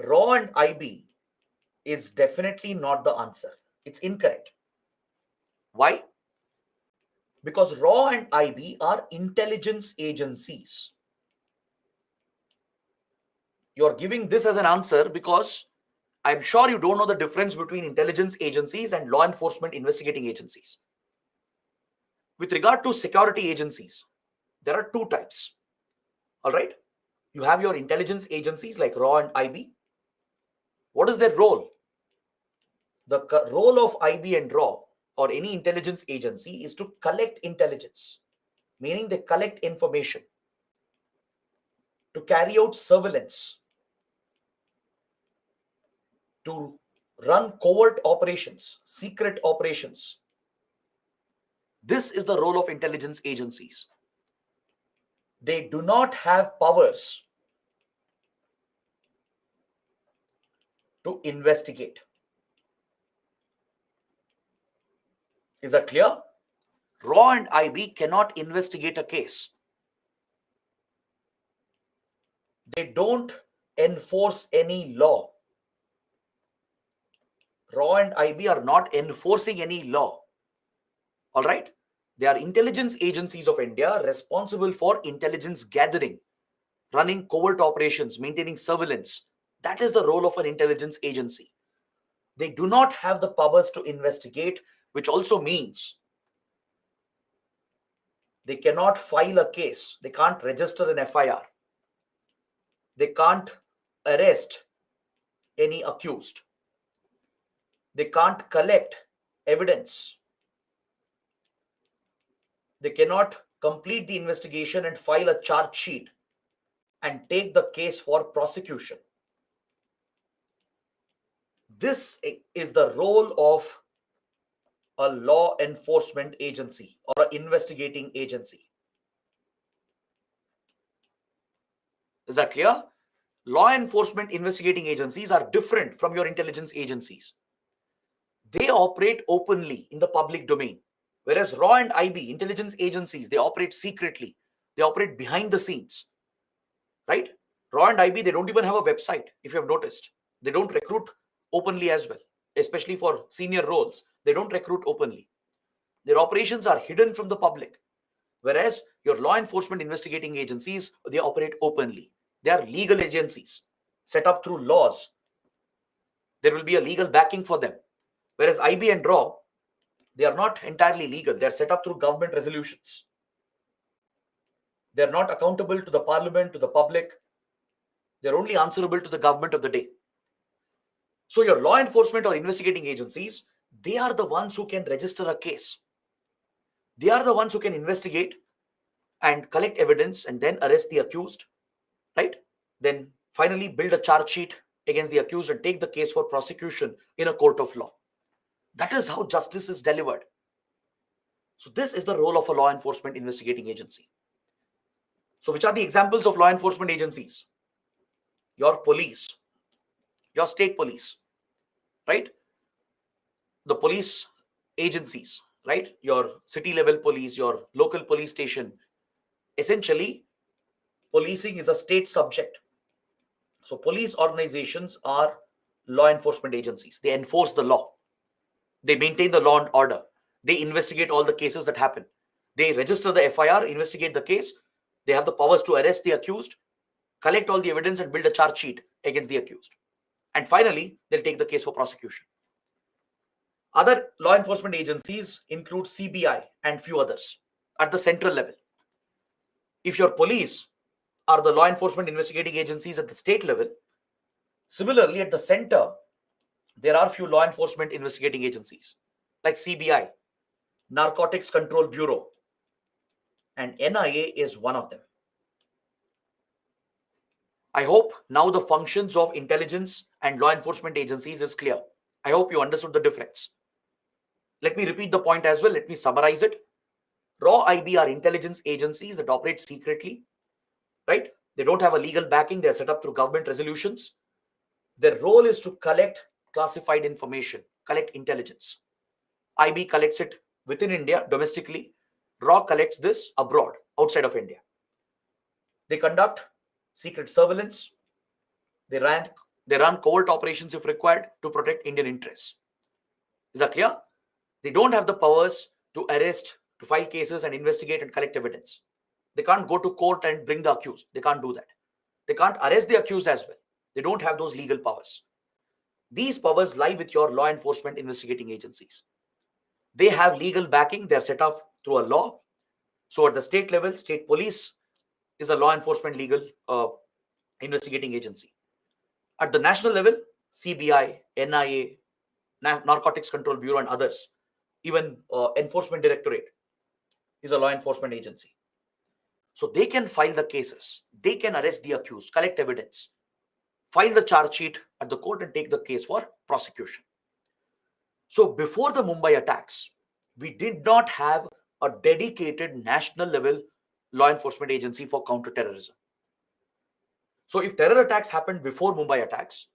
RAW and IB is definitely not the answer. It's incorrect. Why? Because RAW and IB are intelligence agencies. You're giving this as an answer because I'm sure you don't know the difference between intelligence agencies and law enforcement investigating agencies. With regard to security agencies, there are two types. All right. You have your intelligence agencies like RAW and IB. What is their role? The role of IB and RAW or any intelligence agency is to collect intelligence, meaning they collect information, to carry out surveillance, to run covert operations, secret operations. This is the role of intelligence agencies. They do not have powers to investigate. Is that clear? RAW and IB cannot investigate a case. They don't enforce any law. RAW and IB are not enforcing any law. All right? They are intelligence agencies of India responsible for intelligence gathering, running covert operations, maintaining surveillance. That is the role of an intelligence agency. They do not have the powers to investigate, which also means they cannot file a case. They can't register an FIR. They can't arrest any accused. They can't collect evidence. They cannot complete the investigation and file a charge sheet and take the case for prosecution. This is the role of a law enforcement agency or an investigating agency. Is that clear? Law enforcement investigating agencies are different from your intelligence agencies. They operate openly in the public domain. Whereas RAW and IB, intelligence agencies, they operate secretly. They operate behind the scenes. Right? RAW and IB, they don't even have a website, if you have noticed. They don't recruit openly as well, especially for senior roles. They don't recruit openly. Their operations are hidden from the public. Whereas your law enforcement investigating agencies, they operate openly. They are legal agencies set up through laws. There will be a legal backing for them. Whereas IB and RAW, they are not entirely legal. They are set up through government resolutions. They are not accountable to the parliament, to the public. They're only answerable to the government of the day. So your law enforcement or investigating agencies, they are the ones who can register a case. They are the ones who can investigate and collect evidence and then arrest the accused, right? Then finally build a charge sheet against the accused and take the case for prosecution in a court of law. That is how justice is delivered. So this is the role of a law enforcement investigating agency. So which are the examples of law enforcement agencies? Your police, your state police, right? The police agencies, right? Your city level police, your local police station. Essentially, policing is a state subject. So police organizations are law enforcement agencies. They enforce the law. They maintain the law and order. They investigate all the cases that happen. They register the FIR, investigate the case. They have the powers to arrest the accused, collect all the evidence, and build a charge sheet against the accused. And finally, they'll take the case for prosecution. Other law enforcement agencies include CBI and few others at the central level. If your police are the law enforcement investigating agencies at the state level, similarly at the center, there are few law enforcement investigating agencies like CBI, Narcotics Control Bureau, and NIA is one of them. I hope now the functions of intelligence and law enforcement agencies is clear. I hope you understood the difference. Let me repeat the point as well. Let me summarize it. Raw IB are intelligence agencies that operate secretly, right? They don't have a legal backing. They're set up through government resolutions. Their role is to collect classified information, collect intelligence. IB collects it within India domestically. RAW collects this abroad, outside of India. They conduct secret surveillance. They run covert operations if required to protect Indian interests. Is that clear? They don't have the powers to arrest, to file cases and investigate and collect evidence. They can't go to court and bring the accused. They can't do that. They can't arrest the accused as well. They don't have those legal powers. These powers lie with your law enforcement investigating agencies. They have legal backing. They are set up through a law. So at the state level, state police is a law enforcement legal investigating agency. At the national level, CBI, NIA, Narcotics Control Bureau, and others, even Enforcement Directorate is a law enforcement agency. So they can file the cases. They can arrest the accused, collect evidence, file the charge sheet at the court, and take the case for prosecution. So before the Mumbai attacks, we did not have a dedicated national level law enforcement agency for counterterrorism. So if terror attacks happened before Mumbai attacks,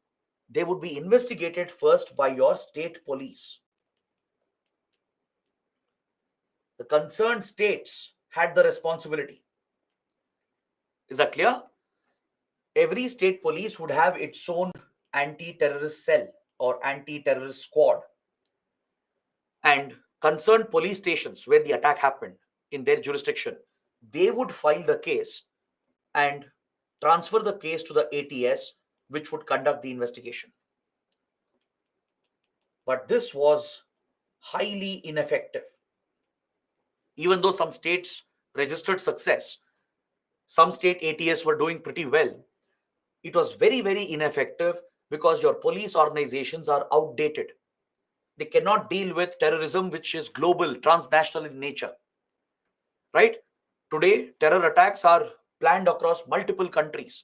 they would be investigated first by your state police. The concerned states had the responsibility. Is that clear? Every state police would have its own anti-terrorist cell or anti-terrorist squad. And concerned police stations where the attack happened in their jurisdiction, they would file the case and transfer the case to the ATS, which would conduct the investigation. But this was highly ineffective. Even though some states registered success, some state ATS were doing pretty well, it was very, very ineffective because your police organizations are outdated. They cannot deal with terrorism, which is global, transnational in nature. Right? Today, terror attacks are planned across multiple countries.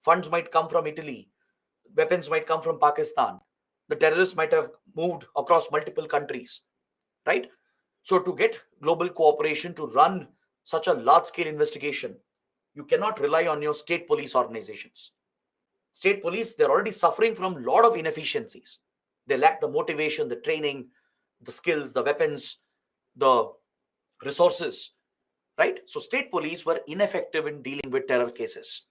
Funds might come from Italy. Weapons might come from Pakistan. The terrorists might have moved across multiple countries. Right? So to get global cooperation to run such a large-scale investigation, you cannot rely on your state police organizations. State police, they're already suffering from a lot of inefficiencies. They lack the motivation, the training, the skills, the weapons, the resources, right? So state police were ineffective in dealing with terror cases.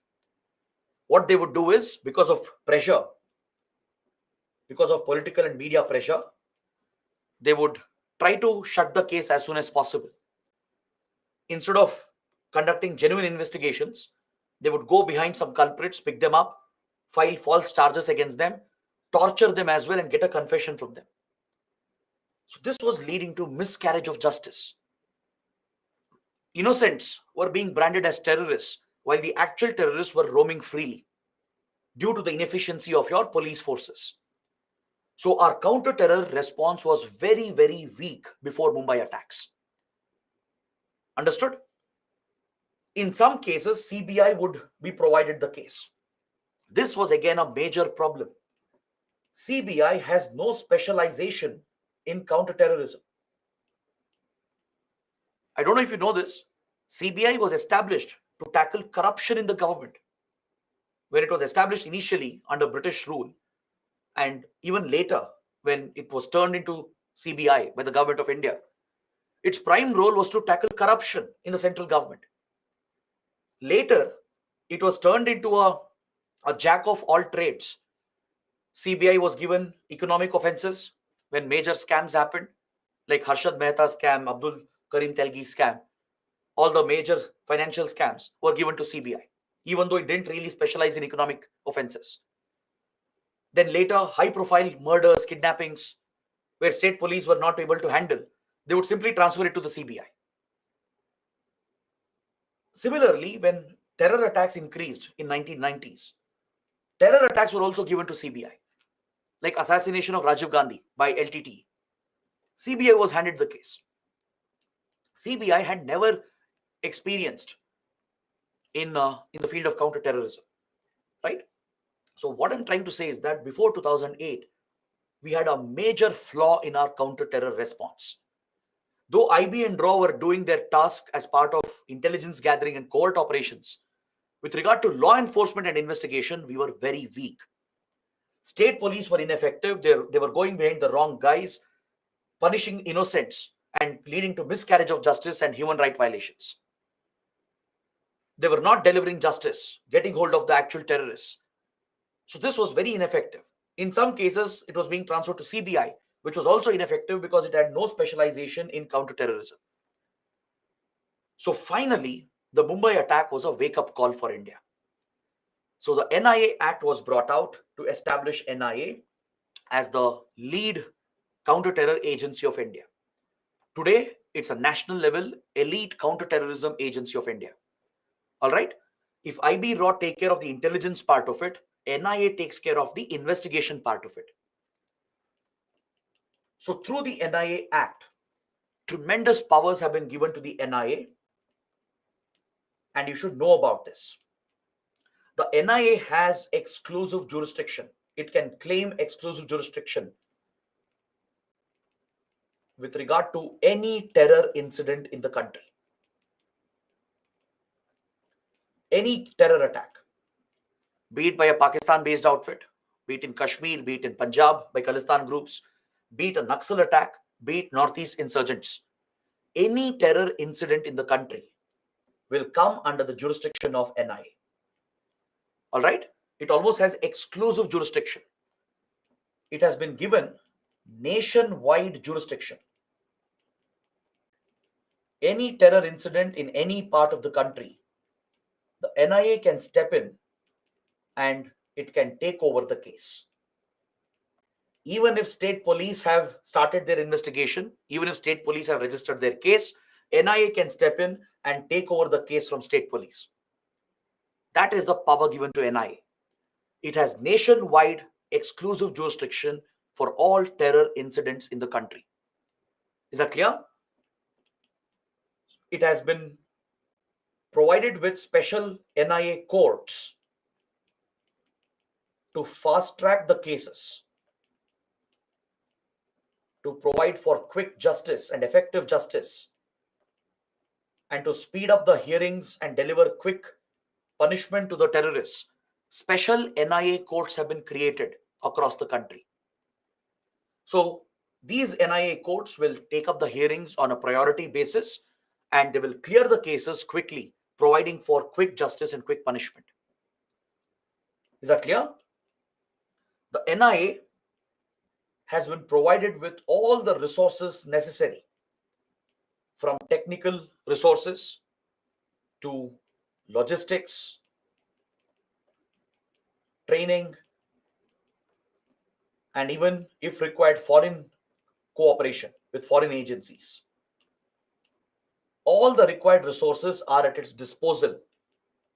What they would do is, because of pressure, because of political and media pressure, they would try to shut the case as soon as possible. Instead of conducting genuine investigations, they would go behind some culprits, pick them up, file false charges against them, torture them as well, and get a confession from them. So this was leading to miscarriage of justice. Innocents were being branded as terrorists while the actual terrorists were roaming freely due to the inefficiency of your police forces. So our counter-terror response was very, very weak before Mumbai attacks. Understood? In some cases, CBI would be provided the case. This was again a major problem. CBI has no specialization in counterterrorism. I don't know if you know this. CBI was established to tackle corruption in the government. When it was established initially under British rule, and even later when it was turned into CBI, by the government of India. Its prime role was to tackle corruption in the central government. Later, it was turned into a jack of all trades. CBI was given economic offenses when major scams happened, like Harshad Mehta scam, Abdul Karim Telgi scam. All the major financial scams were given to CBI, even though it didn't really specialize in economic offenses. Then later, high-profile murders, kidnappings, where state police were not able to handle, they would simply transfer it to the CBI. Similarly, when terror attacks increased in 1990s, terror attacks were also given to CBI, like assassination of Rajiv Gandhi by LTTE. CBI was handed the case. CBI had never experienced in the field of counterterrorism, right? So what I'm trying to say is that before 2008, we had a major flaw in our counter-terror response. Though IB and RAW were doing their task as part of intelligence gathering and covert operations, with regard to law enforcement and investigation, we were very weak. State police were ineffective. They were going behind the wrong guys, punishing innocents and leading to miscarriage of justice and human rights violations. They were not delivering justice, getting hold of the actual terrorists. So this was very ineffective. In some cases, it was being transferred to CBI, which was also ineffective because it had no specialization in counterterrorism. So finally, the Mumbai attack was a wake-up call for India. So the NIA Act was brought out to establish NIA as the lead counter-terror agency of India. Today, it's a national level elite counter-terrorism agency of India. All right. If IB RAW take care of the intelligence part of it, NIA takes care of the investigation part of it. So through the NIA Act, tremendous powers have been given to the NIA, and you should know about this. The NIA has exclusive jurisdiction. It can claim exclusive jurisdiction with regard to any terror incident in the country. Any terror attack, be it by a Pakistan-based outfit, be it in Kashmir, be it in Punjab by Khalistan groups, be it a Naxal attack, be it Northeast insurgents, any terror incident in the country will come under the jurisdiction of NIA. All right? It almost has exclusive jurisdiction. It has been given nationwide jurisdiction. Any terror incident in any part of the country, the NIA can step in and it can take over the case. Even if state police have started their investigation, even if state police have registered their case, NIA can step in and take over the case from state police. That is the power given to NIA. It has nationwide exclusive jurisdiction for all terror incidents in the country. Is that clear? It has been provided with special NIA courts to fast track the cases, to provide for quick justice and effective justice, and to speed up the hearings and deliver quick punishment to the terrorists. Special NIA courts have been created across the country. So these NIA courts will take up the hearings on a priority basis and they will clear the cases quickly, providing for quick justice and quick punishment. Is that clear? The NIA has been provided with all the resources necessary, from technical resources to logistics, training, and even, if required, foreign cooperation with foreign agencies. All the required resources are at its disposal.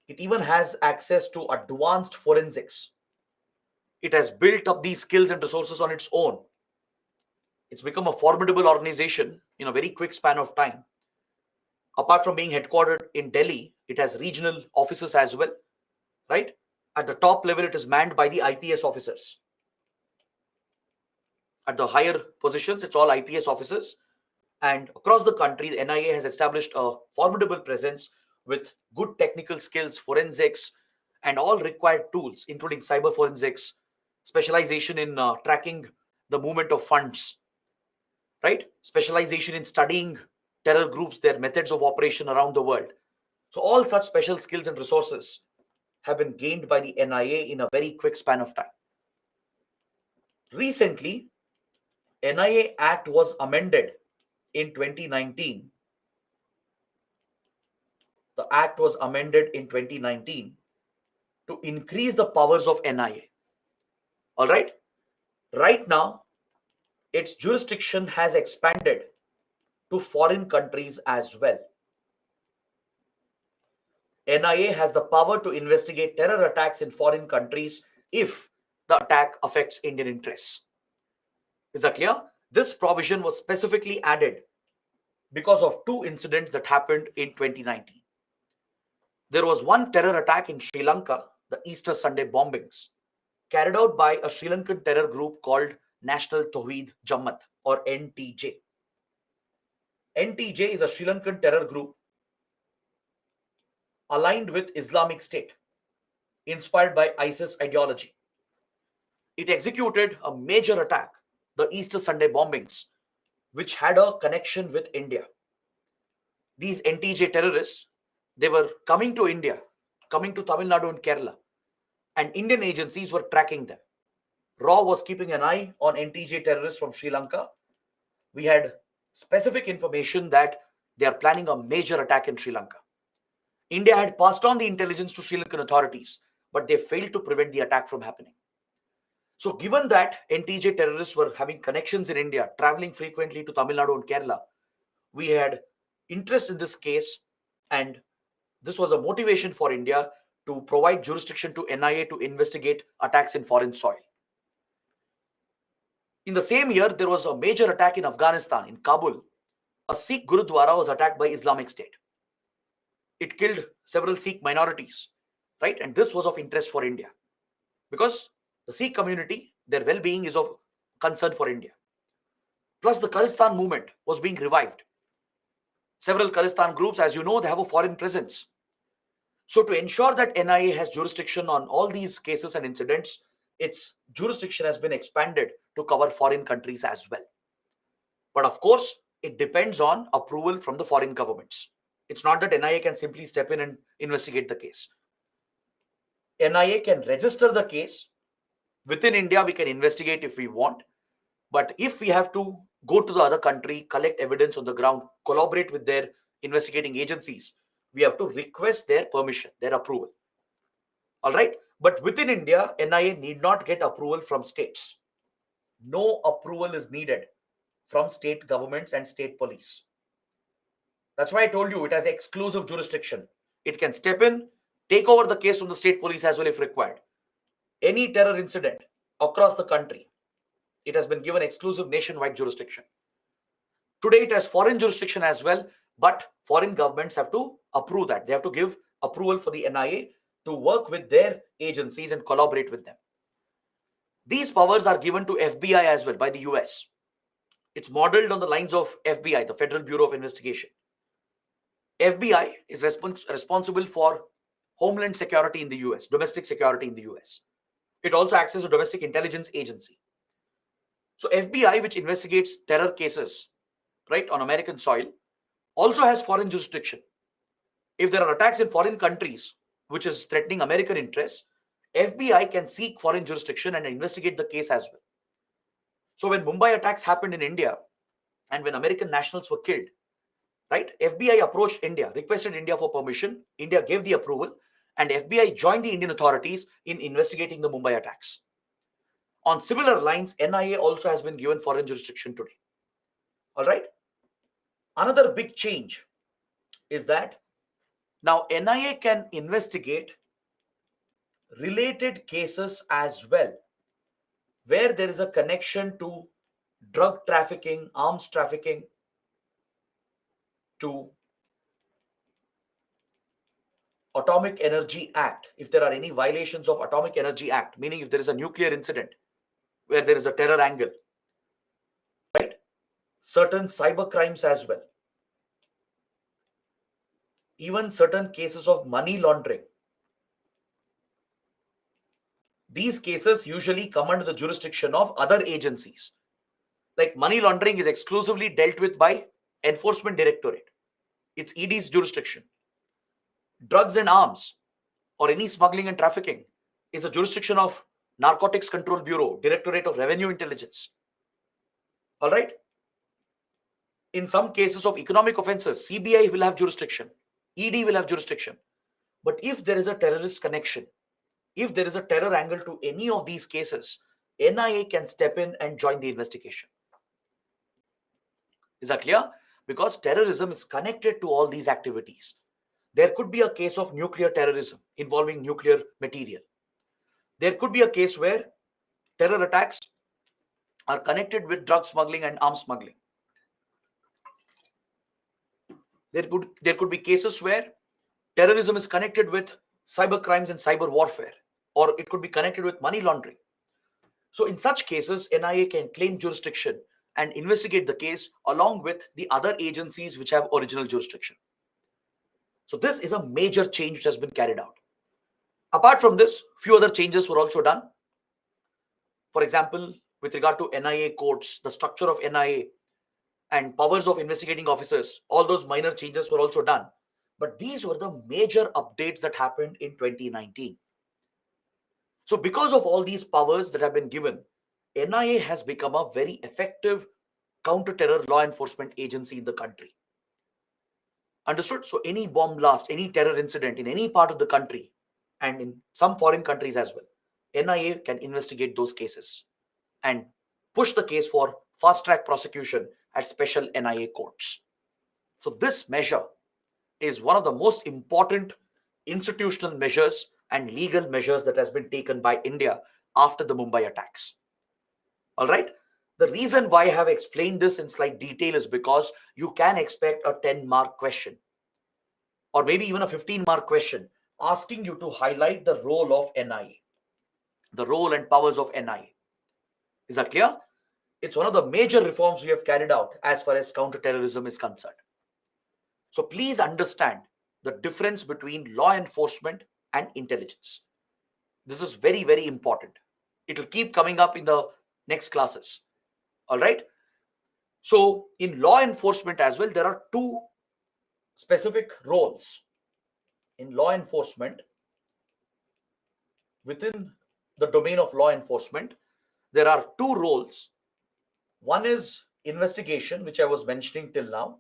It even has access to advanced forensics. It has built up these skills and resources on its own. It's become a formidable organization in a very quick span of time. Apart from being headquartered in Delhi, it has regional offices as well, right? At the top level, it is manned by the IPS officers. At the higher positions, it's all IPS officers. And across the country, the NIA has established a formidable presence with good technical skills, forensics, and all required tools, including cyber forensics, specialization in tracking the movement of funds, right? Specialization in studying terror groups, their methods of operation around the world. So all such special skills and resources have been gained by the NIA in a very quick span of time. Recently, NIA Act was amended in 2019. The Act was amended in 2019 to increase the powers of NIA. All right. Right now, its jurisdiction has expanded to foreign countries as well. NIA has the power to investigate terror attacks in foreign countries if the attack affects Indian interests. Is that clear? This provision was specifically added because of two incidents that happened in 2019. There was one terror attack in Sri Lanka, the Easter Sunday bombings, carried out by a Sri Lankan terror group called National Tawheed Jamaat, or NTJ. NTJ is a Sri Lankan terror group aligned with Islamic State, inspired by ISIS ideology. It executed a major attack, the Easter Sunday bombings, which had a connection with India. These NTJ terrorists, they were coming to India, coming to Tamil Nadu and Kerala, and Indian agencies were tracking them. RAW was keeping an eye on NTJ terrorists from Sri Lanka. We had specific information that they are planning a major attack in Sri Lanka. India had passed on the intelligence to Sri Lankan authorities, but they failed to prevent the attack from happening. So given that NTJ terrorists were having connections in India, traveling frequently to Tamil Nadu and Kerala, we had interest in this case, and this was a motivation for India to provide jurisdiction to NIA to investigate attacks in foreign soil. In the same year, there was a major attack in Afghanistan, in Kabul. A Sikh Gurudwara was attacked by Islamic State. It killed several Sikh minorities, right? And this was of interest for India because the Sikh community, their well-being is of concern for India. Plus, the Khalistan movement was being revived. Several Khalistan groups, as you know, they have a foreign presence. So to ensure that NIA has jurisdiction on all these cases and incidents, its jurisdiction has been expanded to cover foreign countries as well. But of course, it depends on approval from the foreign governments. It's not that NIA can simply step in and investigate the case. NIA can register the case. Within India, we can investigate if we want. But if we have to go to the other country, collect evidence on the ground, collaborate with their investigating agencies, we have to request their permission, their approval. All right. But within India, NIA need not get approval from states. No approval is needed from state governments and state police. That's why I told you it has exclusive jurisdiction. It can step in, take over the case from the state police as well if required. Any terror incident across the country, it has been given exclusive nationwide jurisdiction. Today it has foreign jurisdiction as well, but foreign governments have to approve that. They have to give approval for the NIA to work with their agencies and collaborate with them. These powers are given to FBI as well by the US. It's modeled on the lines of FBI, the Federal Bureau of Investigation. FBI is responsible for homeland security in the US, domestic security in the US. It also acts as a domestic intelligence agency. So FBI, which investigates terror cases, right, on American soil, also has foreign jurisdiction. If there are attacks in foreign countries, which is threatening American interests, FBI can seek foreign jurisdiction and investigate the case as well. So when Mumbai attacks happened in India and when American nationals were killed, right, FBI approached India, requested India for permission. India gave the approval and FBI joined the Indian authorities in investigating the Mumbai attacks. On similar lines, NIA also has been given foreign jurisdiction today. All right. Another big change is that now NIA can investigate related cases as well, where there is a connection to drug trafficking, arms trafficking, to Atomic Energy Act. If there are any violations of Atomic Energy Act, meaning if there is a nuclear incident where there is a terror angle, right? Certain cyber crimes as well. Even certain cases of money laundering. These cases usually come under the jurisdiction of other agencies Like money laundering is exclusively dealt with by Enforcement Directorate. It's ED's jurisdiction. Drugs and arms or any smuggling and trafficking is a jurisdiction of Narcotics Control Bureau, Directorate of Revenue Intelligence. All right. In some cases of economic offenses, CBI will have jurisdiction, ED will have jurisdiction. But if there is a terrorist connection, if there is a terror angle to any of these cases, NIA can step in and join the investigation. Is that clear? Because terrorism is connected to all these activities. There could be a case of nuclear terrorism involving nuclear material. There could be a case where terror attacks are connected with drug smuggling and arms smuggling. There could be cases where terrorism is connected with cyber crimes and cyber warfare, or it could be connected with money laundering. So in such cases, NIA can claim jurisdiction and investigate the case along with the other agencies which have original jurisdiction. So this is a major change which has been carried out. Apart from this, few other changes were also done. For example, with regard to NIA courts, the structure of NIA and powers of investigating officers, all those minor changes were also done. But these were the major updates that happened in 2019. So because of all these powers that have been given, NIA has become a very effective counter-terror law enforcement agency in the country. Understood? So any bomb blast, any terror incident in any part of the country, and in some foreign countries as well, NIA can investigate those cases and push the case for fast-track prosecution at special NIA courts. So this measure is one of the most important institutional measures and legal measures that has been taken by India after the Mumbai attacks. All right. The reason why I have explained this in slight detail is because you can expect a 10-mark question or maybe even a 15-mark question asking you to highlight the role of NIA, the role and powers of NIA. Is that clear? It's one of the major reforms we have carried out as far as counterterrorism is concerned. So please understand the difference between law enforcement and intelligence. This is very, very important. It will keep coming up in the next classes. All right. So in law enforcement as well, there are two specific roles. In law enforcement, within the domain of law enforcement, there are two roles. One is investigation, which I was mentioning till now.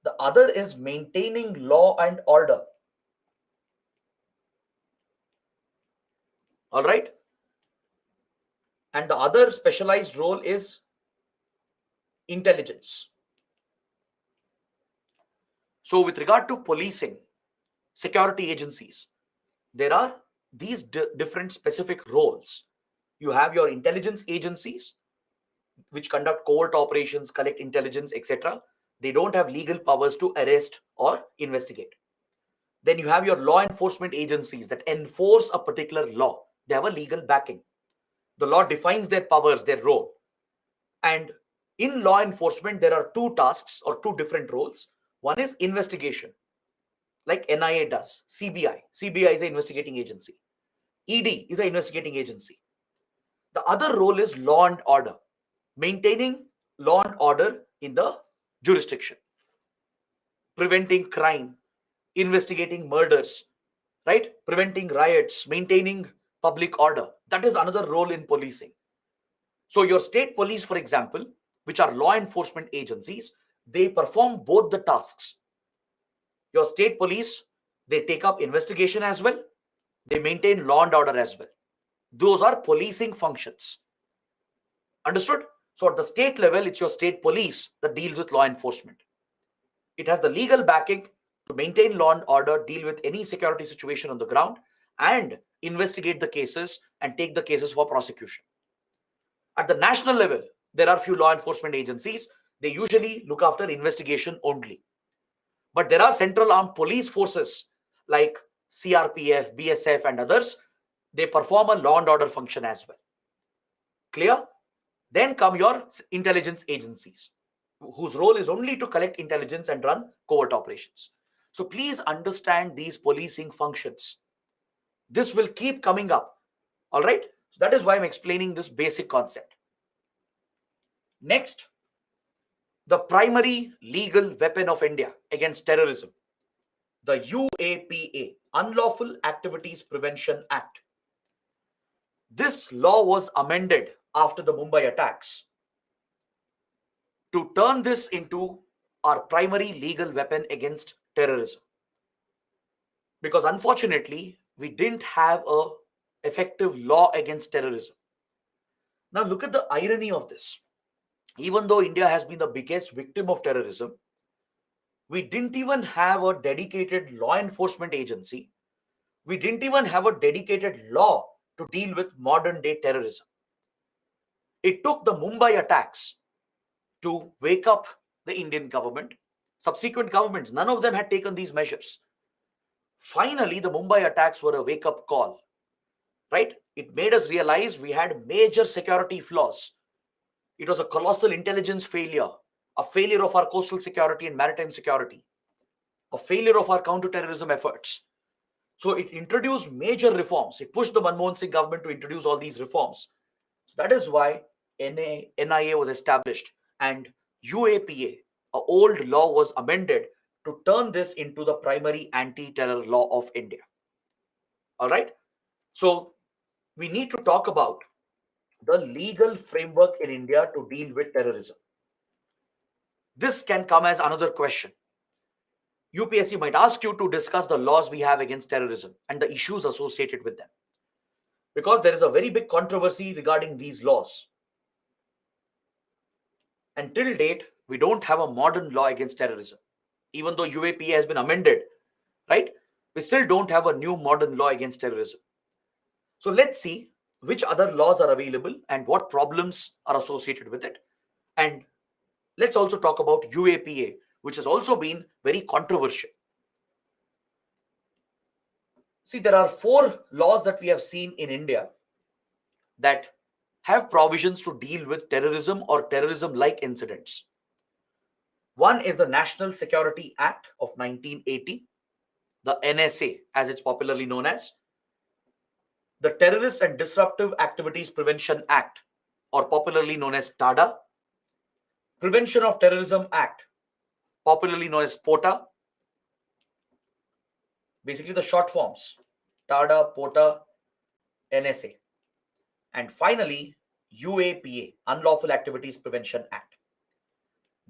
The other is maintaining law and order. All right. And the other specialized role is intelligence. So with regard to policing, security agencies, there are these different specific roles. You have your intelligence agencies, which conduct covert operations, collect intelligence, etc. They don't have legal powers to arrest or investigate. Then you have your law enforcement agencies that enforce a particular law. They have a legal backing. The law defines their powers, their role. And in law enforcement, there are two tasks or two different roles. One is investigation, like NIA does. CBI is an investigating agency. ED is an investigating agency. The other role is law and order, maintaining law and order in the jurisdiction, preventing crime, investigating murders, right? Preventing riots, maintaining public order. That is another role in policing. So your state police, for example, which are law enforcement agencies, they perform both the tasks. Your state police, they take up investigation as well. They maintain law and order as well. Those are policing functions. Understood? So at the state level, it's your state police that deals with law enforcement. It has the legal backing to maintain law and order, deal with any security situation on the ground, and investigate the cases and take the cases for prosecution. At the national level, there are few law enforcement agencies. They usually look after investigation only. But there are central armed police forces like CRPF, BSF, and others. They perform a law and order function as well. Clear? Then come your intelligence agencies, whose role is only to collect intelligence and run covert operations. So please understand these policing functions. This will keep coming up. All right. So that is why I'm explaining this basic concept. Next, the primary legal weapon of India against terrorism, the UAPA, Unlawful Activities Prevention Act. This law was amended after the Mumbai attacks to turn this into our primary legal weapon against terrorism. Because unfortunately, we didn't have a effective law against terrorism. Now look at the irony of this. Even though India has been the biggest victim of terrorism, we didn't even have a dedicated law enforcement agency. We didn't even have a dedicated law to deal with modern day terrorism. It took the Mumbai attacks to wake up the Indian government. Subsequent governments, none of them had taken these measures. Finally, the Mumbai attacks were a wake up call, right? It made us realize we had major security flaws. It was a colossal intelligence failure, a failure of our coastal security and maritime security, a failure of our counterterrorism efforts. So it introduced major reforms. It pushed the Manmohan Singh government to introduce all these reforms. So that is why NIA was established, and UAPA, an old law, was amended to turn this into the primary anti-terror law of India. All right. So we need to talk about the legal framework in India to deal with terrorism. This can come as another question. UPSC might ask you to discuss the laws we have against terrorism and the issues associated with them, because there is a very big controversy regarding these laws. Until date, we don't have a modern law against terrorism. Even though UAPA has been amended, right? We still don't have a new modern law against terrorism. So let's see which other laws are available and what problems are associated with it. And let's also talk about UAPA, which has also been very controversial. See, there are 4 laws that we have seen in India that have provisions to deal with terrorism or terrorism-like incidents. One is the National Security Act of 1980, the NSA, as it's popularly known as, the Terrorist and Disruptive Activities Prevention Act, or popularly known as TADA, Prevention of Terrorism Act, popularly known as POTA, basically the short forms, TADA, POTA, NSA, and finally UAPA, Unlawful Activities Prevention Act.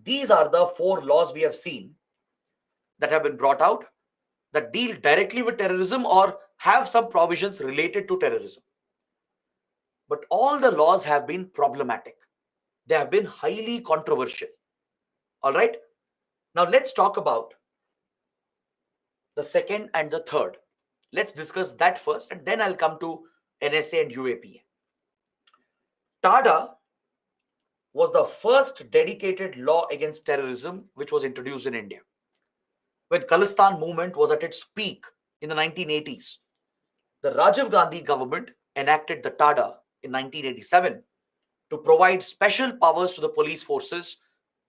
These are the 4 laws we have seen that have been brought out that deal directly with terrorism or have some provisions related to terrorism. But all the laws have been problematic. They have been highly controversial. All right. Now let's talk about the second and the third. Let's discuss that first, and then I'll come to NSA and UAPA. TADA was the first dedicated law against terrorism which was introduced in India. When Khalistan movement was at its peak in the 1980s, the Rajiv Gandhi government enacted the TADA in 1987 to provide special powers to the police forces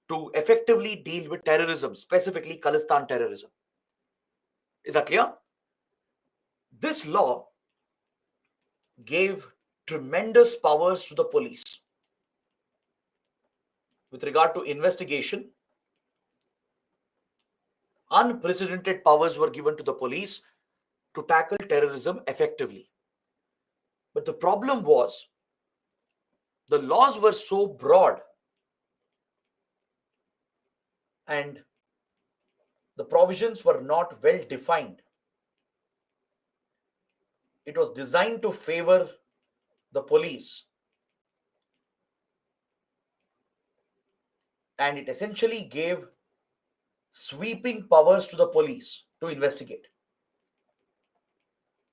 to effectively deal with terrorism, specifically Khalistan terrorism. Is that clear? This law gave tremendous powers to the police with regard to investigation. Unprecedented powers were given to the police to tackle terrorism effectively. But the problem was the laws were so broad and the provisions were not well defined. It was designed to favor the police, and it essentially gave sweeping powers to the police to investigate.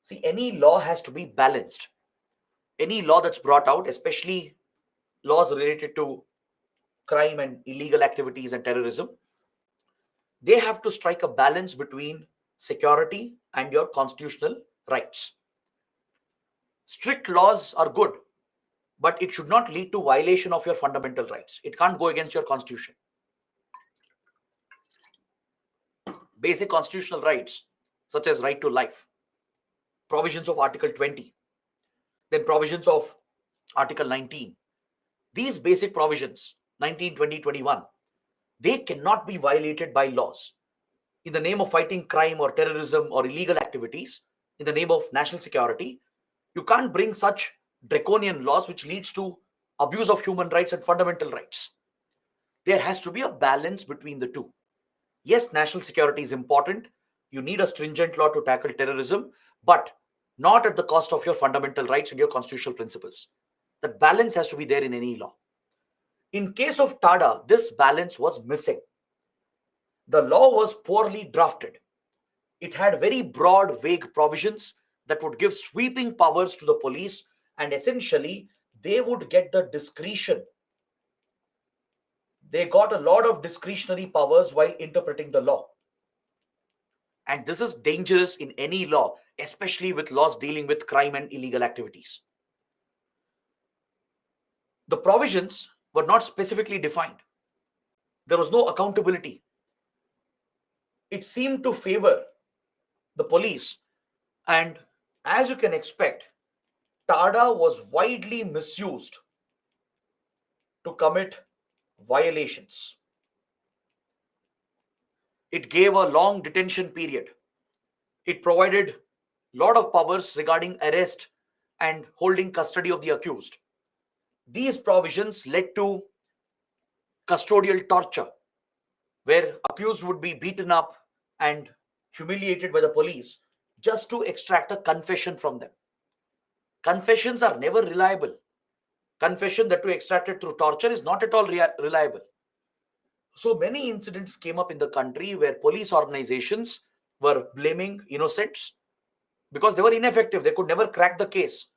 See, any law has to be balanced. Any law that's brought out, especially laws related to crime and illegal activities and terrorism, they have to strike a balance between security and your constitutional rights. Strict laws are good, but it should not lead to violation of your fundamental rights. It can't go against your constitution. Basic constitutional rights, such as right to life, provisions of Article 20, then provisions of Article 19. These basic provisions, 19, 20, 21, they cannot be violated by laws. In the name of fighting crime or terrorism or illegal activities, in the name of national security, you can't bring such draconian laws which leads to abuse of human rights and fundamental rights. There has to be a balance between the two. Yes, national security is important. You need a stringent law to tackle terrorism, but not at the cost of your fundamental rights and your constitutional principles. That balance has to be there in any law. In case of TADA, this balance was missing. The law was poorly drafted. It had very broad, vague provisions that would give sweeping powers to the police, and essentially, they would get the discretion. They got a lot of discretionary powers while interpreting the law. And this is dangerous in any law, especially with laws dealing with crime and illegal activities. The provisions were not specifically defined. There was no accountability. It seemed to favor the police. And as you can expect, TADA was widely misused to commit violations. It gave a long detention period. It provided a lot of powers regarding arrest and holding custody of the accused. These provisions led to custodial torture, where accused would be beaten up and humiliated by the police just to extract a confession from them. Confessions are never reliable. Confession that to extracted through torture is not at all reliable. So many incidents came up in the country where police organizations were blaming innocents because they were ineffective. They could never crack the case.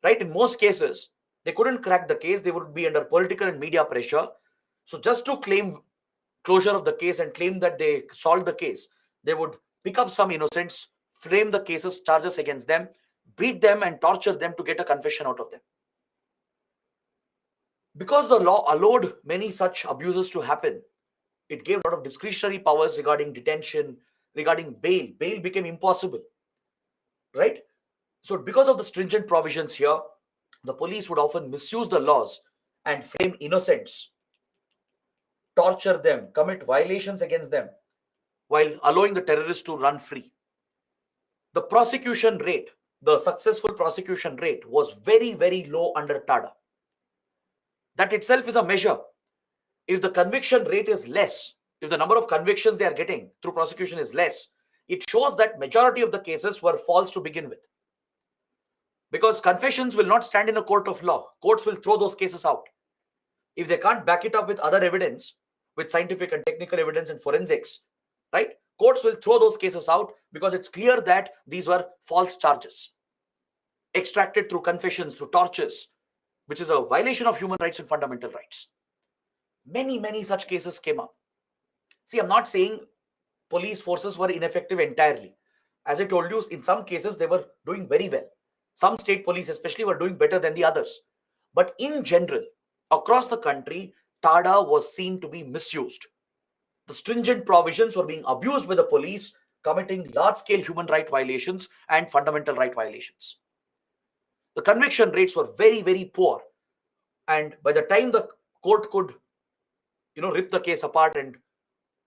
Right? In most cases, they couldn't crack the case. They would be under political and media pressure. So just to claim closure of the case and claim that they solved the case, they would pick up some innocents, frame the cases, charges against them, beat them and torture them to get a confession out of them. Because the law allowed many such abuses to happen, it gave a lot of discretionary powers regarding detention, regarding bail. Bail became impossible, right? So because of the stringent provisions here, the police would often misuse the laws and frame innocents, torture them, commit violations against them, while allowing the terrorists to run free. The prosecution rate, the successful prosecution rate was very, very low under TADA. That itself is a measure. If the conviction rate is less, if the number of convictions they are getting through prosecution is less, it shows that majority of the cases were false to begin with. Because confessions will not stand in a court of law. Courts will throw those cases out. If they can't back it up with other evidence, with scientific and technical evidence and forensics, right? Courts will throw those cases out because it's clear that these were false charges, extracted through confessions, through tortures, which is a violation of human rights and fundamental rights. Many, many such cases came up. See, I'm not saying police forces were ineffective entirely. As I told you, in some cases, they were doing very well. Some state police especially were doing better than the others. But in general, across the country, TADA was seen to be misused. The stringent provisions were being abused by the police, committing large-scale human right violations and fundamental right violations. The conviction rates were very, very poor. And by the time the court could, rip the case apart and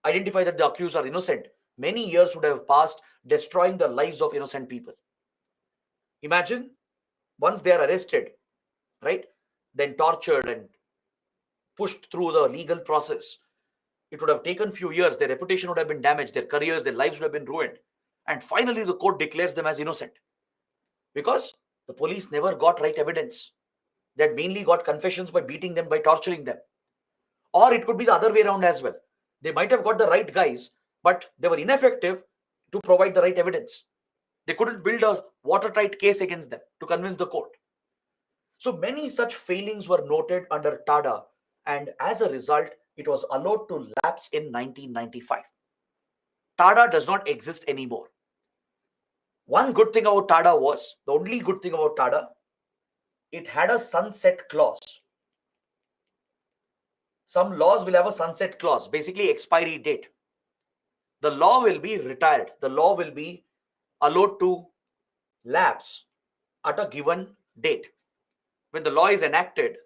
identify that the accused are innocent, many years would have passed, destroying the lives of innocent people. Imagine, once they are arrested, right, then tortured and pushed through the legal process, it would have taken few years, their reputation would have been damaged, their careers, their lives would have been ruined. And finally, the court declares them as innocent. Because the police never got right evidence. They had mainly got confessions by beating them, by torturing them. Or it could be the other way around as well. They might have got the right guys, but they were ineffective to provide the right evidence. They couldn't build a watertight case against them to convince the court. So many such failings were noted under TADA, and as a result, it was allowed to lapse in 1995. TADA does not exist anymore. One good thing about TADA was, the only good thing about TADA, it had a sunset clause. Some laws will have a sunset clause, basically expiry date. The law will be retired. The law will be allowed to lapse at a given date. When the law is enacted,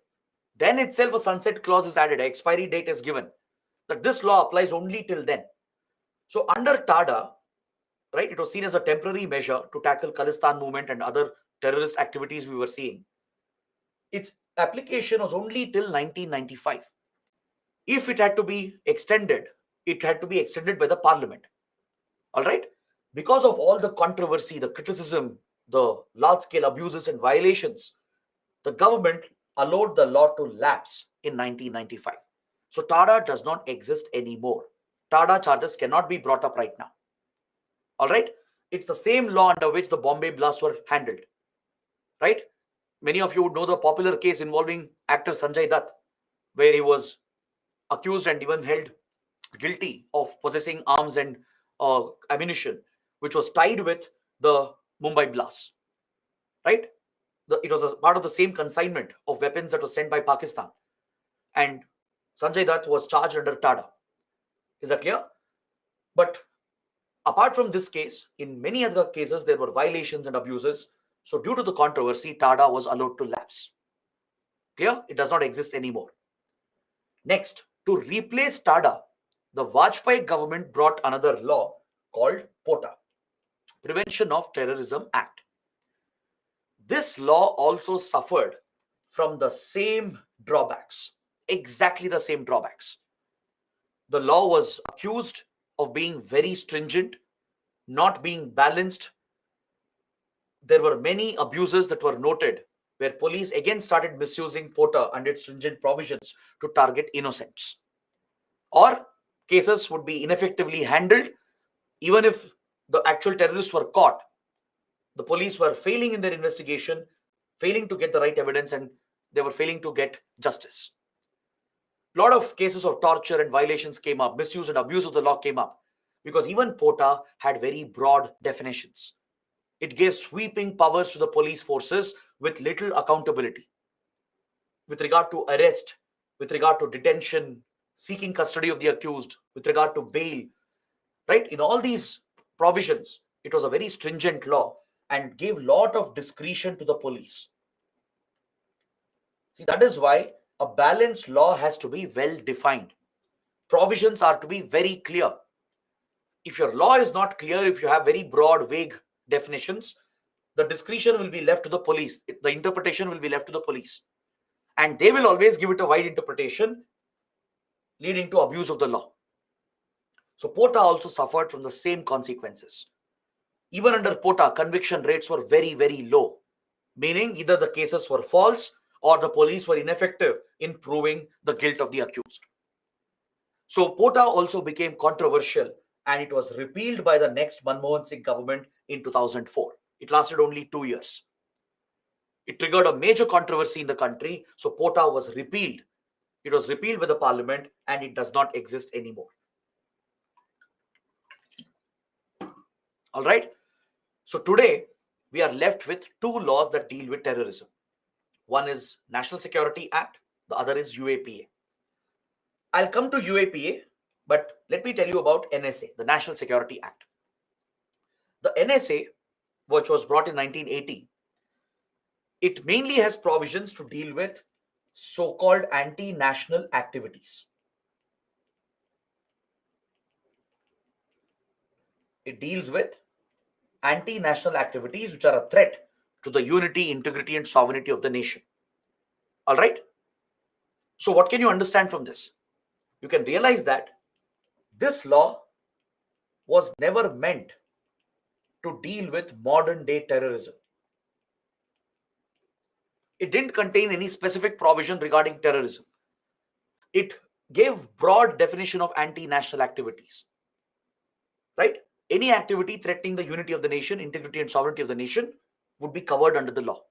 Then itself a sunset clause is added, an expiry date is given, that this law applies only till then. So under TADA, right, it was seen as a temporary measure to tackle Khalistan movement and other terrorist activities we were seeing. Its application was only till 1995. If it had to be extended, it had to be extended by the parliament. All right. Because of all the controversy, the criticism, the large scale abuses and violations, the government allowed the law to lapse in 1995. So TADA does not exist anymore. TADA charges cannot be brought up right now. All right. It's the same law under which the Bombay blasts were handled. Right. Many of you would know the popular case involving actor Sanjay Dutt, where he was accused and even held guilty of possessing arms and ammunition, which was tied with the Mumbai blasts. Right. It was a part of the same consignment of weapons that was sent by Pakistan. And Sanjay Dutt was charged under TADA. Is that clear? But apart from this case, in many other cases, there were violations and abuses. So due to the controversy, TADA was allowed to lapse. Clear? It does not exist anymore. Next, to replace TADA, the Vajpayee government brought another law called POTA, Prevention of Terrorism Act. This law also suffered from the same drawbacks, exactly the same drawbacks. The law was accused of being very stringent, not being balanced. There were many abuses that were noted, where police again started misusing POTA and its stringent provisions to target innocents. Or cases would be ineffectively handled, even if the actual terrorists were caught. The police were failing in their investigation, failing to get the right evidence, and they were failing to get justice. A lot of cases of torture and violations came up, misuse and abuse of the law came up, because even POTA had very broad definitions. It gave sweeping powers to the police forces with little accountability with regard to arrest, with regard to detention, seeking custody of the accused, with regard to bail. Right? In all these provisions, it was a very stringent law and gave lot of discretion to the police. See, that is why a balanced law has to be well defined. Provisions are to be very clear. If your law is not clear, if you have very broad, vague definitions, the discretion will be left to the police. The interpretation will be left to the police. And they will always give it a wide interpretation, leading to abuse of the law. So POTA also suffered from the same consequences. Even under POTA, conviction rates were very, very low, meaning either the cases were false or the police were ineffective in proving the guilt of the accused. So POTA also became controversial, and it was repealed by the next Manmohan Singh government in 2004. It lasted only 2 years. It triggered a major controversy in the country, so POTA was repealed. It was repealed by the parliament, and it does not exist anymore. All right. So today we are left with two laws that deal with terrorism. One is National Security Act, the other is UAPA. I'll come to UAPA, but let me tell you about NSA, the National Security Act. The NSA, which was brought in 1980, it mainly has provisions to deal with so-called anti-national activities. It deals with anti-national activities which are a threat to the unity, integrity, and sovereignty of the nation. All right. So what can you understand from this? You can realize that this law was never meant to deal with modern day terrorism. It didn't contain any specific provision regarding terrorism. It gave broad definition of anti-national activities. Right? Any activity threatening the unity of the nation, integrity and sovereignty of the nation would be covered under the law.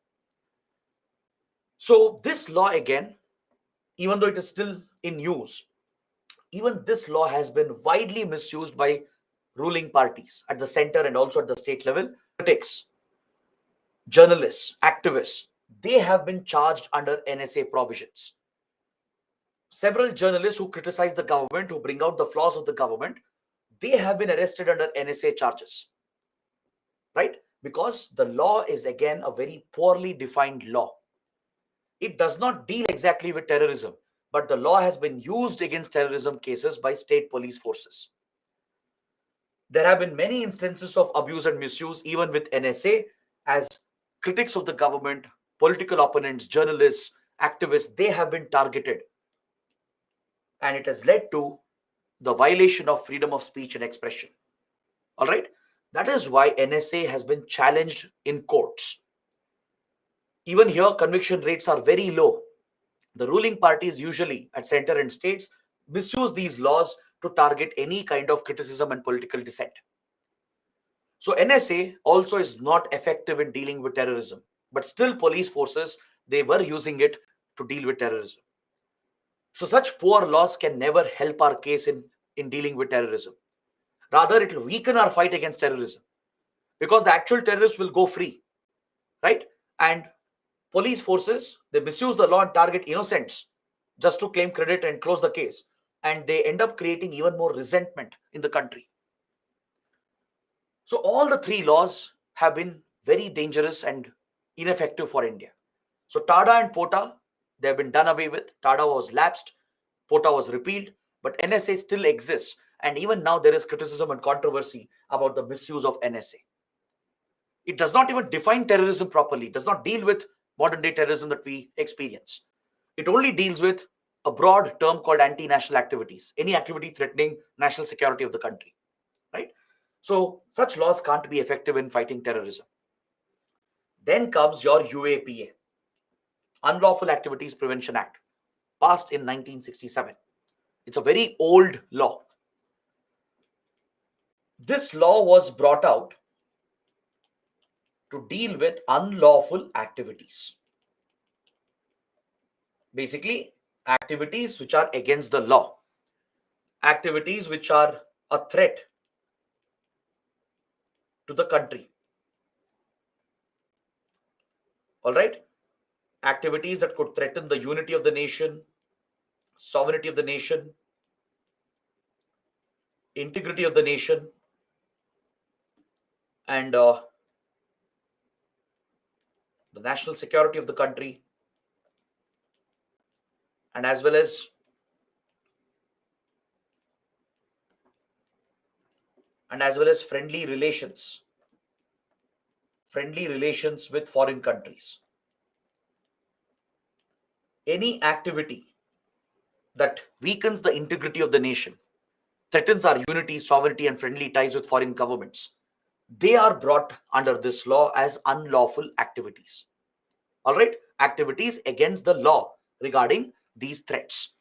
So this law, again, even though it is still in use, even this law has been widely misused by ruling parties at the center and also at the state level. Critics, journalists, activists, they have been charged under NSA provisions. Several journalists who criticize the government, who bring out the flaws of the government, they have been arrested under NSA charges. Right? Because the law is, again, a very poorly defined law. it does not deal exactly with terrorism, but the law has been used against terrorism cases by state police forces. There have been many instances of abuse and misuse, even with NSA, as critics of the government, political opponents, journalists, activists, they have been targeted. And it has led to the violation of freedom of speech and expression. All right? That is why NSA has been challenged in courts. Even here, conviction rates are very low. The ruling parties, usually at center and states, misuse these laws to target any kind of criticism and political dissent. So NSA also is not effective in dealing with terrorism, but still police forces, they were using it to deal with terrorism. So such poor laws can never help our case in dealing with terrorism. Rather, it will weaken our fight against terrorism because the actual terrorists will go free, right? And police forces, they misuse the law and target innocents just to claim credit and close the case. And they end up creating even more resentment in the country. So all the three laws have been very dangerous and ineffective for India. So TADA and POTA, they have been done away with. TADA was lapsed, POTA was repealed, but NSA still exists. And even now there is criticism and controversy about the misuse of NSA. It does not even define terrorism properly. It does not deal with modern day terrorism that we experience. It only deals with a broad term called anti-national activities, any activity threatening national security of the country, right? So such laws can't be effective in fighting terrorism. Then comes your UAPA, Unlawful Activities Prevention Act, passed in 1967. It's a very old law. This law was brought out to deal with unlawful activities. Basically, activities which are against the law, activities which are a threat to the country. All right? Activities that could threaten the unity of the nation, sovereignty of the nation, integrity of the nation, and the national security of the country, and as well as friendly relations with foreign countries. Any activity that weakens the integrity of the nation, threatens our unity, sovereignty, and friendly ties with foreign governments, they are brought under this law as unlawful activities. All right? Activities against the law regarding these threats.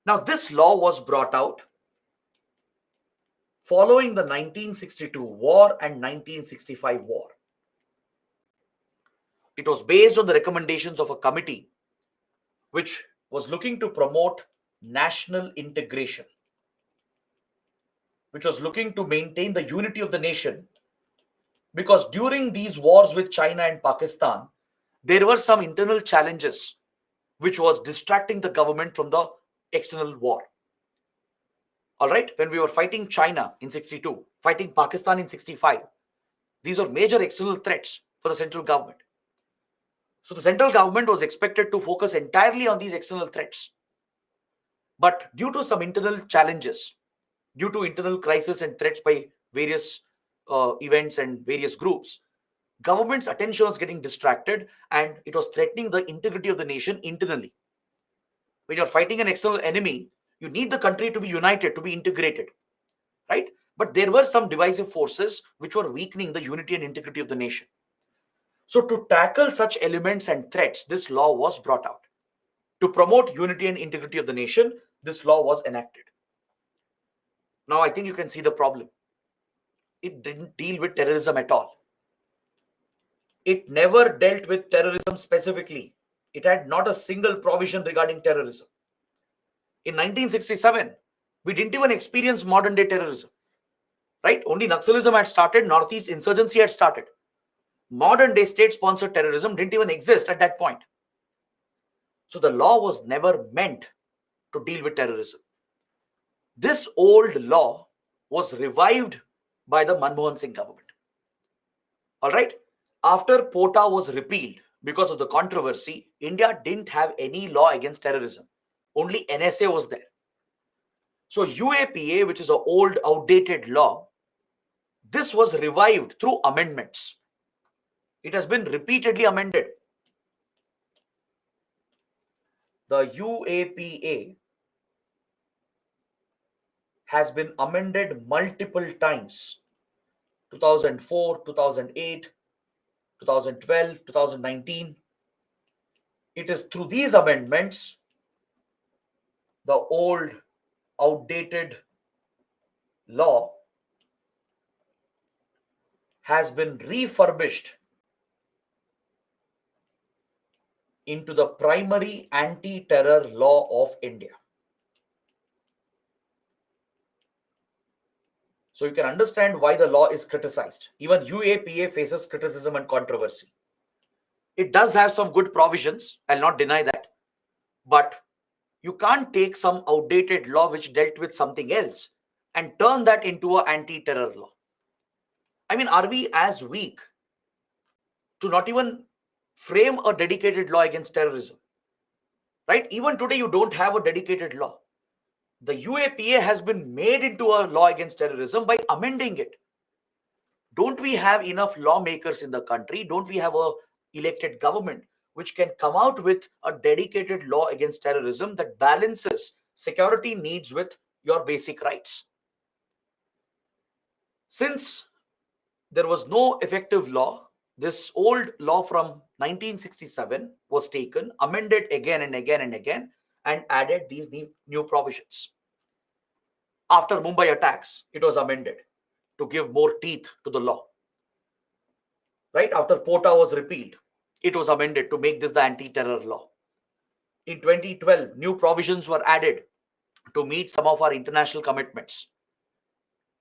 Now, this law was brought out following the 1962 war and 1965 war. It was based on the recommendations of a committee which was looking to promote national integration, which was looking to maintain the unity of the nation, because during these wars with China and Pakistan, there were some internal challenges which was distracting the government from the external war. All right, when we were fighting China in 62, fighting Pakistan in 65, these were major external threats for the central government. So the central government was expected to focus entirely on these external threats. But due to some internal challenges, due to internal crisis and threats by various events and various groups, government's attention was getting distracted and it was threatening the integrity of the nation internally. When you're fighting an external enemy, you need the country to be united, to be integrated, right? But there were some divisive forces which were weakening the unity and integrity of the nation. So to tackle such elements and threats, this law was brought out. To promote unity and integrity of the nation, this law was enacted. Now I think you can see the problem. It didn't deal with terrorism at all. It never dealt with terrorism specifically. It had not a single provision regarding terrorism. In 1967, we didn't even experience modern day terrorism, right? Only Naxalism had started, Northeast insurgency had started. Modern day state-sponsored terrorism didn't even exist at that point. So the law was never meant to deal with terrorism. This old law was revived by the Manmohan Singh government. All right? After POTA was repealed, because of the controversy, India didn't have any law against terrorism. Only NSA was there. So UAPA, which is an old, outdated law, this was revived through amendments. It has been repeatedly amended. The UAPA has been amended multiple times. 2004, 2008, 2012, 2019. It is through these amendments, the old, outdated law has been refurbished into the primary anti-terror law of India. So you can understand why the law is criticized. Even UAPA faces criticism and controversy. It does have some good provisions, I'll not deny that. But you can't take some outdated law which dealt with something else and turn that into an anti-terror law. I mean, are we as weak to not even frame a dedicated law against terrorism? Right? Even today, you don't have a dedicated law. The UAPA has been made into a law against terrorism by amending it. Don't we have enough lawmakers in the country? Don't we have a elected government which can come out with a dedicated law against terrorism that balances security needs with your basic rights? Since there was no effective law, this old law from 1967 was taken, amended again and again and again, and added these new provisions. After Mumbai attacks, it was amended to give more teeth to the law. Right after POTA was repealed, it was amended to make this the anti-terror law. In 2012, new provisions were added to meet some of our international commitments,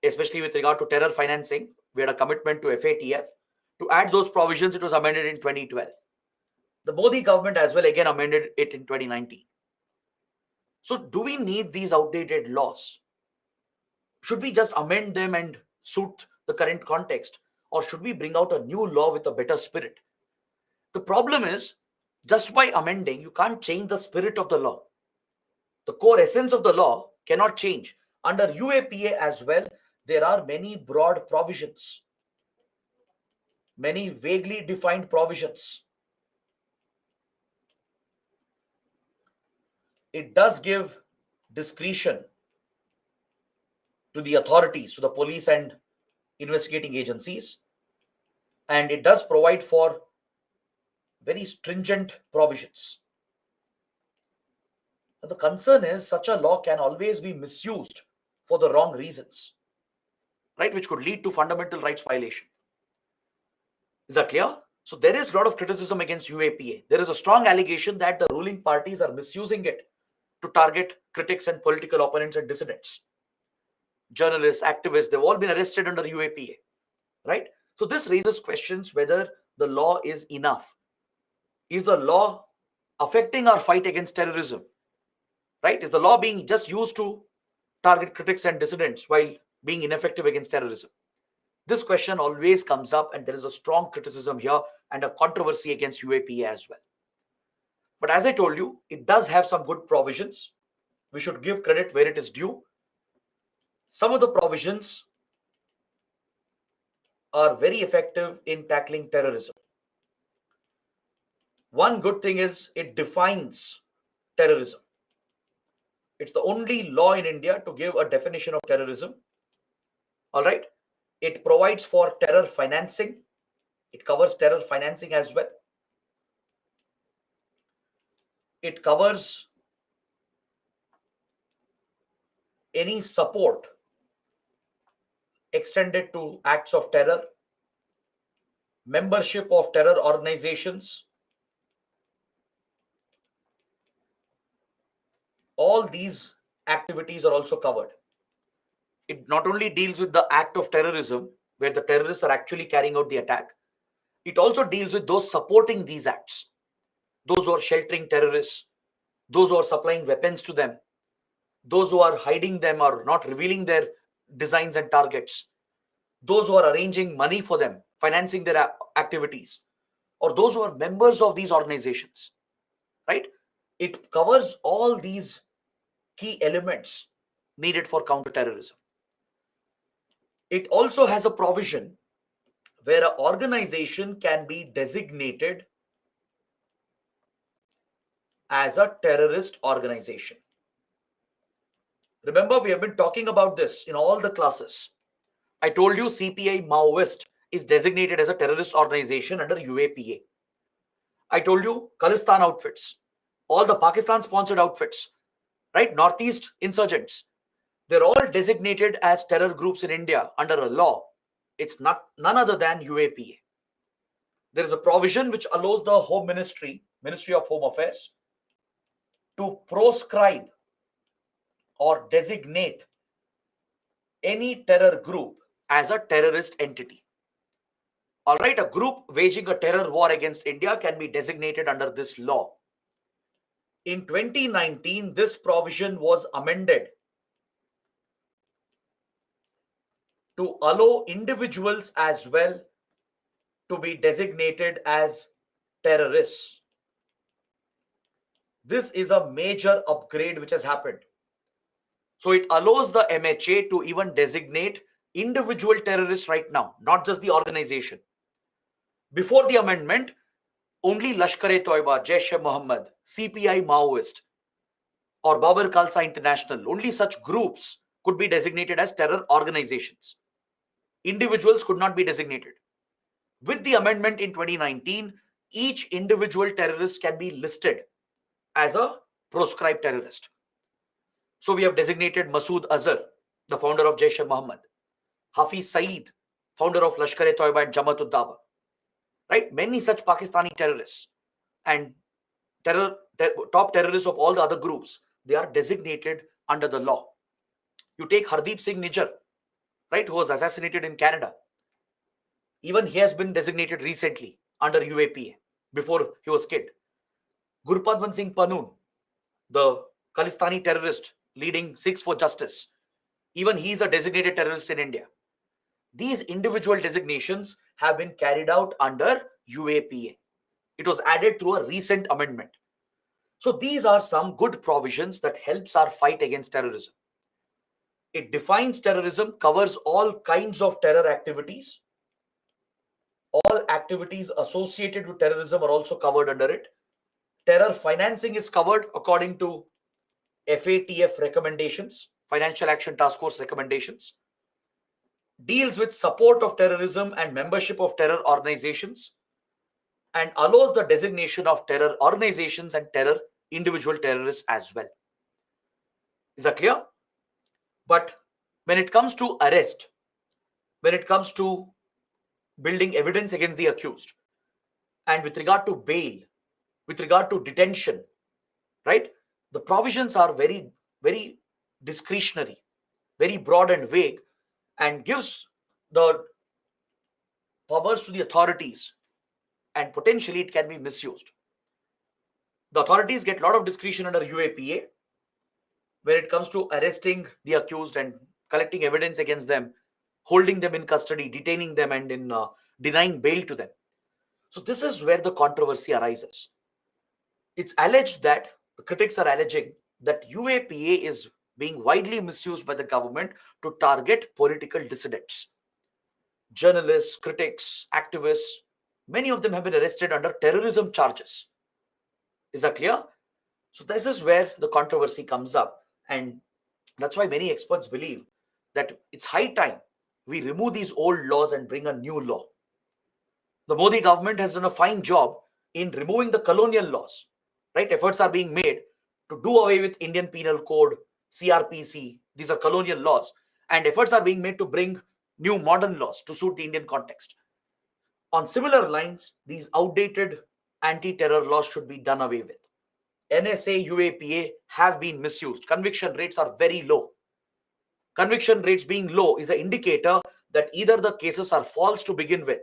especially with regard to terror financing. We had a commitment to FATF. To add those provisions, it was amended in 2012. The Modi government as well again amended it in 2019. So do we need these outdated laws? Should we just amend them and suit the current context? Or should we bring out a new law with a better spirit? The problem is, just by amending, you can't change the spirit of the law. The core essence of the law cannot change. Under UAPA as well, there are many broad provisions, many vaguely defined provisions. It does give discretion to the authorities, to the police and investigating agencies, and it does provide for very stringent provisions. But the concern is such a law can always be misused for the wrong reasons, right, which could lead to fundamental rights violation. Is that clear? So there is a lot of criticism against UAPA. There is a strong allegation that the ruling parties are misusing it to target critics and political opponents and dissidents. Journalists, activists, they've all been arrested under UAPA, right? So this raises questions whether the law is enough. Is the law affecting our fight against terrorism? Right? Is the law being just used to target critics and dissidents while being ineffective against terrorism? This question always comes up, and there is a strong criticism here and a controversy against UAPA as well. But as I told you, it does have some good provisions. We should give credit where it is due. Some of the provisions are very effective in tackling terrorism. One good thing is it defines terrorism. It's the only law in India to give a definition of terrorism. All right. It provides for terror financing. It covers terror financing as well. It covers any support extended to acts of terror, membership of terror organizations. All these activities are also covered. It not only deals with the act of terrorism, where the terrorists are actually carrying out the attack, it also deals with those supporting these acts, those who are sheltering terrorists, those who are supplying weapons to them, those who are hiding them or not revealing their designs and targets, those who are arranging money for them, financing their activities, or those who are members of these organizations, right? It covers all these key elements needed for counterterrorism. It also has a provision where an organization can be designated as a terrorist organization. Remember, we have been talking about this in all the classes. I told you CPI Maoist is designated as a terrorist organization under UAPA. I told you Khalistan outfits, all the Pakistan sponsored outfits, right? Northeast insurgents, they're all designated as terror groups in India under a law. It's none other than UAPA. There is a provision which allows the Home Ministry, Ministry of Home Affairs, to proscribe or designate any terror group as a terrorist entity. All right, a group waging a terror war against India can be designated under this law. In 2019, this provision was amended to allow individuals as well to be designated as terrorists. This is a major upgrade which has happened. So it allows the MHA to even designate individual terrorists right now, not just the organization. Before the amendment, only Lashkar-e-Toiba, Jaish-e-Mohammed, CPI Maoist, or Babar Khalsa International, only such groups could be designated as terror organizations. Individuals could not be designated. With the amendment in 2019, each individual terrorist can be listed as a proscribed terrorist. So we have designated Masood Azhar, the founder of Jaish-e-Mohammed, Hafiz Saeed, founder of Lashkar-e-Toiba and Jamaat-ud-Dawa, right? Many such Pakistani terrorists and top terrorists of all the other groups, they are designated under the law. You take Hardeep Singh Nijjar, right, who was assassinated in Canada. Even he has been designated recently under UAPA before he was killed. Gurpadwan Singh Pannoon, the Khalistani terrorist leading Sikhs for Justice, even he is a designated terrorist in India. These individual designations have been carried out under UAPA. It was added through a recent amendment. So these are some good provisions that helps our fight against terrorism. It defines terrorism, covers all kinds of terror activities. All activities associated with terrorism are also covered under it. Terror financing is covered according to FATF recommendations, Financial Action Task Force recommendations. Deals with support of terrorism and membership of terror organizations, and allows the designation of terror organizations and terror individual terrorists as well. Is that clear? But when it comes to arrest, when it comes to building evidence against the accused, and with regard to bail, with regard to detention, right, the provisions are very, very discretionary, very broad and vague, and gives the powers to the authorities, and potentially it can be misused. The authorities get a lot of discretion under UAPA when it comes to arresting the accused and collecting evidence against them, holding them in custody, detaining them, and in denying bail to them. So this is where the controversy arises. It's alleged that, the critics are alleging that UAPA is being widely misused by the government to target political dissidents. Journalists, critics, activists, many of them have been arrested under terrorism charges. Is that clear? So this is where the controversy comes up, and that's why many experts believe that it's high time we remove these old laws and bring a new law. The Modi government has done a fine job in removing the colonial laws, right? Efforts are being made to do away with Indian Penal Code, CRPC. These are colonial laws, and efforts are being made to bring new modern laws to suit the Indian context. On similar lines, these outdated anti-terror laws should be done away with. NSA, UAPA have been misused. Conviction rates are very low. Conviction rates being low is an indicator that either the cases are false to begin with,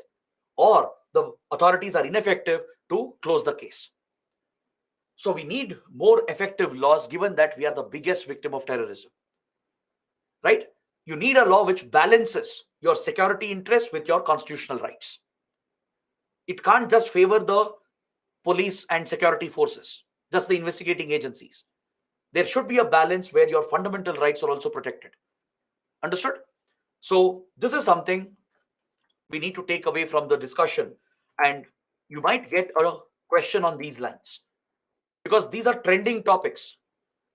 or the authorities are ineffective to close the case. So we need more effective laws, given that we are the biggest victim of terrorism, right? You need a law which balances your security interests with your constitutional rights. It can't just favor the police and security forces, just the investigating agencies. There should be a balance where your fundamental rights are also protected. Understood? So, this is something we need to take away from the discussion. And you might get a question on these lines because these are trending topics.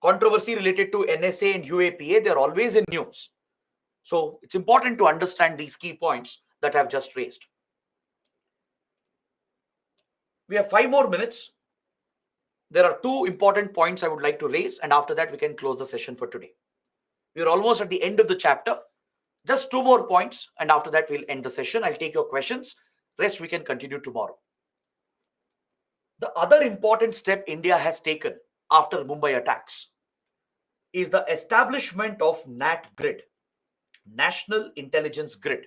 Controversy related to NSA and UAPA, they're always in news. So, it's important to understand these key points that I've just raised. We have 5 more minutes. There are two important points I would like to raise, and after that, we can close the session for today. We are almost at the end of the chapter. Just 2 more points, and after that, we'll end the session. I'll take your questions. Rest, we can continue tomorrow. The other important step India has taken after Mumbai attacks is the establishment of NAT-GRID, National Intelligence Grid.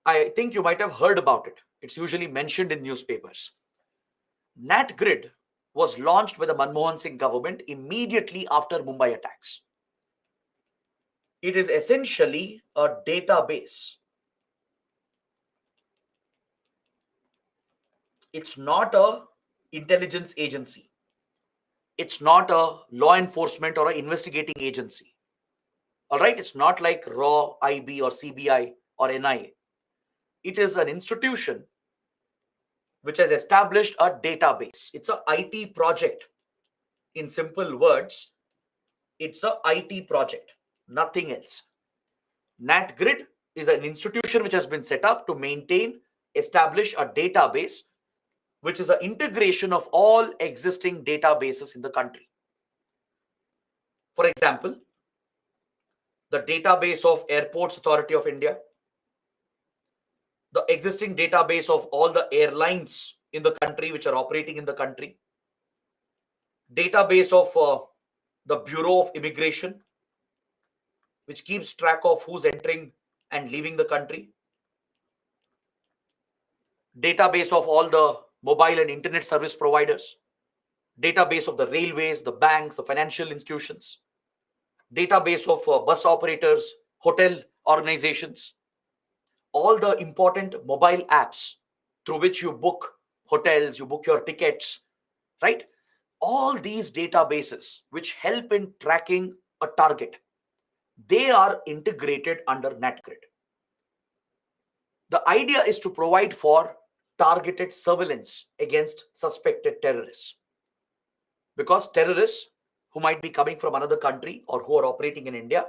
I think you might have heard about it. It's usually mentioned in newspapers. NAT-GRID was launched by the Manmohan Singh government immediately after Mumbai attacks. It is essentially a database. It's not a intelligence agency. It's not a law enforcement or an investigating agency. All right, it's not like RAW, IB or CBI or NIA. It is an institution which has established a database. It's a IT project. In simple words, it's a IT project, nothing else. NAT-GRID is an institution which has been set up to maintain, establish a database, which is an integration of all existing databases in the country. For example, the database of Airports Authority of India, the existing database of all the airlines in the country which are operating in the country, database of the Bureau of Immigration, which keeps track of who's entering and leaving the country, database of all the mobile and internet service providers, database of the railways, the banks, the financial institutions, database of bus operators, hotel organizations, all the important mobile apps through which you book hotels, you book your tickets, right? All these databases which help in tracking a target, they are integrated under NAT-GRID. The idea is to provide for targeted surveillance against suspected terrorists. Because terrorists who might be coming from another country or who are operating in India,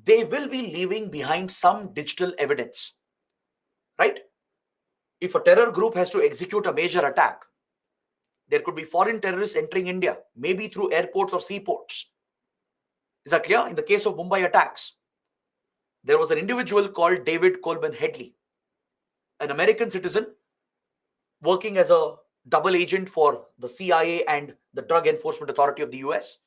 they will be leaving behind some digital evidence, right? If a terror group has to execute a major attack, there could be foreign terrorists entering India, maybe through airports or seaports. Is that clear? In the case of Mumbai attacks, there was an individual called David Coleman Headley, an American citizen working as a double agent for the CIA and the Drug Enforcement Authority of the US,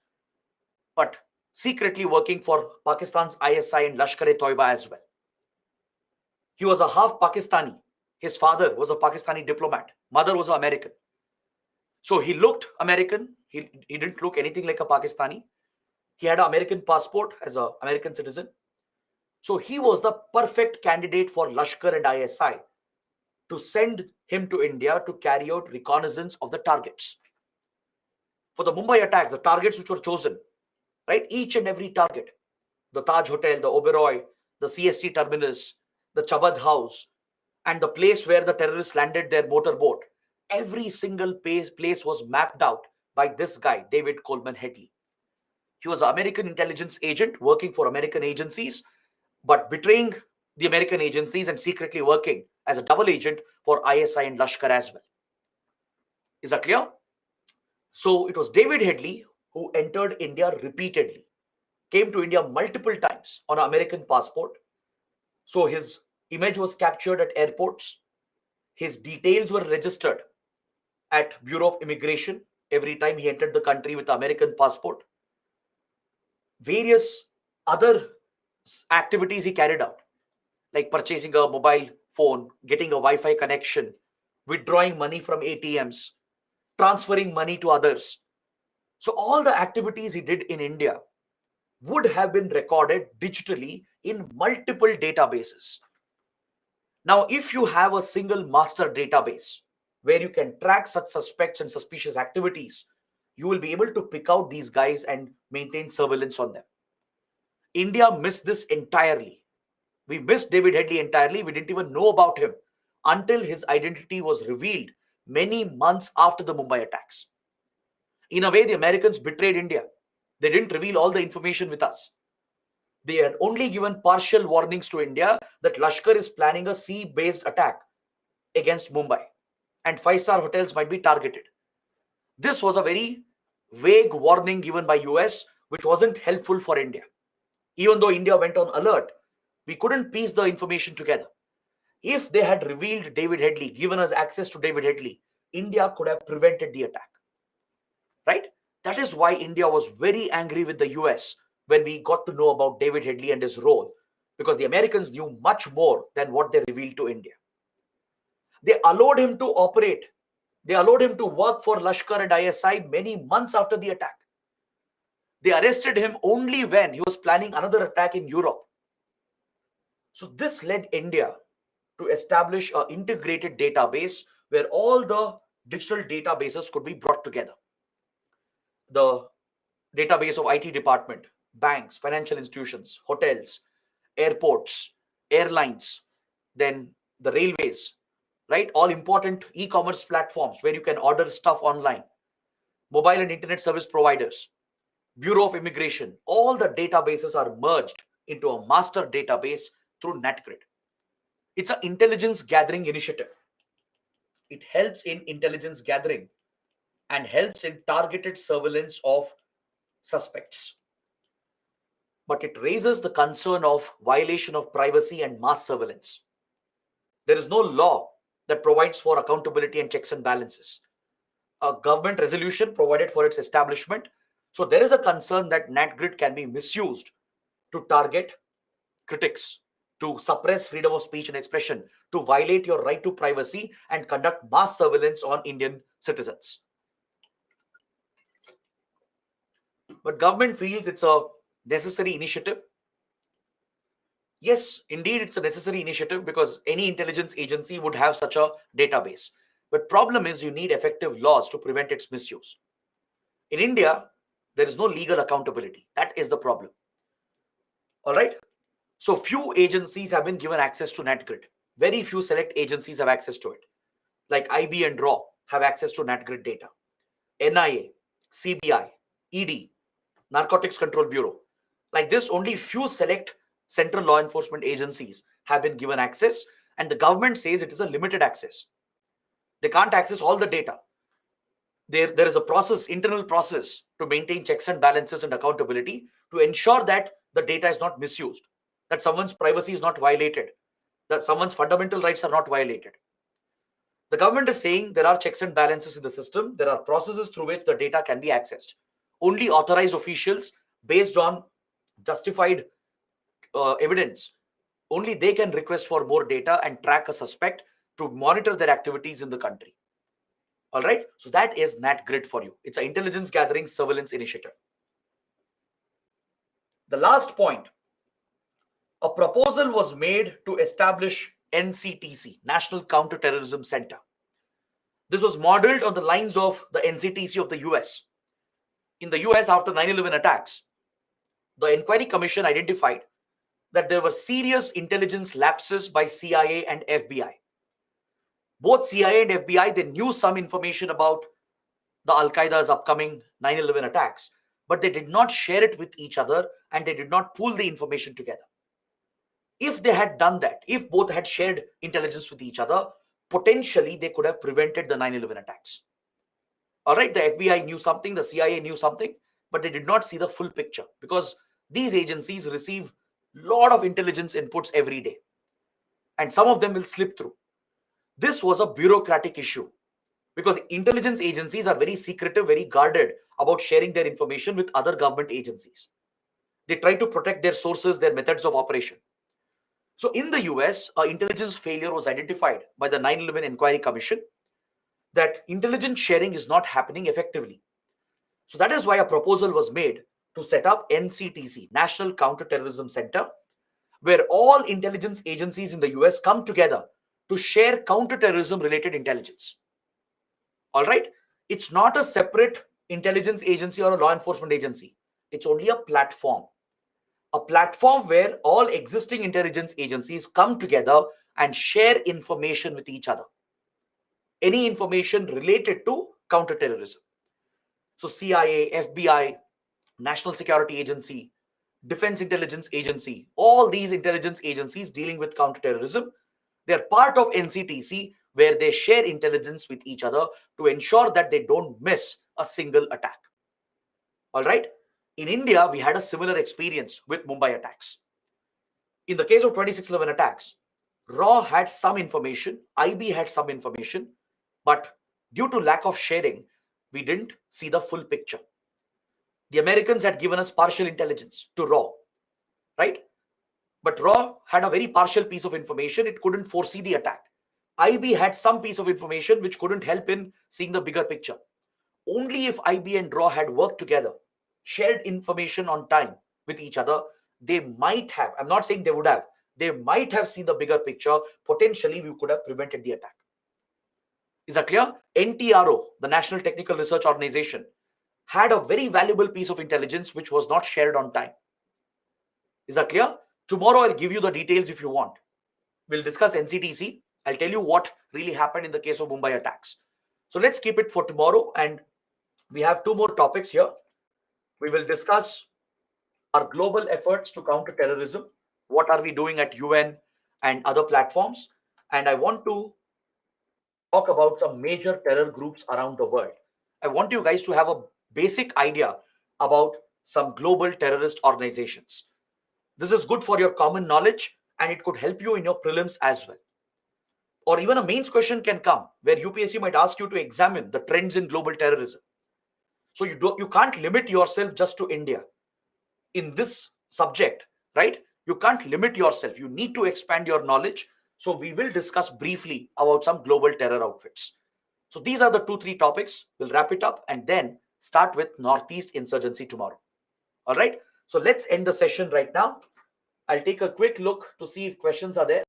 but secretly working for Pakistan's ISI and Lashkar-e-Toiba as well. He was a half Pakistani. His father was a Pakistani diplomat. Mother was an American. So he looked American. He didn't look anything like a Pakistani. He had an American passport as an American citizen. So he was the perfect candidate for Lashkar and ISI to send him to India to carry out reconnaissance of the targets. For the Mumbai attacks, the targets which were chosen, right? Each and every target, the Taj Hotel, the Oberoi, the CST terminus, the Chabad House, and the place where the terrorists landed their motorboat, every single place was mapped out by this guy, David Coleman Headley. He was an American intelligence agent working for American agencies, but betraying the American agencies and secretly working as a double agent for ISI and Lashkar as well. Is that clear? So it was David Headley who entered India repeatedly, came to India multiple times on an American passport. So his image was captured at airports. His details were registered at Bureau of Immigration every time he entered the country with an American passport. Various other activities he carried out, like purchasing a mobile phone, getting a Wi-Fi connection, withdrawing money from ATMs, transferring money to others. So all the activities he did in India would have been recorded digitally in multiple databases. Now, if you have a single master database where you can track such suspects and suspicious activities, you will be able to pick out these guys and maintain surveillance on them. India missed this entirely. We missed David Headley entirely. We didn't even know about him until his identity was revealed many months after the Mumbai attacks. In a way, the Americans betrayed India. They didn't reveal all the information with us. They had only given partial warnings to India that Lashkar is planning a sea-based attack against Mumbai and five-star hotels might be targeted. This was a very vague warning given by US, which wasn't helpful for India. Even though India went on alert, we couldn't piece the information together. If they had revealed David Headley, given us access to David Headley, India could have prevented the attack. Right? That is why India was very angry with the US when we got to know about David Headley and his role, because the Americans knew much more than what they revealed to India. They allowed him to operate. They allowed him to work for Lashkar and ISI many months after the attack. They arrested him only when he was planning another attack in Europe. So this led India to establish an integrated database where all the digital databases could be brought together. The database of IT department, banks, financial institutions, hotels, airports, airlines, then the railways, right? All important e-commerce platforms where you can order stuff online, mobile and internet service providers, Bureau of Immigration, all the databases are merged into a master database through NatGrid. It's an intelligence gathering initiative. It helps in intelligence gathering and helps in targeted surveillance of suspects. But it raises the concern of violation of privacy and mass surveillance. There is no law that provides for accountability and checks and balances. A government resolution provided for its establishment. So there is a concern that NatGrid can be misused to target critics, to suppress freedom of speech and expression, to violate your right to privacy and conduct mass surveillance on Indian citizens. But government feels it's a necessary initiative. Yes, indeed, it's a necessary initiative because any intelligence agency would have such a database. But problem is you need effective laws to prevent its misuse. In India, there is no legal accountability. That is the problem. All right. So few agencies have been given access to NatGrid. Very few select agencies have access to it. Like IB and RAW have access to NatGrid data. NIA, CBI, ED, Narcotics Control Bureau. Like this, only few select central law enforcement agencies have been given access, and the government says it is a limited access. They can't access all the data. There is a process, internal process to maintain checks and balances and accountability to ensure that the data is not misused, that someone's privacy is not violated, that someone's fundamental rights are not violated. The government is saying there are checks and balances in the system. There are processes through which the data can be accessed. Only authorized officials, based on justified evidence, only they can request for more data and track a suspect to monitor their activities in the country. All right. So that is NatGrid for you. It's an intelligence gathering surveillance initiative. The last point, a proposal was made to establish NCTC, National Counterterrorism Center. This was modeled on the lines of the NCTC of the US. In the US, after 9/11 attacks, the Inquiry Commission identified that there were serious intelligence lapses by CIA and FBI. Both CIA and FBI, they knew some information about the Al-Qaeda's upcoming 9/11 attacks, but they did not share it with each other and they did not pool the information together. If they had done that, if both had shared intelligence with each other, potentially they could have prevented the 9/11 attacks. All right, the FBI knew something, the CIA knew something, but they did not see the full picture because these agencies receive a lot of intelligence inputs every day, and some of them will slip through. This was a bureaucratic issue because intelligence agencies are very secretive, very guarded about sharing their information with other government agencies. They try to protect their sources, their methods of operation. So in the US, an intelligence failure was identified by the 9/11 Inquiry Commission that intelligence sharing is not happening effectively. So that is why a proposal was made to set up NCTC, National Counterterrorism Center, where all intelligence agencies in the US come together to share counterterrorism related intelligence. All right. It's not a separate intelligence agency or a law enforcement agency. It's only a platform. A platform where all existing intelligence agencies come together and share information with each other. Any information related to counterterrorism. So CIA, FBI, National Security Agency, Defense Intelligence Agency, all these intelligence agencies dealing with counterterrorism, they're part of NCTC, where they share intelligence with each other to ensure that they don't miss a single attack. All right. In India, we had a similar experience with Mumbai attacks. In the case of 2611 attacks, RAW had some information, IB had some information, but due to lack of sharing, we didn't see the full picture. The Americans had given us partial intelligence to RAW, right? But RAW had a very partial piece of information. It couldn't foresee the attack. IB had some piece of information which couldn't help in seeing the bigger picture. Only if IB and RAW had worked together, shared information on time with each other, they might have, I'm not saying they would have, they might have seen the bigger picture. Potentially, we could have prevented the attack. Is that clear? NTRO, the National Technical Research Organization, had a very valuable piece of intelligence which was not shared on time. Is that clear? Tomorrow, I'll give you the details if you want. We'll discuss NCTC. I'll tell you what really happened in the case of Mumbai attacks. So let's keep it for tomorrow. And we have two more topics here. We will discuss our global efforts to counter terrorism. What are we doing at UN and other platforms? And I want to talk about some major terror groups around the world. I want you guys to have a basic idea about some global terrorist organizations. This is good for your common knowledge, and it could help you in your prelims as well. Or even a mains question can come where UPSC might ask you to examine the trends in global terrorism. So you can't limit yourself just to India in this subject, right? You can't limit yourself. You need to expand your knowledge. So we will discuss briefly about some global terror outfits. So these are the 2-3 topics. We'll wrap it up and then start with Northeast insurgency tomorrow. All right. So let's end the session right now. I'll take a quick look to see if questions are there.